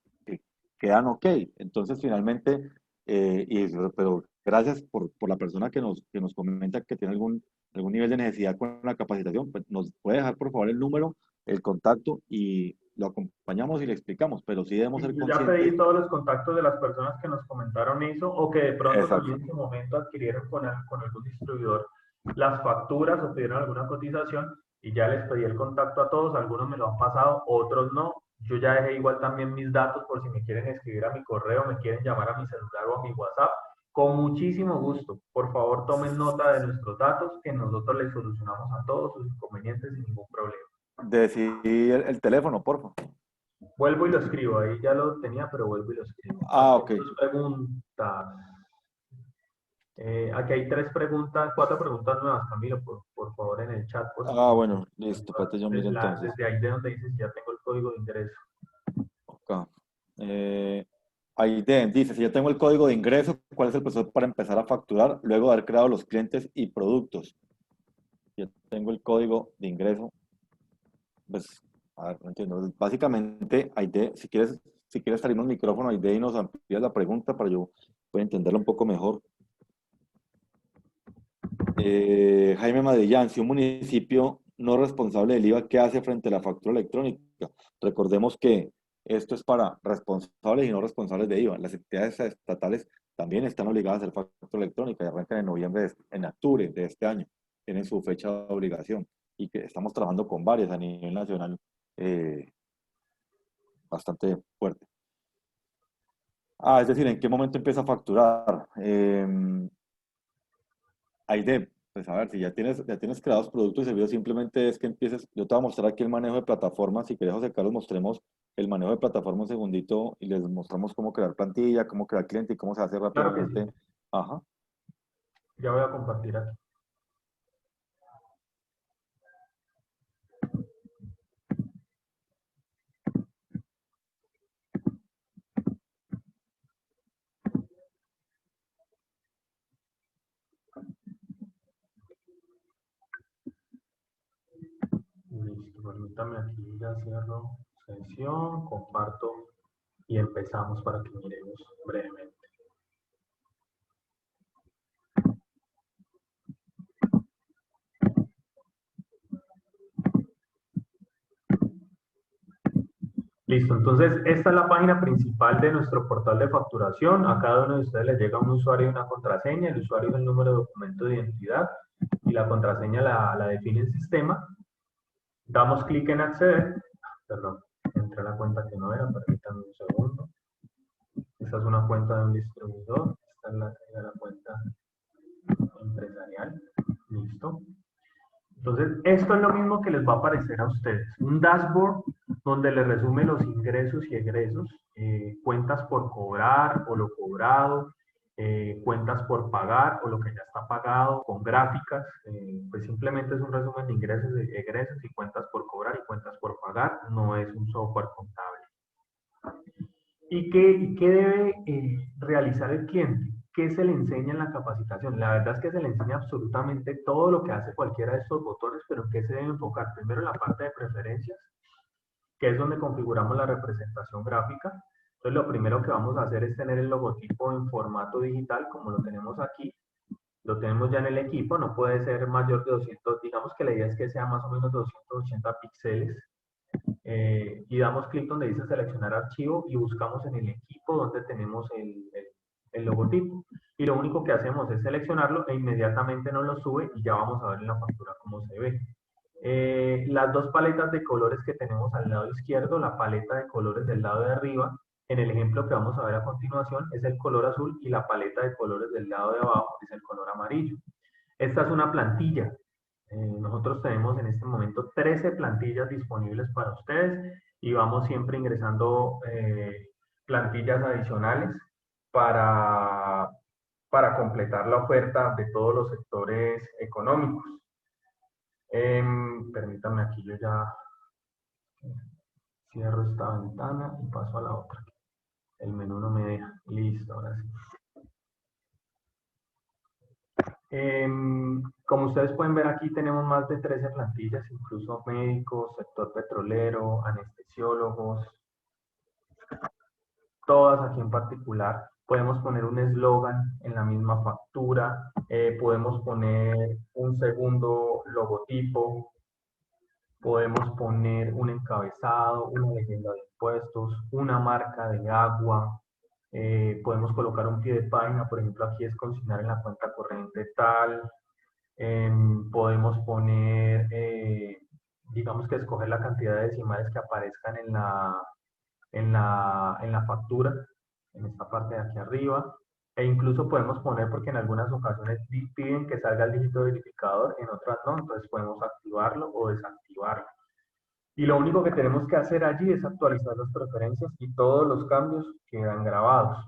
quedan ok. Entonces, finalmente, pero gracias por la persona que nos comenta que tiene algún nivel de necesidad con la capacitación, pues nos puede dejar por favor el número, el contacto y lo acompañamos y le explicamos, pero sí debemos ser Yo ya conscientes. pedí todos los contactos de las personas que nos comentaron eso o que de pronto Exacto. también en su momento adquirieron con algún distribuidor las facturas o pidieron alguna cotización y ya les pedí el contacto a todos, algunos me lo han pasado, otros no. Yo ya dejé igual también mis datos por si me quieren escribir a mi correo, me quieren llamar a mi celular o a mi WhatsApp. Con muchísimo gusto. Por favor, tomen nota de nuestros datos que nosotros les solucionamos a todos sus inconvenientes sin ningún problema. Decir el teléfono, por favor. Vuelvo y lo escribo, ahí ya lo tenía, pero vuelvo y lo escribo. Ah, ok. Preguntas. Aquí hay 4 preguntas nuevas, Camilo, por favor, en el chat. Ah, bueno, listo, espérate, yo miro entonces. Desde ahí de donde dices, ya tengo el código de ingreso. Acá. Aide dice, si ya tengo el código de ingreso, ¿cuál es el proceso para empezar a facturar luego de haber creado los clientes y productos? Ya tengo el código de ingreso. Pues, a ver, no entiendo. Básicamente, Aide, si quieres salir un micrófono, Aide, y nos amplías la pregunta para yo pueda entenderlo un poco mejor. Jaime Madrillán, si un municipio no responsable del IVA, ¿qué hace frente a la factura electrónica? Recordemos que esto es para responsables y no responsables de IVA. Las entidades estatales también están obligadas a hacer factura electrónica y arrancan en octubre de este año. Tienen su fecha de obligación y que estamos trabajando con varias a nivel nacional bastante fuerte. Es decir, ¿en qué momento empieza a facturar? Aide, pues a ver, si ya tienes creados productos y servicios, simplemente es que empieces. Yo te voy a mostrar aquí el manejo de plataformas. Si querés, José Carlos, mostremos el manejo de plataforma un segundito y les mostramos cómo crear plantilla, cómo crear cliente y cómo se hace rápidamente. Claro que sí. Ajá. Ya voy a compartir aquí. Listo, permítame aquí, ya cierro sesión, comparto y empezamos para que miremos brevemente. Listo, entonces esta es la página principal de nuestro portal de facturación. A cada uno de ustedes les llega un usuario y una contraseña. El usuario es el número de documento de identidad y la contraseña la define el sistema. Damos clic en acceder. Perdón, entré a la cuenta que no era, permítanme un segundo. Esta es una cuenta de un distribuidor. Esta es la cuenta empresarial. Listo. Entonces, esto es lo mismo que les va a aparecer a ustedes. Un dashboard donde les resume los ingresos y egresos, cuentas por cobrar o lo cobrado, cuentas por pagar o lo que ya está pagado, con gráficas. Pues simplemente es un resumen de ingresos, egresos y cuentas por cobrar y cuentas por pagar. No es un software contable. ¿Y qué debe realizar el cliente? ¿Qué se le enseña en la capacitación? La verdad es que se le enseña absolutamente todo lo que hace cualquiera de estos botones, pero ¿en qué se debe enfocar? Primero en la parte de preferencias, que es donde configuramos la representación gráfica. Entonces lo primero que vamos a hacer es tener el logotipo en formato digital, como lo tenemos aquí. Lo tenemos ya en el equipo, no puede ser mayor de 200, digamos que la idea es que sea más o menos 280 píxeles. Y damos clic donde dice seleccionar archivo y buscamos en el equipo donde tenemos el logotipo. Y lo único que hacemos es seleccionarlo e inmediatamente nos lo sube y ya vamos a ver en la factura cómo se ve. Las dos paletas de colores que tenemos al lado izquierdo, la paleta de colores del lado de arriba, en el ejemplo que vamos a ver a continuación, es el color azul y la paleta de colores del lado de abajo es el color amarillo. Esta es una plantilla. Nosotros tenemos en este momento 13 plantillas disponibles para ustedes y vamos siempre ingresando plantillas adicionales para completar la oferta de todos los sectores económicos. Permítanme aquí, yo ya cierro esta ventana y paso a la otra. El menú no me deja. Listo, ahora sí. Como ustedes pueden ver aquí tenemos más de 13 plantillas, incluso médicos, sector petrolero, anestesiólogos, todas aquí en particular. Podemos poner un eslogan en la misma factura, podemos poner un segundo logotipo, podemos poner un encabezado, una leyenda de impuestos, una marca de agua. Podemos colocar un pie de página, por ejemplo aquí es consignar en la cuenta corriente tal. Podemos poner, digamos que escoger la cantidad de decimales que aparezcan en la factura, en esta parte de aquí arriba. E incluso podemos poner, porque en algunas ocasiones piden que salga el dígito verificador, en otras no, entonces podemos activarlo o desactivarlo. Y lo único que tenemos que hacer allí es actualizar las preferencias y todos los cambios quedan grabados.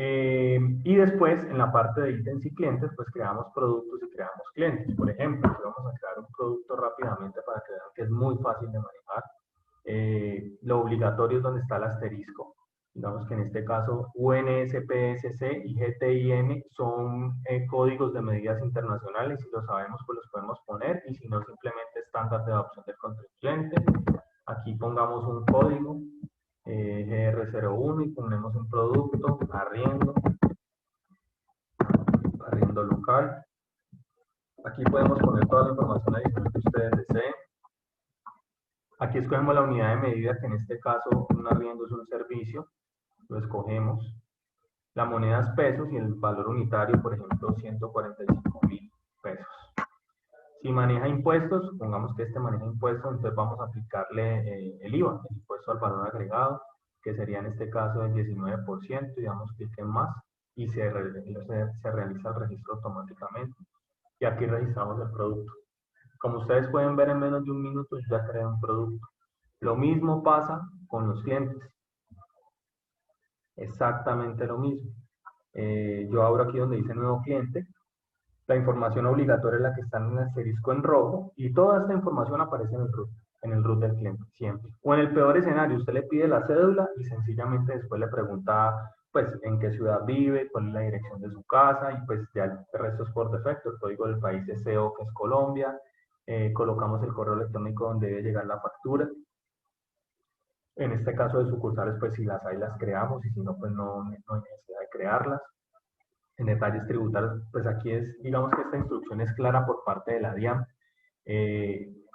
Y después, en la parte de ítems y clientes, pues creamos productos y creamos clientes. Por ejemplo, aquí vamos a crear un producto rápidamente para que vean que es muy fácil de manejar. Lo obligatorio es donde está el asterisco. Digamos que en este caso UNSPSC y GTIN son códigos de medidas internacionales. Si lo sabemos, pues los podemos poner, y si no, simplemente estándar de adopción del contribuyente. Aquí pongamos un código GR01 y ponemos un producto, arriendo local. Aquí podemos poner toda la información adicional que ustedes deseen. Aquí escogemos la unidad de medida, que en este caso un arriendo es un servicio. Lo escogemos. La moneda es pesos y el valor unitario, por ejemplo, 145.000 pesos. Si maneja impuestos, pongamos que este maneja impuestos, entonces vamos a aplicarle el IVA, el impuesto al valor agregado, que sería en este caso el 19%, y damos clic en más, y se realiza el registro automáticamente. Y aquí registramos el producto. Como ustedes pueden ver, en menos de un minuto yo ya creé un producto. Lo mismo pasa con los clientes. Exactamente lo mismo. Yo abro aquí donde dice nuevo cliente. La información obligatoria es la que está en un asterisco en rojo, y toda esta información aparece en el root del cliente, siempre. O en el peor escenario, usted le pide la cédula y sencillamente después le pregunta, pues, en qué ciudad vive, cuál es la dirección de su casa, y pues ya el resto es por defecto. El código del país es CO, que es Colombia. Colocamos el correo electrónico donde debe llegar la factura. En este caso de sucursales, pues si las hay, las creamos, y si no, pues no hay necesidad de crearlas. En detalles tributarios, pues aquí digamos que esta instrucción es clara por parte de la DIAN.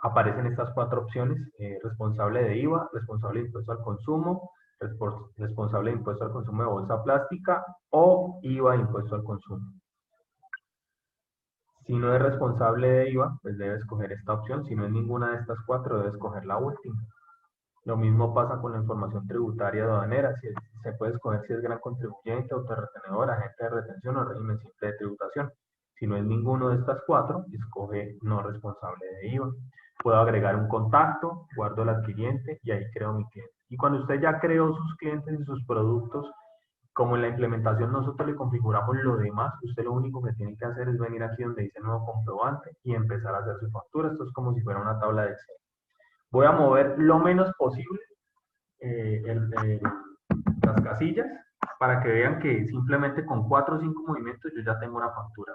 Aparecen estas 4 opciones: responsable de IVA, responsable de impuesto al consumo, responsable de impuesto al consumo de bolsa plástica, o IVA impuesto al consumo. Si no es responsable de IVA, pues debe escoger esta opción. Si no es ninguna de estas 4, debe escoger la última. Lo mismo pasa con la información tributaria aduanera. Se puede escoger si es gran contribuyente, autorretenedor, agente de retención o régimen simple de tributación. Si no es ninguno de estas 4, escoge no responsable de IVA. Puedo agregar un contacto, guardo el adquiriente y ahí creo mi cliente. Y cuando usted ya creó sus clientes y sus productos, como en la implementación nosotros le configuramos lo demás, usted lo único que tiene que hacer es venir aquí donde dice nuevo comprobante y empezar a hacer su factura. Esto es como si fuera una tabla de Excel. Voy a mover lo menos posible las casillas para que vean que simplemente con 4 o 5 movimientos yo ya tengo una factura.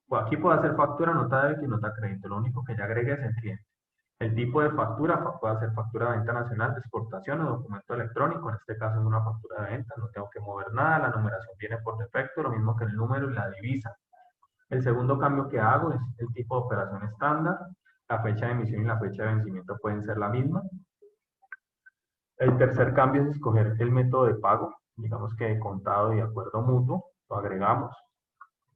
Pues aquí puedo hacer factura, nota débito y nota crédito. Lo único que ya agregué es el cliente. El tipo de factura puede ser factura de venta nacional, de exportación o documento electrónico. En este caso es una factura de venta, no tengo que mover nada. La numeración viene por defecto, lo mismo que el número y la divisa. El segundo cambio que hago es el tipo de operación estándar. La fecha de emisión y la fecha de vencimiento pueden ser la misma. El tercer cambio es escoger el método de pago, digamos que de contado y acuerdo mutuo, lo agregamos.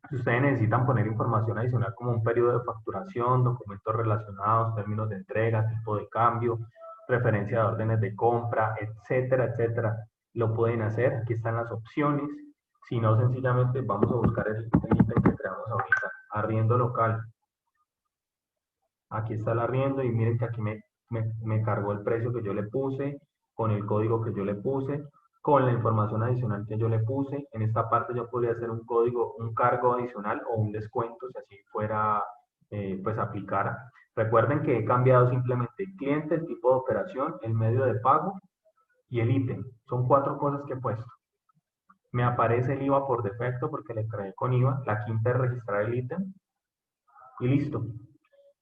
Si ustedes necesitan poner información adicional como un periodo de facturación, documentos relacionados, términos de entrega, tipo de cambio, referencia de órdenes de compra, etcétera, etcétera, lo pueden hacer. Aquí están las opciones. Si no, sencillamente vamos a buscar el ítem que creamos ahorita, arriendo local. Aquí está el arriendo y miren que aquí me cargó el precio que yo le puse, con el código que yo le puse, con la información adicional que yo le puse. En esta parte yo podría hacer un código, un cargo adicional o un descuento, si así fuera, pues aplicara. Recuerden que he cambiado simplemente el cliente, el tipo de operación, el medio de pago y el ítem. Son 4 cosas que he puesto. Me aparece el IVA por defecto porque le creé con IVA. La quinta es registrar el ítem y listo.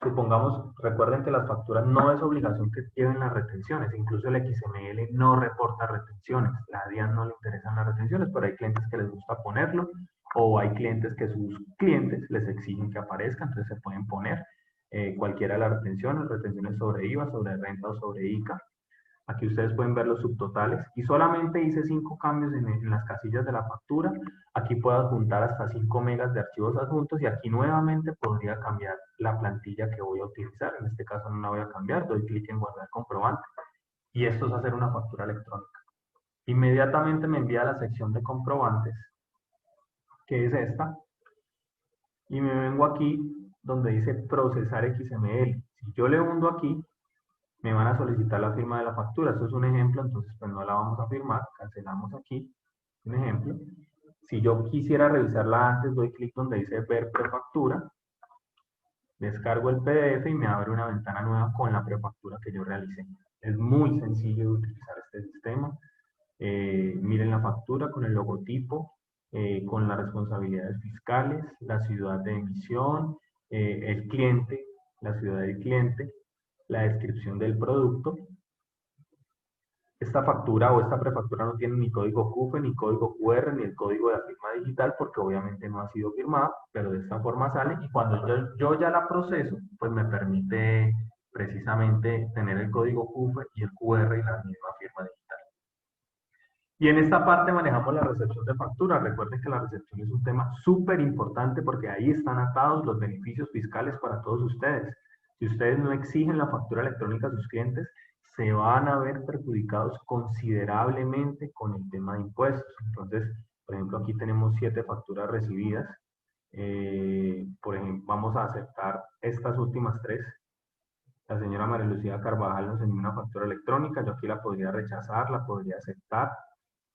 Supongamos, recuerden que las facturas no es obligación que lleven las retenciones, incluso el XML no reporta retenciones, la DIAN no le interesan las retenciones, pero hay clientes que les gusta ponerlo, o hay clientes que sus clientes les exigen que aparezca, entonces se pueden poner cualquiera de las retenciones sobre IVA, sobre renta o sobre ICA. Aquí ustedes pueden ver los subtotales y solamente hice 5 cambios en las casillas de la factura. Aquí puedo adjuntar hasta 5 megas de archivos adjuntos y aquí nuevamente podría cambiar la plantilla que voy a utilizar. En este caso no la voy a cambiar, doy clic en guardar comprobante y esto es hacer una factura electrónica. Inmediatamente me envía a la sección de comprobantes, que es esta, y me vengo aquí donde dice procesar XML. Si yo le hundo aquí, me van a solicitar la firma de la factura. Esto es un ejemplo, entonces pues no la vamos a firmar. Cancelamos aquí, un ejemplo. Si yo quisiera revisarla antes, doy clic donde dice ver prefactura, descargo el PDF y me abre una ventana nueva con la prefactura que yo realicé. Es muy sencillo de utilizar este sistema. Miren la factura con el logotipo, con las responsabilidades fiscales, la ciudad de emisión, el cliente, la ciudad del cliente, la descripción del producto. Esta factura o esta prefactura no tiene ni código CUFE, ni código QR, ni el código de la firma digital, porque obviamente no ha sido firmada, pero de esta forma sale, y cuando yo ya la proceso, pues me permite precisamente tener el código CUFE y el QR y la misma firma digital. Y en esta parte manejamos la recepción de factura. Recuerden que la recepción es un tema súper importante porque ahí están atados los beneficios fiscales para todos ustedes. Si ustedes no exigen la factura electrónica a sus clientes, se van a ver perjudicados considerablemente con el tema de impuestos. Entonces, por ejemplo, aquí tenemos 7 facturas recibidas. Por ejemplo, vamos a aceptar estas últimas 3. La señora María Lucía Carvajal nos envió una factura electrónica. Yo aquí la podría rechazar, la podría aceptar.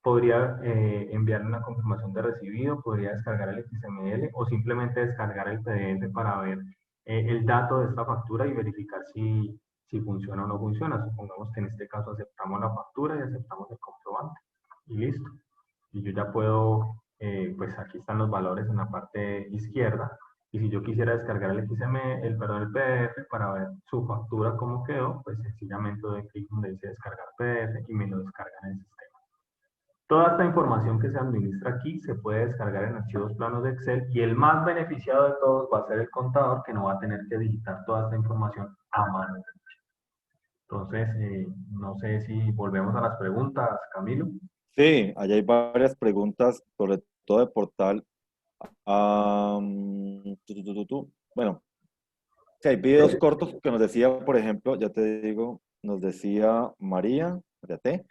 Podría enviarle una confirmación de recibido, podría descargar el XML o simplemente descargar el PDF para ver el dato de esta factura y verificar si funciona o no funciona. Supongamos que en este caso aceptamos la factura y aceptamos el comprobante. Y listo. Y yo ya puedo, pues aquí están los valores en la parte izquierda. Y si yo quisiera descargar el XML, el PDF para ver su factura cómo quedó, pues sencillamente doy clic donde dice descargar PDF y me lo descarga en el sistema. Toda esta información que se administra aquí se puede descargar en archivos planos de Excel y el más beneficiado de todos va a ser el contador, que no va a tener que digitar toda esta información a mano. Entonces, no sé si volvemos a las preguntas, Camilo. Sí, allá hay varias preguntas, sobre todo de portal. Bueno, sí, hay videos cortos que nos decía, por ejemplo, ya te digo, nos decía María T.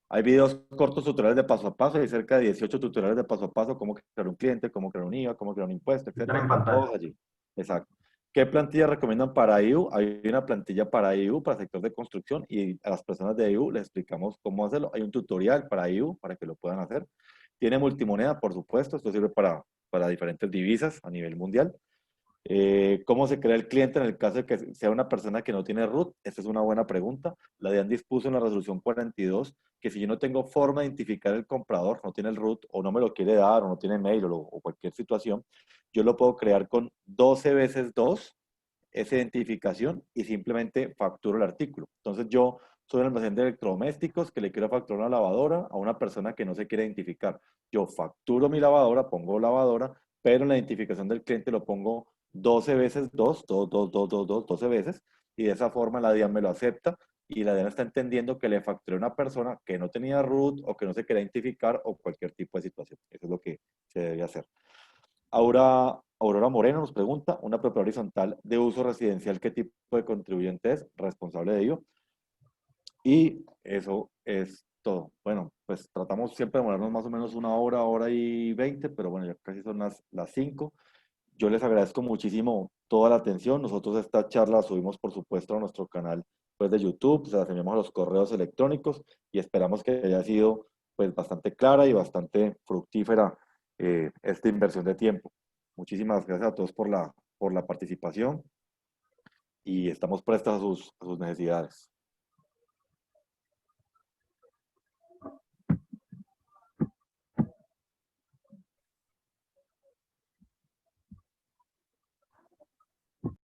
Hay videos cortos tutoriales de paso a paso, hay cerca de 18 tutoriales de paso a paso, cómo crear un cliente, cómo crear un IVA, cómo crear un impuesto, etc. Están en Están pantalla. todos allí. Exacto. ¿Qué plantilla recomiendan para IU? Hay una plantilla para IU, para sector de construcción, y a las personas de IU les explicamos cómo hacerlo. Hay un tutorial para IU, para que lo puedan hacer. Tiene multimoneda, por supuesto, esto sirve para diferentes divisas a nivel mundial. ¿Cómo se crea el cliente en el caso de que sea una persona que no tiene RUT? Esta es una buena pregunta. La DIAN dispuso en la resolución 42 que si yo no tengo forma de identificar el comprador, no tiene el RUT o no me lo quiere dar o no tiene mail o cualquier situación, yo lo puedo crear con 12 veces 2, esa identificación, y simplemente facturo el artículo. Entonces yo soy un almacén de electrodomésticos que le quiero facturar una lavadora a una persona que no se quiere identificar. Yo facturo mi lavadora, pongo lavadora, pero en la identificación del cliente lo pongo 12 veces 2, 12 veces, y de esa forma la DIAN me lo acepta y la DIAN está entendiendo que le facturé a una persona que no tenía RUT o que no se quería identificar o cualquier tipo de situación. Eso es lo que se debe hacer. Aurora Moreno nos pregunta, una propiedad horizontal de uso residencial, ¿qué tipo de contribuyente es responsable de ello? Y eso es todo. Bueno, pues tratamos siempre de demorarnos más o menos una hora, hora y 20, pero bueno, ya casi son las 5. Yo les agradezco muchísimo toda la atención. Nosotros esta charla la subimos, por supuesto, a nuestro canal pues, de YouTube, se las enviamos a los correos electrónicos y esperamos que haya sido pues, bastante clara y bastante fructífera esta inversión de tiempo. Muchísimas gracias a todos por la participación y estamos prestos a sus necesidades.